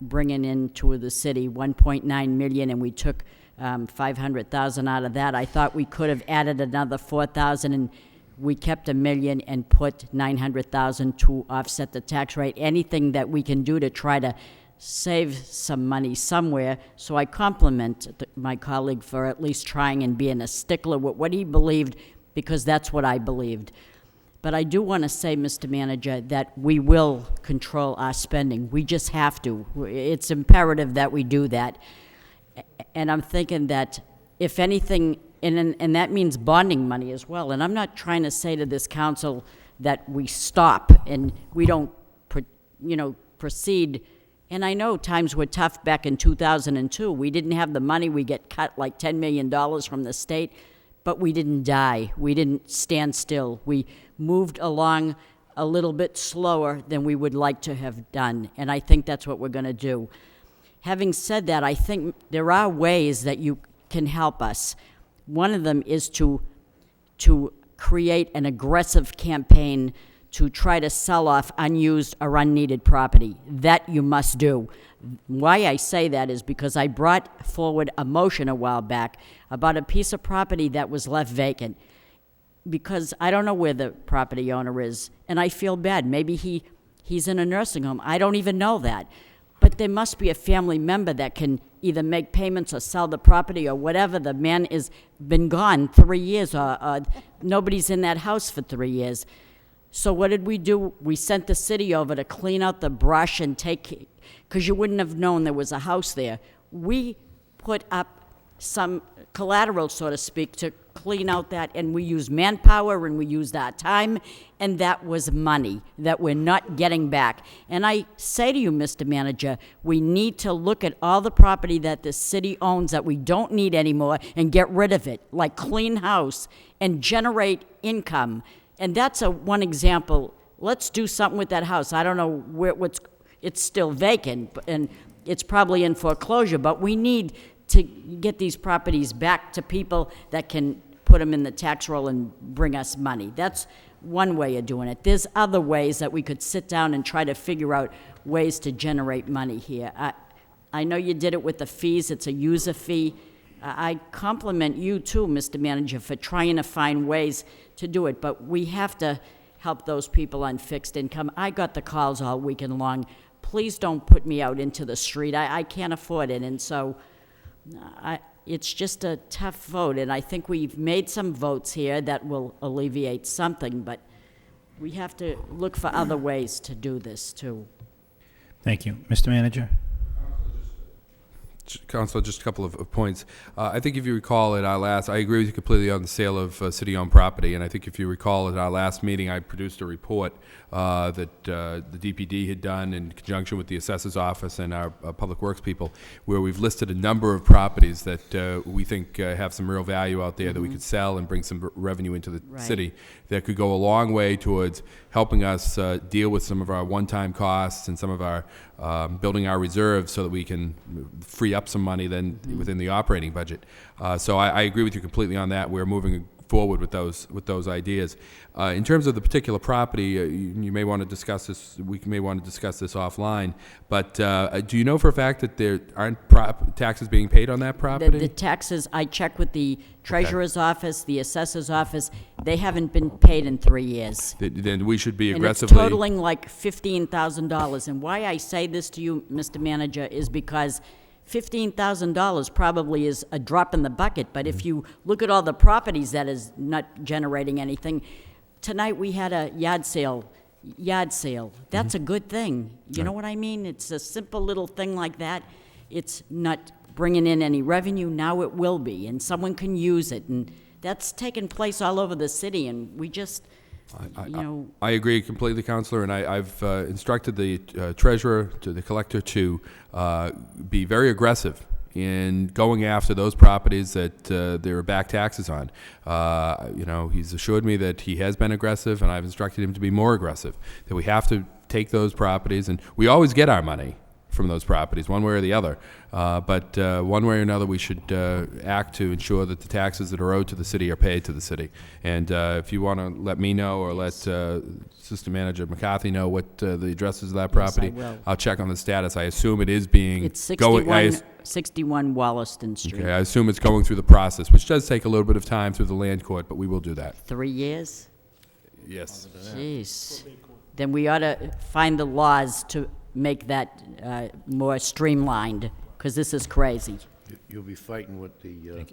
bringing into the city $1.9 million, and we took $500,000 out of that. I thought we could have added another $4,000, and we kept $1 million and put $900,000 to offset the tax rate. Anything that we can do to try to save some money somewhere. So I compliment my colleague for at least trying and being a stickler with what he believed, because that's what I believed. But I do want to say, Mr. Manager, that we will control our spending. We just have to. It's imperative that we do that. And I'm thinking that if anything, and that means bonding money as well. And I'm not trying to say to this council that we stop and we don't, proceed. And I know times were tough back in 2002. We didn't have the money. We get cut like $10 million from the state, but we didn't die. We didn't stand still. We moved along a little bit slower than we would like to have done, and I think that's what we're going to do. Having said that, I think there are ways that you can help us. One of them is to create an aggressive campaign to try to sell off unused or unneeded property. That you must do. Why I say that is because I brought forward a motion a while back about a piece of property that was left vacant, because I don't know where the property owner is, and I feel bad. Maybe he's in a nursing home. I don't even know that. But there must be a family member that can either make payments or sell the property or whatever. The man is been gone 3 years, or nobody's in that house for 3 years. So what did we do? We sent the city over to clean out the brush and because you wouldn't have known there was a house there. We put up some collateral, so to speak, to clean out that, and we used manpower and we used our time, and that was money that we're not getting back. And I say to you, Mr. Manager, we need to look at all the property that the city owns that we don't need anymore and get rid of it, like clean house, and generate income. And that's one example. Let's do something with that house. I don't know it's still vacant, and it's probably in foreclosure, but we need to get these properties back to people that can put them in the tax roll and bring us money. That's one way of doing it. There's other ways that we could sit down and try to figure out ways to generate money here. I know you did it with the fees. It's a user fee. I compliment you too, Mr. Manager, for trying to find ways to do it, but we have to help those people on fixed income. I got the calls all weekend long. Please don't put me out into the street. I can't afford it, and so it's just a tough vote, and I think we've made some votes here that will alleviate something, but we have to look for other ways to do this too. Thank you. Mr. Manager? Councilor, just a couple of points. I think if you recall at our last, I agree with you completely on the sale of city-owned property, and I think if you recall at our last meeting, I produced a report that the DPD had done in conjunction with the assessor's office and our public works people, where we've listed a number of properties that we think have some real value out there that we could sell and bring some revenue into the city that could go a long way towards helping us deal with some of our one-time costs and some of our building our reserves so that we can free up some money then within the operating budget. So I agree with you completely on that. We're moving forward with those ideas. In terms of the particular property, you may want to discuss this. We may want to discuss this offline. But do you know for a fact that there aren't taxes being paid on that property? The taxes, I checked with the treasurer's office, the assessor's office. They haven't been paid in 3 years. Then we should be and aggressively. It's totaling like $15,000. And why I say this to you, Mr. Manager, is because $15,000 probably is a drop in the bucket, but if you look at all the properties that is not generating anything, tonight we had a yard sale. That's a good thing. You know what I mean? It's a simple little thing like that. It's not bringing in any revenue. Now it will be, and someone can use it, and that's taken place all over the city, and we just, I agree completely, Councilor, and I've instructed the treasurer, to the collector, to be very aggressive in going after those properties that there are back taxes on. He's assured me that he has been aggressive, and I've instructed him to be more aggressive, that we have to take those properties, and we always get our money from those properties, one way or the other. But one way or another, we should act to ensure that the taxes that are owed to the city are paid to the city. And if you want to let me know or let Assistant Manager McCarthy know what the address is of that property, Yes, I will. I'll check on the status. I assume it is being it's 61 Wollaston Street. Okay, I assume it's going through the process, which does take a little bit of time through the land court, but we will do that. 3 years? Yes. Jeez. Then we ought to find the laws to make that more streamlined, because this is crazy. You'll be fighting with the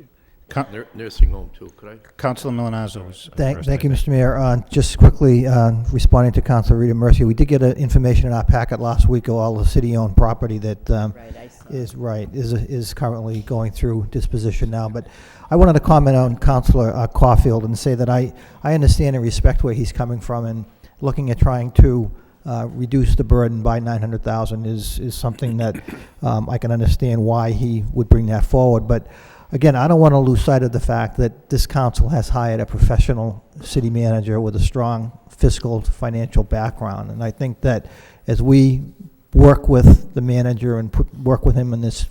nursing home too, could I? Councilor Milonazo was Thank you, Mr. Mayor. Just quickly responding to Councilor Rita Mercy, we did get information in our packet last week of all the city-owned property that is currently going through disposition now. But I wanted to comment on Councilor Caulfield and say that I understand and respect where he's coming from, and looking at trying to reduce the burden by 900,000 is something that I can understand why he would bring that forward. But again, I don't want to lose sight of the fact that this council has hired a professional city manager with a strong fiscal financial background. And I think that as we work with the manager and work with him in this,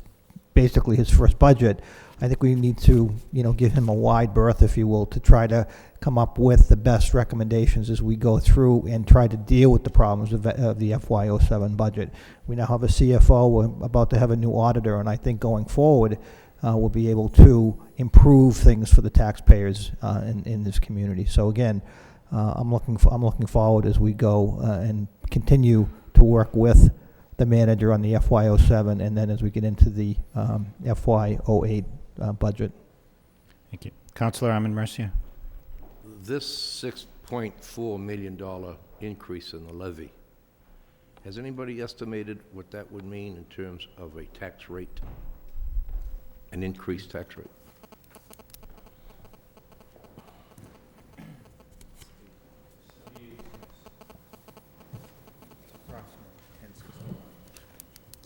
basically his first budget, I think we need to, give him a wide berth, if you will, to try to come up with the best recommendations as we go through and try to deal with the problems of the FY07 budget. We now have a CFO, we're about to have a new auditor, and I think going forward, we'll be able to improve things for the taxpayers in this community. So again, I'm looking forward as we go and continue to work with the manager on the FY07, and then as we get into the FY08 budget. Thank you. Councilor Armin Mercia. This $6.4 million increase in the levy, has anybody estimated what that would mean in terms of a tax rate, an increased tax rate?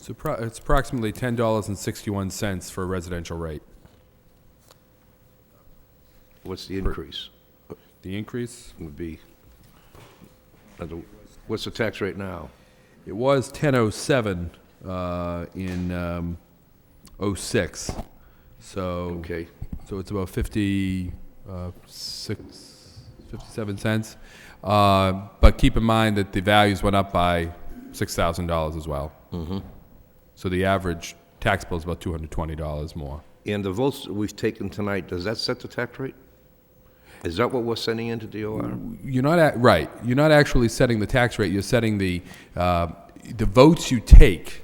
It's approximately $10.61 for a residential rate. What's the increase? The increase? Would be, what's the tax rate now? It was 10.07 in 06. So Okay. So it's about 57 cents. But keep in mind that the values went up by $6,000 as well. Mm-hmm. So the average tax bill is about $220 more. And the votes that we've taken tonight, does that set the tax rate? Is that what we're sending into DOR? You're not right. You're not actually setting the tax rate. You're setting the votes you take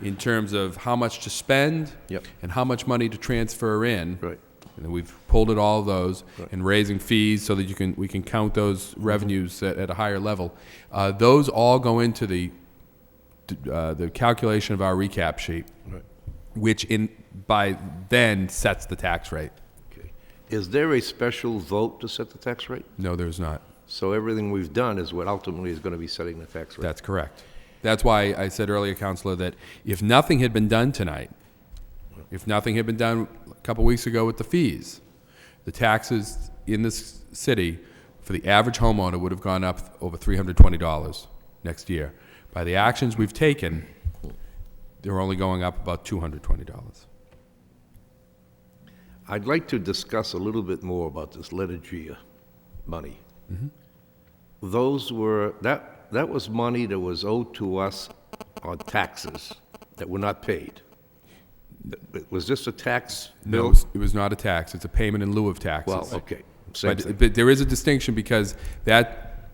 in terms of how much to spend and how much money to transfer in. Right. And we've pulled at all of those and raising fees so that we can count those revenues at a higher level. Those all go into the calculation of our recap sheet, which by then sets the tax rate. Okay. Is there a special vote to set the tax rate? No, there's not. So everything we've done is what ultimately is going to be setting the tax rate? That's correct. That's why I said earlier, Councilor, that if nothing had been done tonight, if nothing had been done a couple weeks ago with the fees, the taxes in this city for the average homeowner would have gone up over $320 next year. By the actions we've taken, they're only going up about $220. I'd like to discuss a little bit more about this Letargia money. Mm-hmm. That was money that was owed to us on taxes that were not paid. Was this a tax bill? No, it was not a tax. It's a payment in lieu of taxes. Well, okay. Same thing. But there is a distinction because that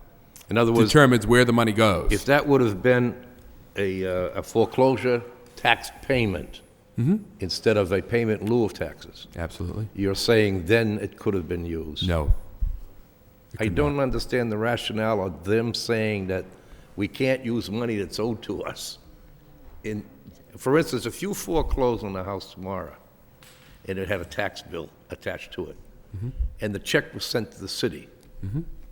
in other words, determines where the money goes. If that would have been a foreclosure tax payment instead of a payment in lieu of taxes, absolutely, you're saying then it could have been used. No. I don't understand the rationale of them saying that we can't use money that's owed to us. For instance, if you foreclose on a house tomorrow and it had a tax bill attached to it, and the check was sent to the city,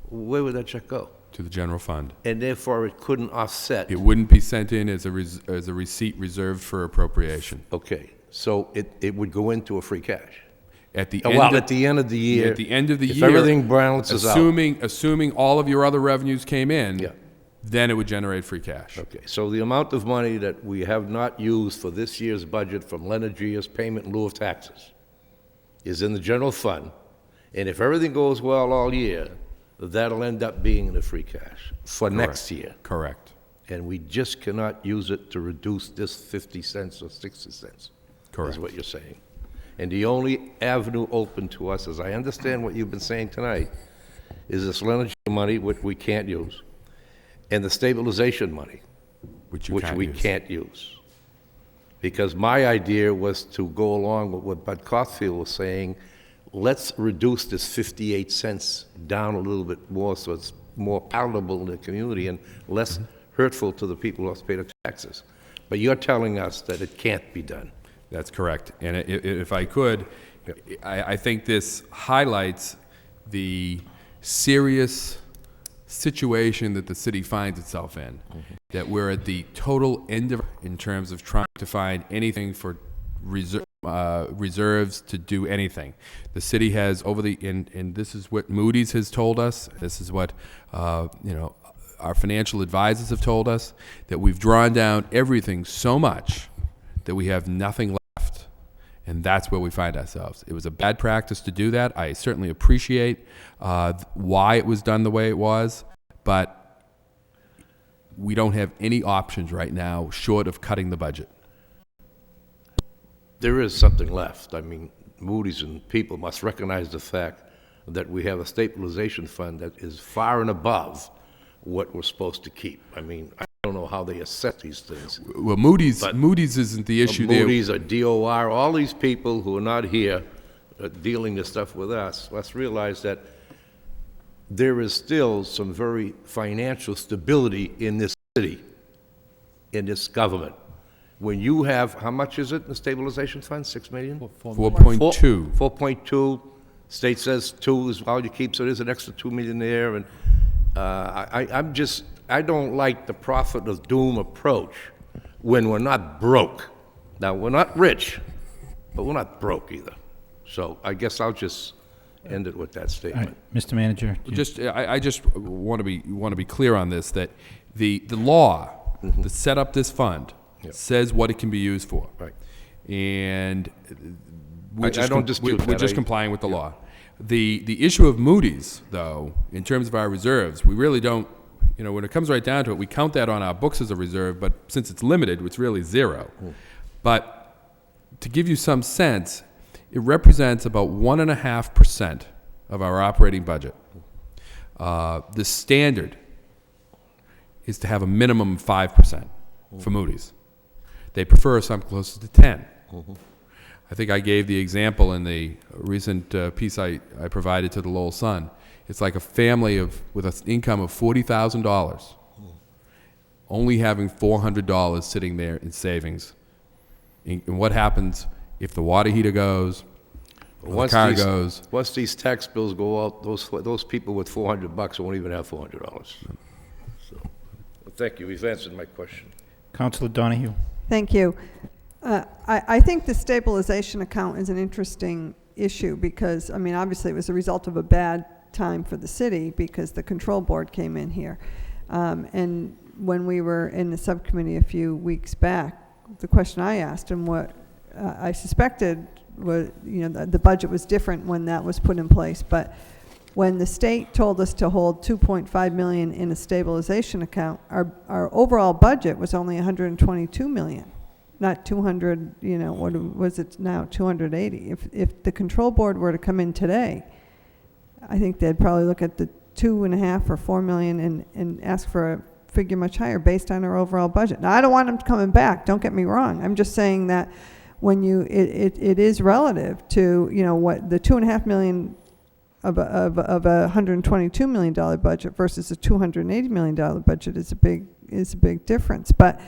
where would that check go? To the general fund. And therefore, it couldn't offset. It wouldn't be sent in as a receipt reserved for appropriation. Okay, so it would go into a free cash. At the at the end of the year. At the end of the if year, everything balances out. Assuming all of your other revenues came in, then it would generate free cash. Okay, so the amount of money that we have not used for this year's budget from Letargia's payment in lieu of taxes is in the general fund, and if everything goes well all year, that'll end up being in the free cash for next year. Correct. And we just cannot use it to reduce this 50 cents or 60 cents. Correct. Is what you're saying. And the only avenue open to us, as I understand what you've been saying tonight, is this Letargia money, which we can't use, and the stabilization money, which we can't use. Because my idea was to go along with what Bud Caulfield was saying, let's reduce this 58 cents down a little bit more so it's more palatable in the community and less hurtful to the people who have to pay the taxes. But you're telling us that it can't be done. That's correct. And if I could, I think this highlights the serious situation that the city finds itself in, that we're at the total end of in terms of trying to find anything for reserves to do anything. The city has and this is what Moody's has told us. This is what our financial advisors have told us, that we've drawn down everything so much that we have nothing left. And that's where we find ourselves. It was a bad practice to do that. I certainly appreciate why it was done the way it was, but we don't have any options right now short of cutting the budget. There is something left. I mean, Moody's and people must recognize the fact that we have a stabilization fund that is far and above what we're supposed to keep. I mean, I don't know how they assess these things. Well, Moody's isn't the issue there. Moody's or DOR, all these people who are not here dealing this stuff with us, let's realize that there is still some very financial stability in this city, in this government. When you have, how much is it in the stabilization fund? 6 million? 4.2. 4.2. State says 2 is all you keep, so there's an extra 2 million there. And I don't like the prophet of doom approach when we're not broke. Now, we're not rich, but we're not broke either. So I guess I'll just end it with that statement. Right. Mr. Manager. I just want to be clear on this, that the law that set up this fund says what it can be used for. Right. And I don't dispute that. We're just complying with the law. The issue of Moody's, though, in terms of our reserves, we really don't, when it comes right down to it, we count that on our books as a reserve, but since it's limited, it's really zero. But to give you some sense, it represents about 1.5% of our operating budget. The standard is to have a minimum of 5% for Moody's. They prefer something closer to 10. I think I gave the example in the recent piece I provided to the Lowell Sun. It's like a family with an income of $40,000 only having $400 sitting there in savings. And what happens if the water heater goes, or the car goes? Once these tax bills go out, those people with $400 won't even have $400. So, well, thank you. You've answered my question. Councilor Donahue. Thank you. I think the stabilization account is an interesting issue because, I mean, obviously it was a result of a bad time for the city because the control board came in here. And when we were in the subcommittee a few weeks back, the question I asked him, what I suspected was, the budget was different when that was put in place, but when the state told us to hold $2.5 million in a stabilization account, our overall budget was only $122 million. Not 200, what was it now, 280. If the control board were to come in today, I think they'd probably look at the 2.5 or 4 million and ask for a figure much higher based on our overall budget. Now, I don't want them coming back, don't get me wrong. I'm just saying that when it is relative to, what the 2.5 million of a $122 million budget versus a $280 million budget is a big difference. But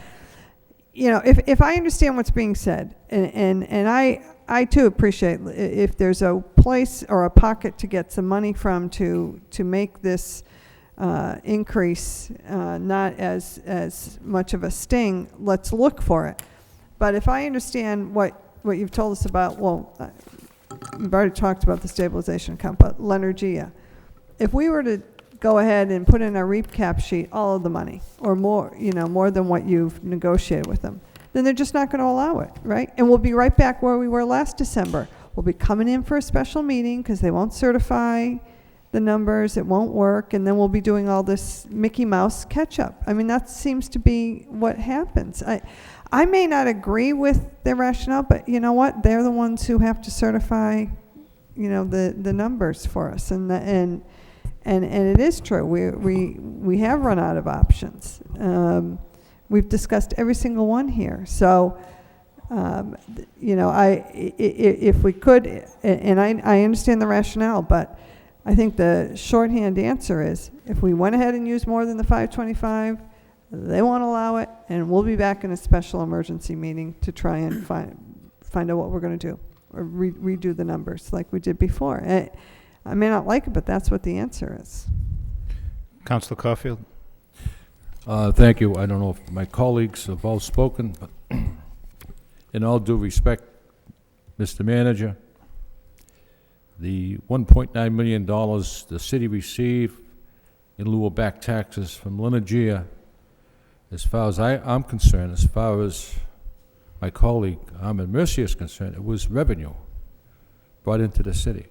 if I understand what's being said, and I too appreciate if there's a place or a pocket to get some money from to make this increase not as much of a sting, let's look for it. But if I understand what you've told us about, we've already talked about the stabilization account, but Lenergia, if we were to go ahead and put in a recap sheet all of the money or more, more than what you've negotiated with them, then they're just not going to allow it, right? And we'll be right back where we were last December. We'll be coming in for a special meeting because they won't certify the numbers, it won't work, and then we'll be doing all this Mickey Mouse catch-up. I mean, that seems to be what happens. I may not agree with their rationale, but you know what? They're the ones who have to certify, the numbers for us, and it is true. We have run out of options. We've discussed every single one here. So, if we could, and I understand the rationale, but I think the shorthand answer is if we went ahead and used more than the 525, they won't allow it, and we'll be back in a special emergency meeting to try and find out what we're going to do, or redo the numbers like we did before. I may not like it, but that's what the answer is. Councilor Caulfield? Thank you. I don't know if my colleagues have all spoken, but in all due respect, Mr. Manager, the $1.9 million the city received in lieu of back taxes from Linegia, as far as I'm concerned, as far as my colleague Ahmed Mercier is concerned, it was revenue brought into the city.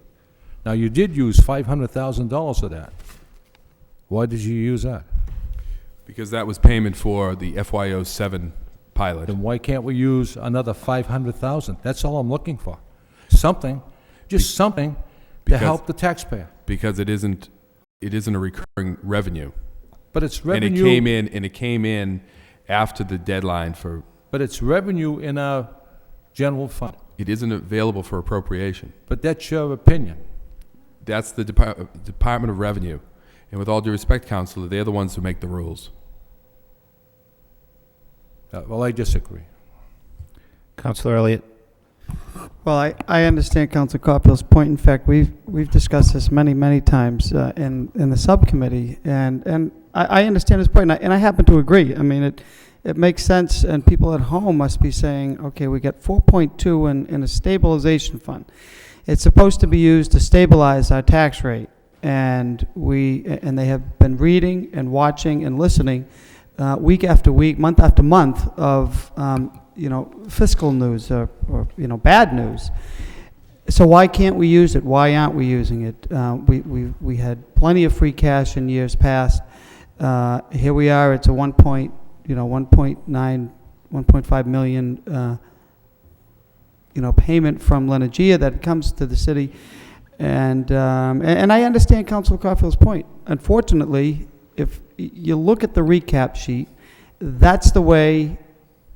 Now, you did use $500,000 of that. Why did you use that? Because that was payment for the FY07 pilot. Then why can't we use another $500,000? That's all I'm looking for. Something, just something to because- help the taxpayer. Because it isn't a recurring revenue. But it's revenue. And it came in after the deadline for, But it's revenue in our general fund. it isn't available for appropriation. But that's your opinion. That's the Department of Revenue. And with all due respect, Counselor, they're the ones who make the rules. Well, I disagree. Councilor Elliott? Well, I understand Council Caulfield's point. In fact, we've discussed this many times in the subcommittee, and I understand his point, and I happen to agree. I mean, it makes sense, and people at home must be saying, okay, we got 4.2 in a stabilization fund. It's supposed to be used to stabilize our tax rate, and they have been reading and watching and listening week after week, month after month of fiscal news or bad news. So why can't we use it? Why aren't we using it? We had plenty of free cash in years past. Here we are. It's a 1.5 million payment from Linegia that comes to the city, and I understand Councilor Caulfield's point. Unfortunately, if you look at the recap sheet, that's the way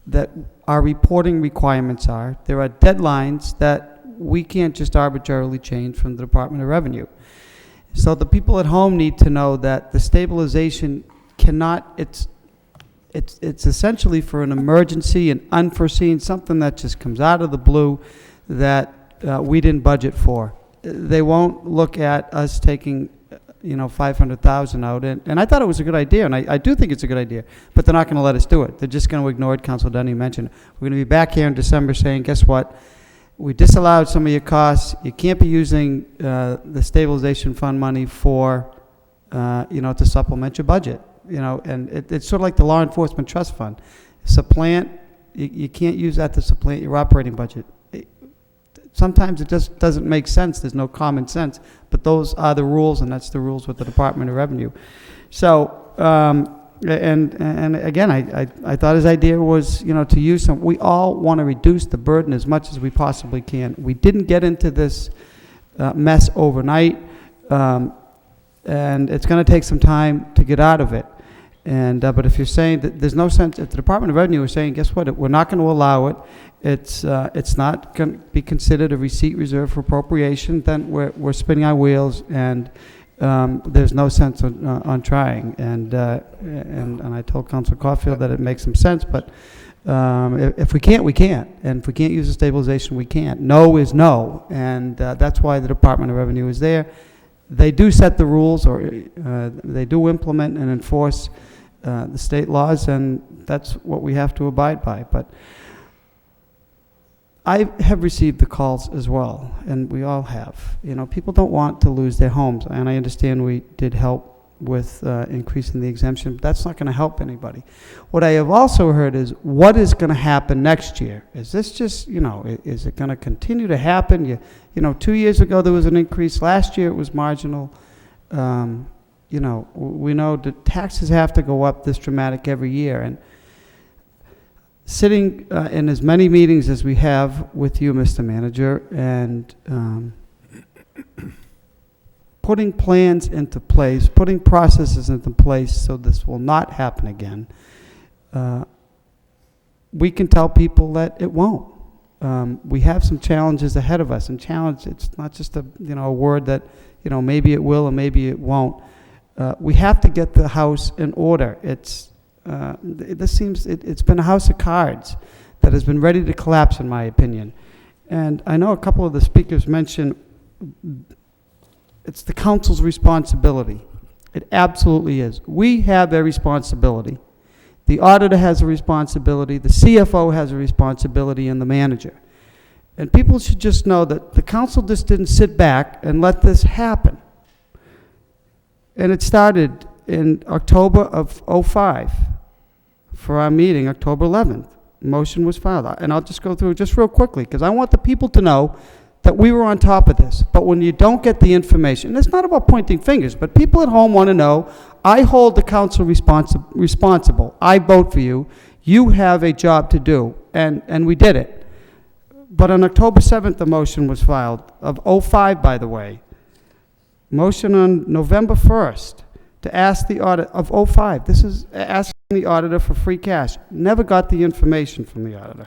that our reporting requirements are. There are deadlines that we can't just arbitrarily change from the Department of Revenue. So the people at home need to know that the stabilization cannot, it's essentially for an emergency and unforeseen, something that just comes out of the blue that we didn't budget for. They won't look at us taking $500,000 out, and I thought it was a good idea, and I do think it's a good idea, but they're not going to let us do it. They're just going to ignore it. Council Dunny mentioned it. We're going to be back here in December saying, guess what? We disallowed some of your costs. You can't be using the stabilization fund money for, to supplement your budget. And it's sort of like the law enforcement trust fund. You can't use that to supplant your operating budget. Sometimes it just doesn't make sense. There's no common sense. But those are the rules, and that's the rules with the Department of Revenue. So, and again, I thought his idea was, to use some. We all want to reduce the burden as much as we possibly can. We didn't get into this mess overnight, and it's going to take some time to get out of it. And but if you're saying that there's no sense, if the Department of Revenue is saying, guess what, we're not going to allow it, it's not going to be considered a receipt reserved for appropriation, then we're spinning our wheels, and there's no sense on trying. And I told Councilor Caulfield that it makes some sense, but if we can't, we can't. And if we can't use the stabilization, we can't. No is no, and that's why the Department of Revenue is there. They do set the rules, or they do implement and enforce the state laws, and that's what we have to abide by. But I have received the calls as well, and we all have. People don't want to lose their homes, and I understand we did help with increasing the exemption, but that's not going to help anybody. What I have also heard is, what is going to happen next year? Is this just, is it going to continue to happen? 2 years ago there was an increase. Last year it was marginal. We know that taxes have to go up this dramatic every year, and sitting in as many meetings as we have with you, Mr. Manager, and putting plans into place, putting processes into place so this will not happen again, we can tell people that it won't. We have some challenges ahead of us, and challenge, it's not just a word that maybe it will or maybe it won't. We have to get the house in order. It's been a house of cards that has been ready to collapse, in my opinion. And I know a couple of the speakers mentioned it's the council's responsibility. It absolutely is. We have a responsibility. The auditor has a responsibility, the CFO has a responsibility, and the manager. And people should just know that the council just didn't sit back and let this happen. And it started in October of '05 for our meeting, October 11th. Motion was filed. And I'll just go through it just real quickly, because I want the people to know that we were on top of this. But when you don't get the information, and it's not about pointing fingers, but people at home want to know, I hold the council responsible. I vote for you. You have a job to do. And we did it. But on October 7th, the motion was filed, of '05, by the way. Motion on November 1st to ask the audit, of '05, this is asking the auditor for free cash. Never got the information from the auditor.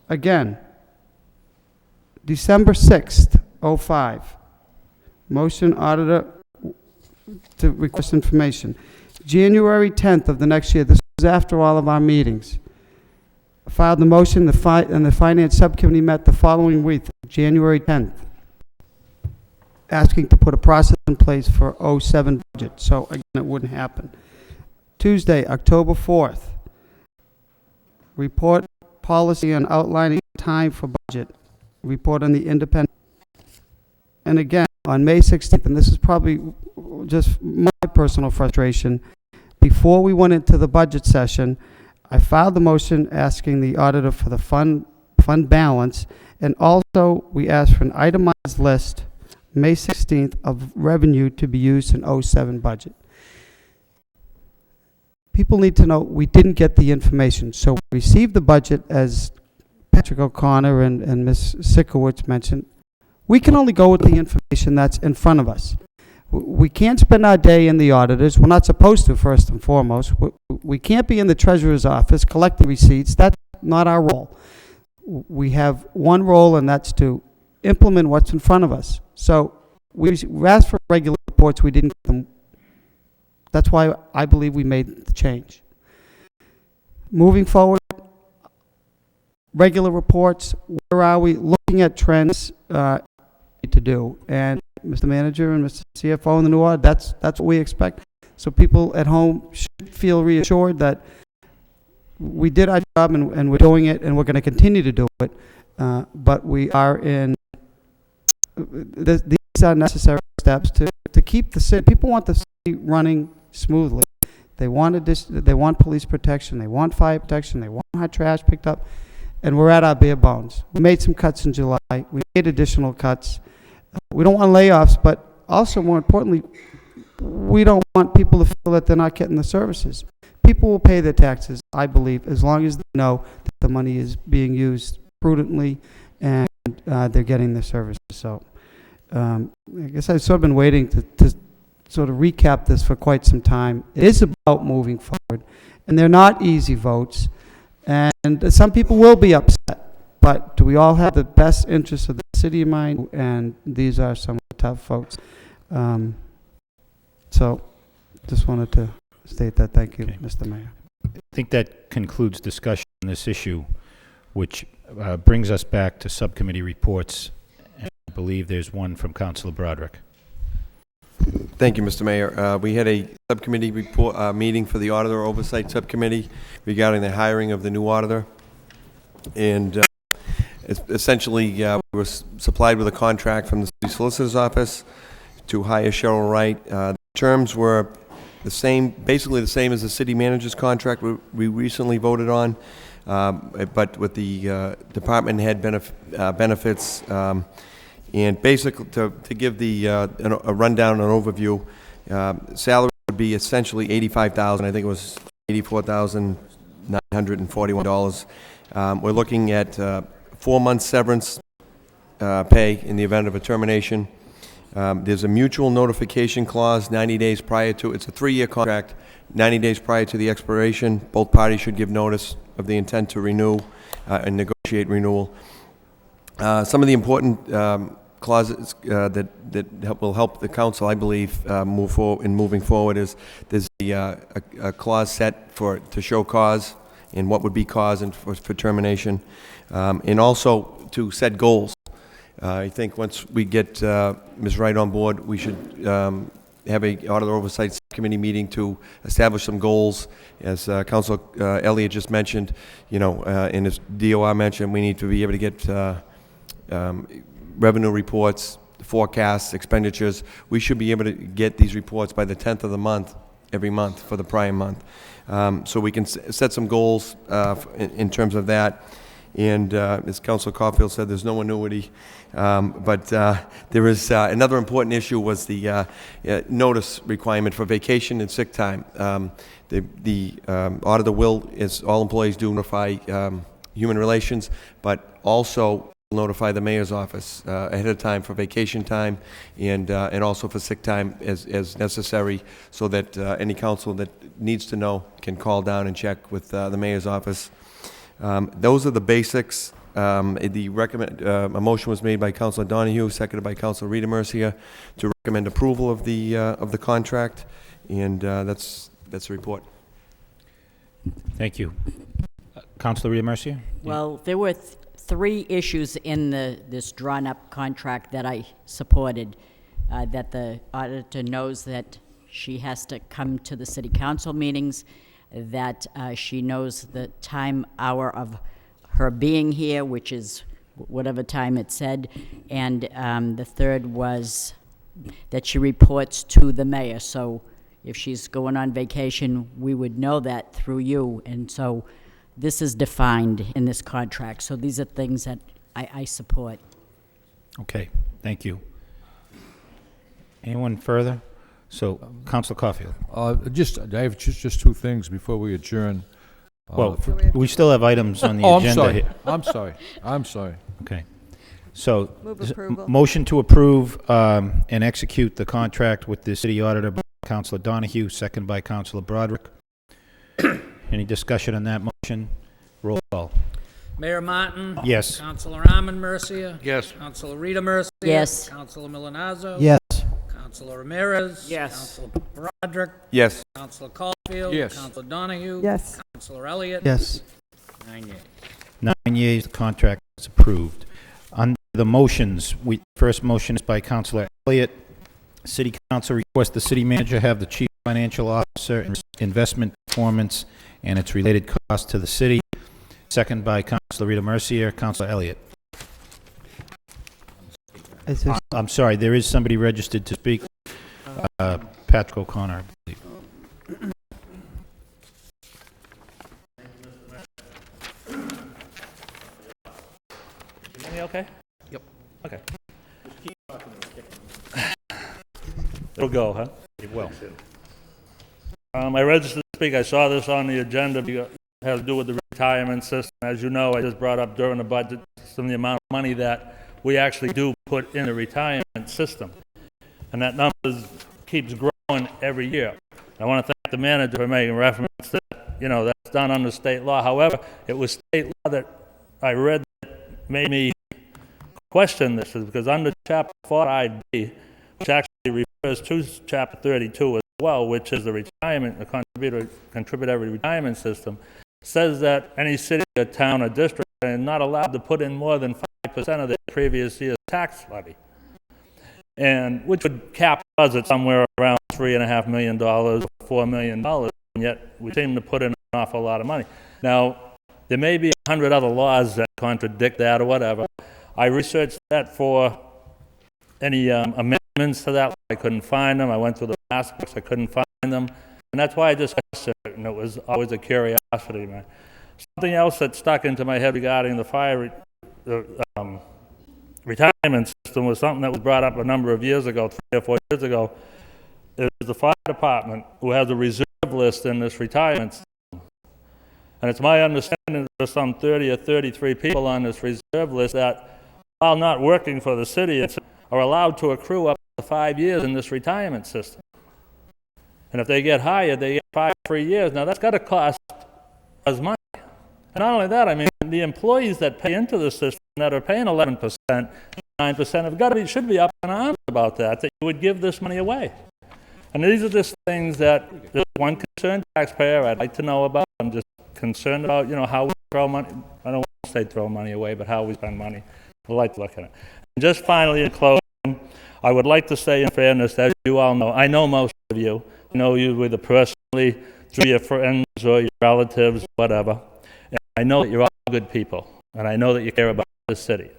Again, December 6th, '05, motion auditor to request information. January 10th of the next year, this was after all of our meetings. Filed the motion, and the Finance Subcommittee met the following week, January 10th, asking to put a process in place for '07 budget. So again, it wouldn't happen. Tuesday, October 4th, report policy on outlining time for budget. Report on the independent. And again, on May 16th, and this is probably just my personal frustration, before we went into the budget session, I filed the motion asking the auditor for the fund balance, and also we asked for an itemized list, May 16th, of revenue to be used in '07 budget. People need to know we didn't get the information. So we received the budget, as Patrick O'Connor and Ms. Sikowitz mentioned. We can only go with the information that's in front of us. We can't spend our day in the auditors. We're not supposed to, first and foremost. We can't be in the treasurer's office collecting receipts. That's not our role. We have one role, and that's to implement what's in front of us. So we asked for regular reports. We didn't get them. That's why I believe we made the change. Moving forward, regular reports, where are we? Looking at trends to do. And Mr. Manager and Mr. CFO and the new audit, that's what we expect. So people at home should feel reassured that we did our job, and we're doing it, and we're going to continue to do it. But we are in, these are necessary steps to keep the city. People want the city running smoothly. They want police protection, they want fire protection, they want our trash picked up, and we're at our bare bones. We made some cuts in July. We made additional cuts. We don't want layoffs, but also, more importantly, we don't want people to feel that they're not getting the services. People will pay their taxes, I believe, as long as they know that the money is being used prudently and they're getting the services. So I guess I've sort of been waiting to sort of recap this for quite some time. It is about moving forward, and they're not easy votes, and some people will be upset. But do we all have the best interests of the city in mind? And these are some of the tough votes. So just wanted to state that. Thank you, Mr. Mayor. I think that concludes discussion on this issue, which brings us back to subcommittee reports. And I believe there's one from Councilor Broderick. Thank you, Mr. Mayor. We had a subcommittee report meeting for the Auditor Oversight Subcommittee regarding the hiring of the new auditor. And essentially, we were supplied with a contract from the City Solicitor's Office to hire Cheryl Wright. The terms were the same, basically the same as the City Manager's contract we recently voted on, but with the department head benefits. And basically, to give a rundown, an overview, salary would be essentially $85,000. I think it was $84,941. We're looking at 4 months severance pay in the event of a termination. There's a mutual notification clause 90 days prior to, it's a 3-year contract, 90 days prior to the expiration. Both parties should give notice of the intent to renew and negotiate renewal. Some of the important clauses that will help the council, I believe, moving forward is there's a clause set to show cause and what would be cause for termination, and also to set goals. I think once we get Ms. Wright on board, we should have a auditor oversight committee meeting to establish some goals. As Councilor Elliott just mentioned, you know, and as DOR mentioned, we need to be able to get revenue reports, forecasts, expenditures. We should be able to get these reports by the 10th of the month, every month for the prior month. So we can set some goals in terms of that. And as Councilor Caulfield said, there's no annuity. But there is another important issue was the notice requirement for vacation and sick time. The auditor will, as all employees do, notify Human Relations, but also notify the mayor's office ahead of time for vacation time and also for sick time as necessary, so that any council that needs to know can call down and check with the mayor's office. Those are the basics. A motion was made by Councilor Donahue, seconded by Councilor Rita Mercia, to recommend approval of the contract, and that's the report. Thank you. Councilor Rita Mercia? Well, there were three issues in this drawn-up contract that I supported, that the auditor knows that she has to come to the city council meetings, that she knows the hour of her being here, which is whatever time it said, and the third was that she reports to the mayor. So if she's going on vacation, we would know that through you, and so this is defined in this contract. So these are things that I support. Okay, thank you. Anyone further? So, Councilor Caulfield. I have just two things before we adjourn. Well, we still have items on the Oh, agenda here. I'm sorry. Okay. So, Move approval. motion to approve and execute the contract with the city auditor by Councilor Donahue, second by Councilor Broderick. Any discussion on that motion? Roll call. Mayor Martin? Yes. Councilor Arman Mercia? Yes. Councilor Rita Mercia? Yes. Councilor Milonazo? Yes. Councilor Ramirez? Yes. Councilor Broderick? Yes. Councilor Caulfield? Yes. Councilor Donahue? Yes. Councilor Elliott? Yes. 9 yeas. 9 yeas, the contract is approved. Under the motions, first motion is by Councilor Elliott. City Council requests the city manager have the chief financial officer and investment performance and its related costs to the city. Second by Councilor Rita Mercier. Councilor Elliott. Is there- I'm sorry, there is somebody registered to speak. Patrick O'Connor, I believe. You hear me okay? Yep. Okay. It'll go, huh? It will. I registered to speak. I saw this on the agenda because it has to do with the retirement system. As you know, I just brought up during the budget system the amount of money that we actually do put in the retirement system. And that number keeps growing every year. I want to thank the manager for making reference to that. You know, that's done under state law. However, it was state law that I read that made me question this, is because under Chapter 40ID, which actually refers to Chapter 32 as well, which is the retirement, the contributory retirement system, says that any city or town or district are not allowed to put in more than 5% of their previous year's tax levy, and which would cap us at somewhere around $3.5 million or $4 million, and yet we seem to put in an awful lot of money. Now, there may be 100 other laws that contradict that or whatever. I researched that for any amendments to that. I couldn't find them. I went through the past books. I couldn't find them. And that's why I just questioned it, and it was always a curiosity, man. Something else that stuck into my head regarding the retirement system was something that was brought up a number of years ago, 3 or 4 years ago. It was the fire department who has a reserve list in this retirement system. And it's my understanding that there's some 30 or 33 people on this reserve list that, while not working for the city, are allowed to accrue up to 5 years in this retirement system. And if they get hired, they get 5 free years. Now, that's got to cost us money. And not only that, I mean, the employees that pay into the system that are paying 11%, 9% have got to be, should be up in arms about that you would give this money away. And these are just things that there's one concerned taxpayer I'd like to know about. I'm just concerned about, how we throw money. I don't want to say throw money away, but how we spend money. I'd like to look at it. And just finally, in closing, I would like to say in fairness, as you all know, I know most of you. I know you either personally, through your friends or your relatives, whatever. And I know that you're all good people, and I know that you care about the city.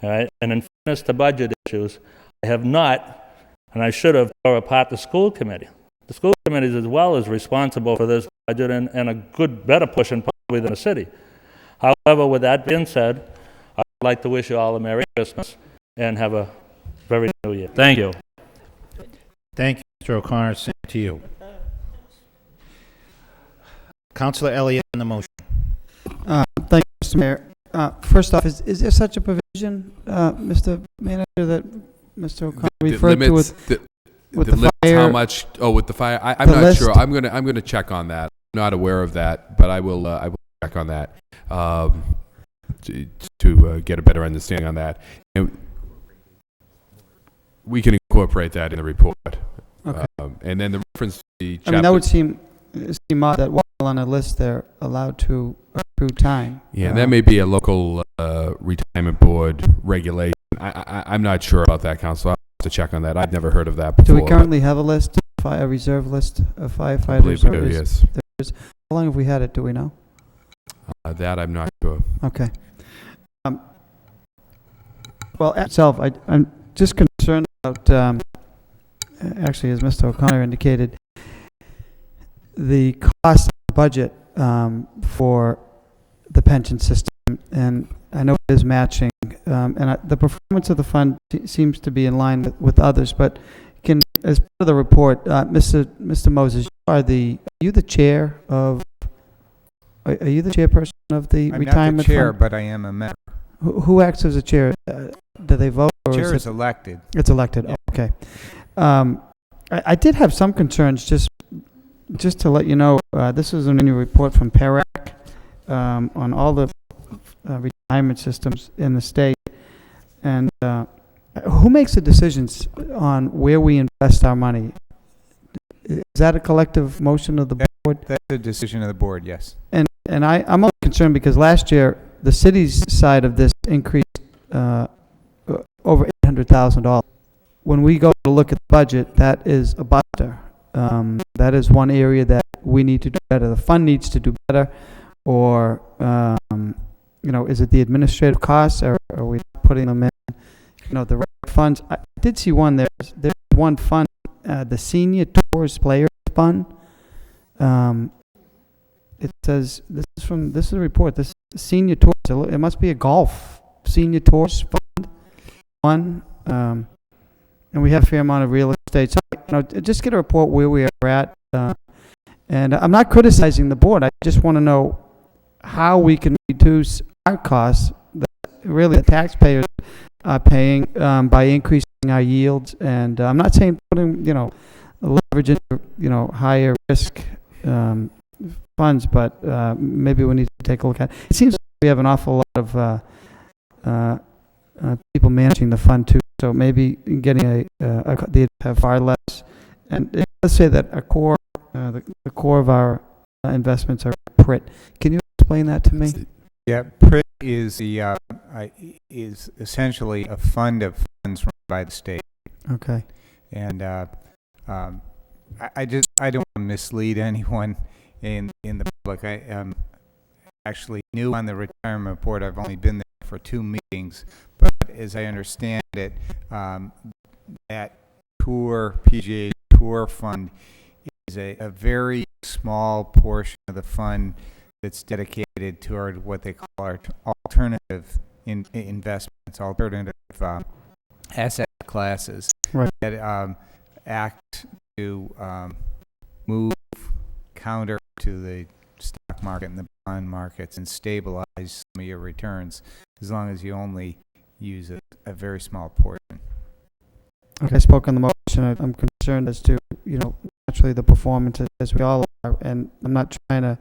All right? And in fairness to budget issues, I have not, and I should have, tore apart the school committee. The school committee as well is responsible for this budget and a good, better portion probably than the city. However, with that being said, I'd like to wish you all a Merry Christmas and have a very New Year. Thank you. Thank you, Mr. O'Connor. Same to you. Councilor Elliott on the motion. Thank you, Mr. Mayor. First off, is there such a provision, Mr. Manager, that Mr. O'Connor referred to with the limits, fire? how much? Oh, with the fire. I'm The not list? sure. I'm gonna check on that. I'm not aware of that, but I will check on that to get a better understanding on that. And we can incorporate that in the report. Okay. And then the reference to the chapter. I mean, that would seem odd that while on a list, they're allowed to accrue time. Yeah, that may be a local retirement board regulation. I'm not sure about that, Council. I'll have to check on that. I've never heard of that before. Do we currently have a list, a reserve list of firefighters? I believe we or do, is yes. there is- How long have we had it, do we know? That I'm not sure. Okay. Well, itself, I'm just concerned about, actually, as Mr. O'Connor indicated, the cost of the budget for the pension system, and I know it is matching, and the performance of the fund seems to be in line with others, but as part of the report, Mr. Moses, are you the chair of, are you the chairperson of the retirement fund? I'm not the chair, but I am a member. Who acts as a chair? Do they vote? Or Chair is is elected. It's elected, Yeah. okay. I did have some concerns, just to let you know, this is an annual report from PERAC on all the retirement systems in the state. And who makes the decisions on where we invest our money? Is that a collective motion of the board? That's a decision of the board, yes. And I'm only concerned because last year, the city's side of this increased over $800,000. When we go to look at the budget, that is a buster. That is one area that we need to do better. The fund needs to do better, or is it the administrative costs, or are we putting them in, the right funds? I did see one. There's one fund, the Senior Tours Players Fund. It says this is a report. This Senior Tours. It must be a golf Senior Tours Fund. One. And we have a fair amount of real estate. So, just get a report where we are at. And I'm not criticizing the board. I just want to know how we can reduce our costs that really the taxpayers are paying by increasing our yields. And I'm not saying putting, leverage into, higher risk funds, but maybe we need to take a look at it. It seems like we have an awful lot of people managing the fund too. So maybe getting they have far less, and let's say that the core of our investments are PRIT. Can you explain that to me? Yeah, PRIT is is essentially a fund of funds run by the state. Okay. And I don't want to mislead anyone in the public. I am actually new on the retirement board. I've only been there for 2 meetings, but as I understand it, that PGA Tour Fund is a very small portion of the fund that's dedicated toward what they call our alternative investments, alternative asset classes, right, that act to move counter to the stock market and the bond markets and stabilize some of your returns, as long as you only use a very small portion. Okay, I spoke on the motion. I'm concerned as to, naturally the performance, as we all are, and I'm not trying to,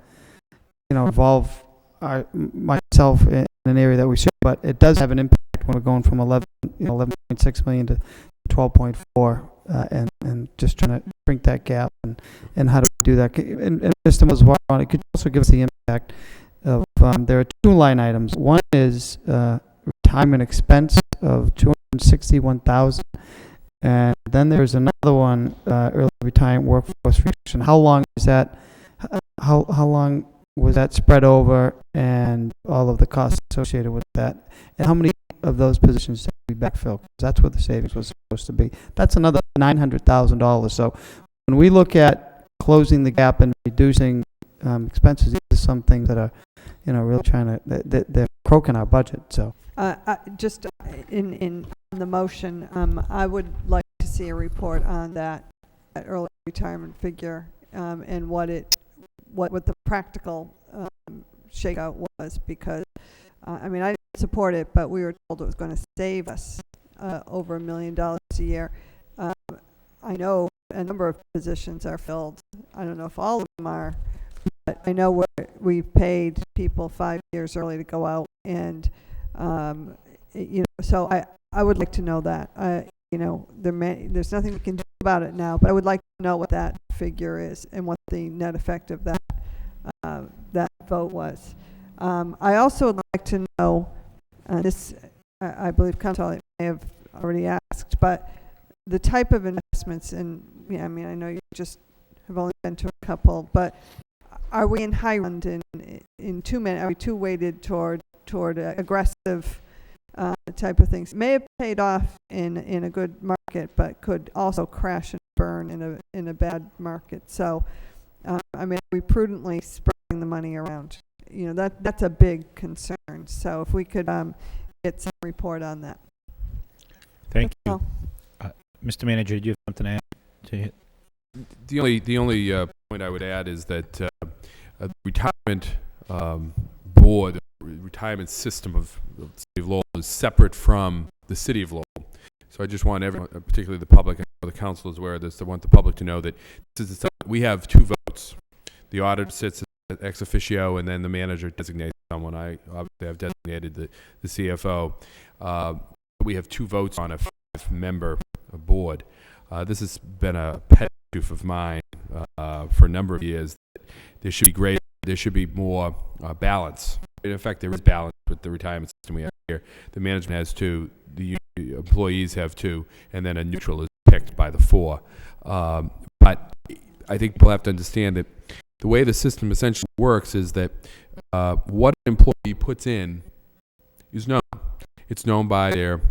involve myself in an area that we should, but it does have an impact when we're going from 11.6 million to 12.4, and just trying to shrink that gap, and how do we do that? And Mr. Moswar, it could also give us the impact of, there are 2 line items. One is retirement expense of $261,000, And then there's another one, early retirement workforce reduction. How long is that? How long was that spread over, and all of the costs associated with that? And how many of those positions did we backfill? 'Cause that's where the savings was supposed to be. That's another $900,000. So when we look at closing the gap and reducing expenses, these are some things that are, really trying to, they're croaking our budget. So Just in the motion, I would like to see a report on that early retirement figure, and what the practical shakeout was, because I mean, I didn't support it, but we were told it was going to save us over $1 million a year. I know a number of positions are filled. I don't know if all of them are, but I know we've paid people 5 years early to go out, and so I would like to know that. There's nothing we can do about it now, but I would like to know what that figure is and what the net effect of that vote was. I also would like to know, this I believe Council may have already asked, but the type of investments, and I mean, I know you just have only been to a couple, but are we in high end in too many? Are we too weighted toward aggressive type of things? It may have paid off in a good market, but could also crash and burn in a bad market. So, I mean, are we prudently spreading the money around? That's a big concern. So if we could get some report on that. Thank you. Mr. Manager, do you have something to add to it? The only point I would add is that the retirement board, retirement system of the city of Lowell is separate from the city of Lowell. So I just want everyone, particularly the public, I know the council is aware of this, I want the public to know that we have 2 votes. The auditor sits ex officio, and then the manager designates someone. I obviously have designated the CFO. We have 2 votes on a 5-member board. This has been a pet issue of mine for a number of years. There should be more balance. In effect, there is balance with the retirement system we have here. The management has 2, the employees have 2, and then a neutral is picked by the 4. But I think people have to understand that the way the system essentially works is that what an employee puts in is known. It's known by their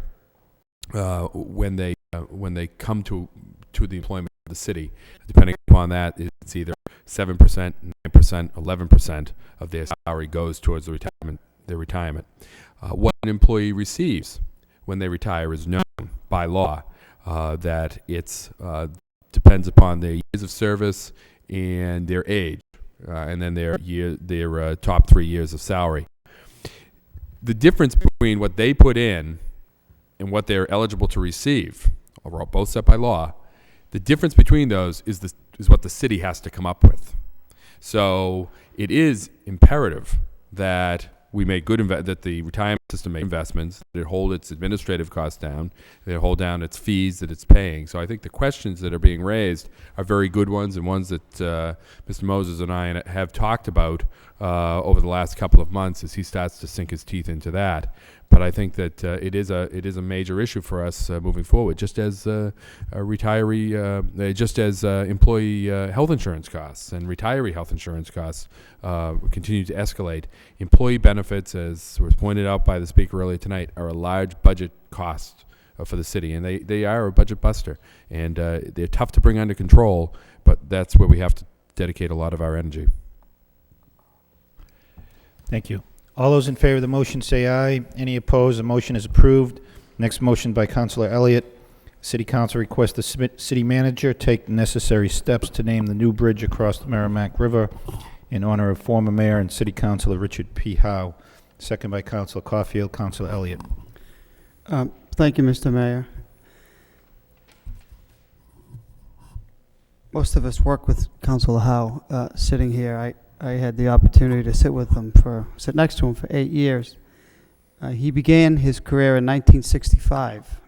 when they come to the employment of the city. Depending upon that, it's either 7%, 9%, 11% of their salary goes towards their retirement. What an employee receives when they retire is known by law. That it's depends upon their years of service and their age, and then their top 3 years of salary. The difference between what they put in and what they're eligible to receive, both set by law, the difference between those is what the city has to come up with. So it is imperative that we make that the retirement system make investments, that it hold its administrative costs down, that it hold down its fees that it's paying. So I think the questions that are being raised are very good ones, and ones that Mr. Moses and I have talked about over the last couple of months as he starts to sink his teeth into that. But I think that it is a major issue for us moving forward, just as employee health insurance costs and retiree health insurance costs continue to escalate. Employee benefits, as was pointed out by the speaker earlier tonight, are a large budget cost for the city, and they are a budget buster, and they're tough to bring under control, but that's where we have to dedicate a lot of our energy. Thank you. All those in favor of the motion say aye. Any opposed? The motion is approved. Next motion by Councilor Elliott. City Council requests the city manager take necessary steps to name the new bridge across the Merrimack River in honor of former mayor and city councilor Richard P. Howe. Second by Councilor Caulfield. Councilor Elliott. Thank you, Mr. Mayor. Most of us work with Councilor Howe sitting here. I had the opportunity to sit next to him for 8 years. He began his career in 1965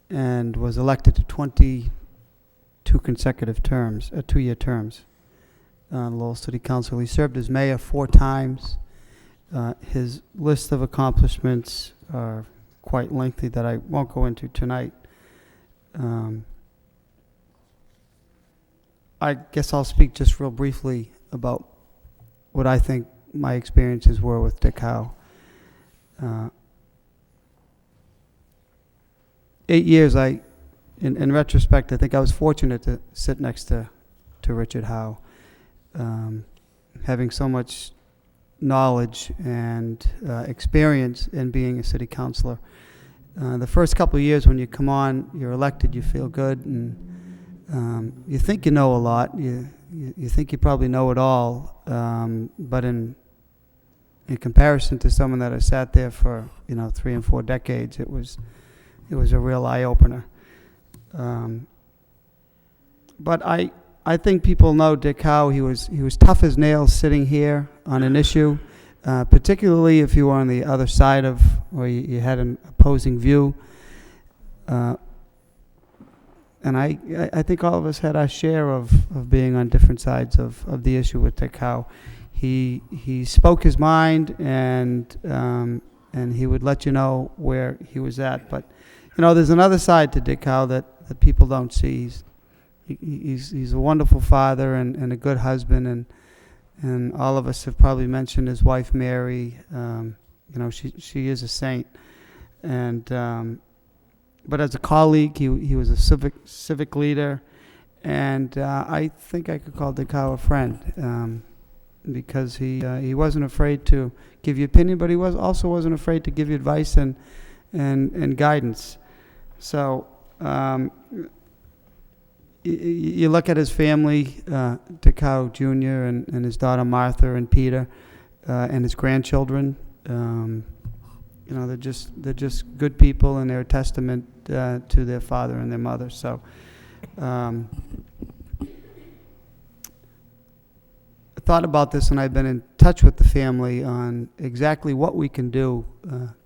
and was elected to 22 consecutive terms, 2-year terms on Lowell City Council. He served as mayor 4 times. His list of accomplishments are quite lengthy that I won't go into tonight. I guess I'll speak just real briefly about what I think my experiences were with Dick Howe. 8 years, in retrospect, I think I was fortunate to sit next to Richard Howe, having so much knowledge and experience in being a city councilor. The first couple of years when you come on, you're elected, you feel good, and you think you know a lot. You think you probably know it all, but in comparison to someone that has sat there for 3 and 4 decades, it was a real eye opener. But I think people know Dick Howe. He was tough as nails sitting here on an issue, particularly if you were on the other side of, or you had an opposing view. And I think all of us had our share of being on different sides of the issue with Dick Howe. He spoke his mind, and he would let you know where he was at. But there's another side to Dick Howe that people don't see. He's a wonderful father and a good husband, and all of us have probably mentioned his wife Mary. She is a saint, and but as a colleague, he was a civic leader, and I think I could call Dick Howe a friend, because he wasn't afraid to give you opinion, but he also wasn't afraid to give you advice and guidance. So you look at his family, Dick Howe Jr. and his daughter Martha and Peter, and his grandchildren. They're just good people, and they're a testament to their father and their mother. So I thought about this, and I've been in touch with the family on exactly what we can do.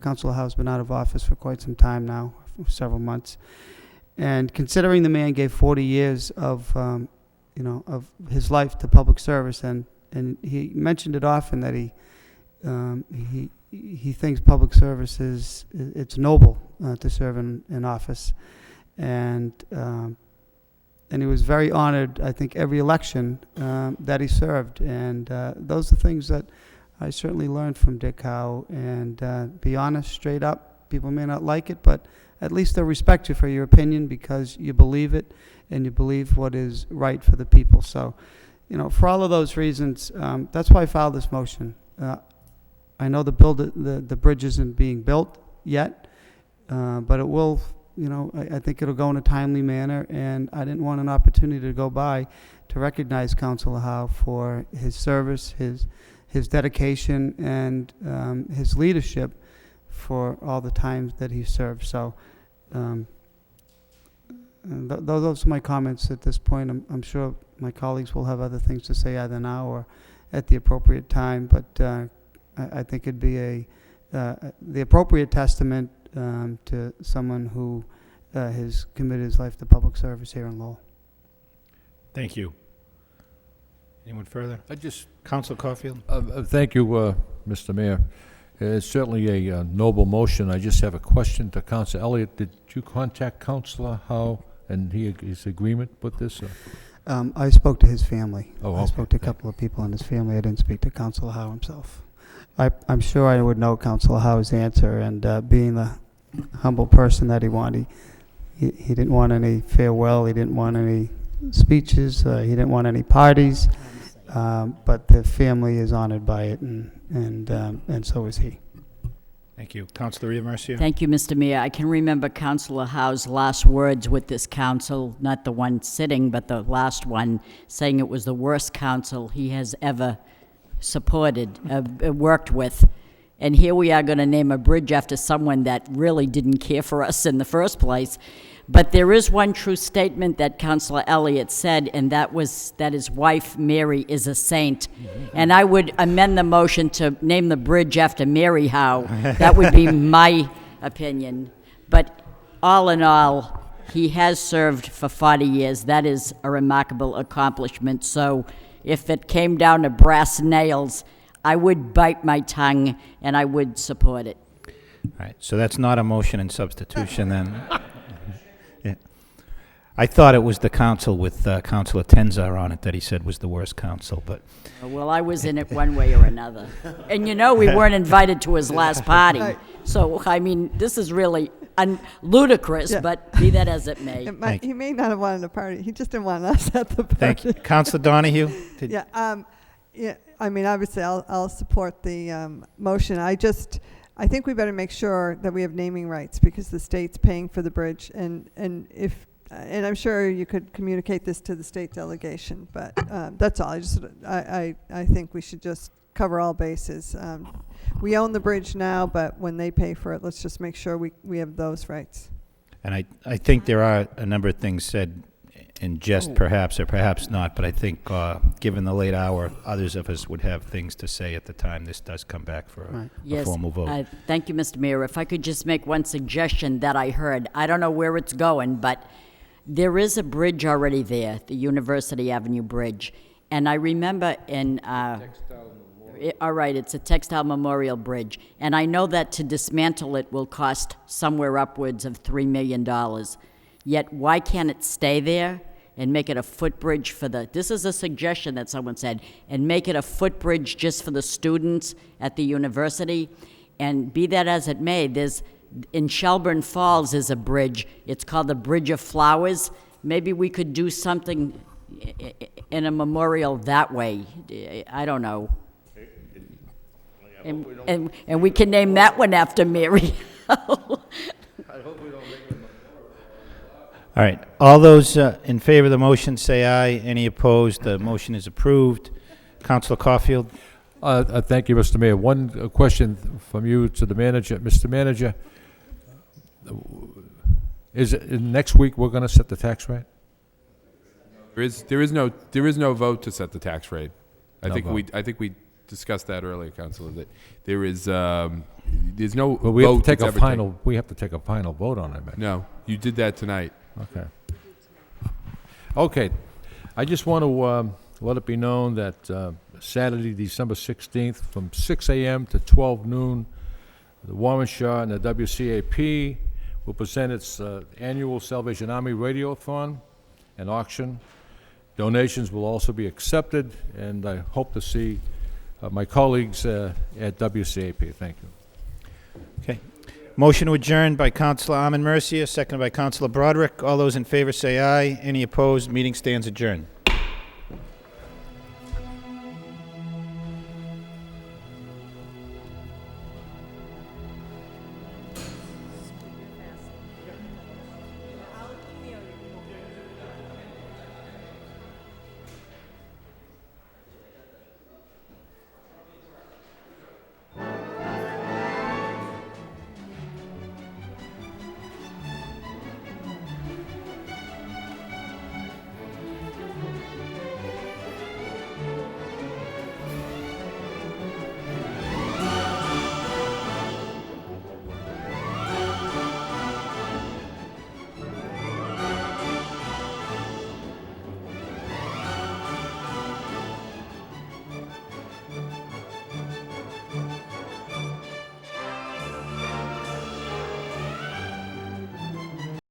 Councilor Howe's been out of office for quite some time now, for several months. And considering the man gave 40 years of his life to public service, and he mentioned it often that he thinks public service it's noble to serve in office, and he was very honored, I think, every election that he served, and those are things that I certainly learned from Dick Howe. And be honest, straight up, people may not like it, but at least they'll respect you for your opinion because you believe it and you believe what is right for the people. So, for all of those reasons, that's why I filed this motion. I know the bridge isn't being built yet, but it will, I think it'll go in a timely manner, and I didn't want an opportunity to go by to recognize Councilor Howe for his service, his dedication, and his leadership for all the times that he served. So those are my comments at this point. I'm sure my colleagues will have other things to say either now or at the appropriate time, but I think it'd be the appropriate testament to someone who has committed his life to public service here in Lowell. Thank you. Anyone further? Councilor Caulfield? Thank you, Mr. Mayor. It's certainly a noble motion. I just have a question to Councilor Elliott. Did you contact Councilor Howe and his agreement with this? I spoke to his family. Oh, I spoke to a couple of people in his family. I didn't speak to Councilor Howe himself. I'm sure I would know Councilor Howe's answer, and being the humble person that he wanted, he didn't want any farewell, he didn't want any speeches, he didn't want any parties, but the family is honored by it, and so is he. Thank you. Councilor Rio-Marcia? Thank you, Mr. Mayor. I can remember Councilor Howe's last words with this council, not the one sitting, but the last one, saying it was the worst council he has ever supported, worked with. And here we are going to name a bridge after someone that really didn't care for us in the first place. But there is one true statement that Councilor Elliott said, and that was that his wife, Mary, is a saint. And I would amend the motion to name the bridge after Mary Howe. That would be my opinion. But all in all, he has served for 40 years. That is a remarkable accomplishment. So if it came down to brass nails, I would bite my tongue and I would support it. All right, so that's not a motion in substitution then. Yeah. I thought it was the council with Councilor Tenzar on it that he said was the worst council, but Well, I was in it one way or another. And you know, we weren't invited to his last party. So, I mean, this is really ludicrous, Yeah. but be that as it may. He may not have wanted a party, he just didn't want us at the party. thank you. Councilor Donahue? Yeah, yeah, I mean, obviously, I'll support the motion. I think we better make sure that we have naming rights, because the state's paying for the bridge, and I'm sure you could communicate this to the state delegation, but that's all. I think we should just cover all bases. We own the bridge now, but when they pay for it, let's just make sure we have those rights. And I think there are a number of things said in jest, perhaps, or perhaps not, but I think, given the late hour, others of us would have things to say at the time this does come back for a formal vote. Thank you, Mr. Mayor. If I could just make one suggestion that I heard. I don't know where it's going, but there is a bridge already there, the University Avenue Bridge. And I remember all right, it's a textile memorial bridge. And I know that to dismantle it will cost somewhere upwards of $3 million. Yet why can't it stay there and make it a footbridge for this is a suggestion that someone said, and make it a footbridge just for the students at the university? And be that as it may, in Shelburne Falls is a bridge. It's called the Bridge of Flowers. Maybe we could do something in a memorial that way. I don't know. And we can name that one after Mary. All right, all those in favor of the motion say aye. Any opposed? The motion is approved. Councilor Caulfield? Thank you, Mr. Mayor. One question from you to the manager. Mr. Manager, is it next week we're going to set the tax rate? There is no vote to set the tax rate. I No vote. think we discussed that earlier, Councilor, that there's no Well, we have vote to take that's a ever final. We have to take a final vote on it. No, you did that tonight. Okay. Okay. I just want to let it be known that Saturday, December 16th, from 6 a.m. to 12 noon, the Warren Shaw and the WCAP will present its annual Salvation Army Radiothon and auction. Donations will also be accepted, and I hope to see my colleagues at WCAP. Thank you. Okay. Motion to adjourn by Councilor Armin Mercia, seconded by Councilor Broderick. All those in favor say aye. Any opposed? Meeting stands adjourned.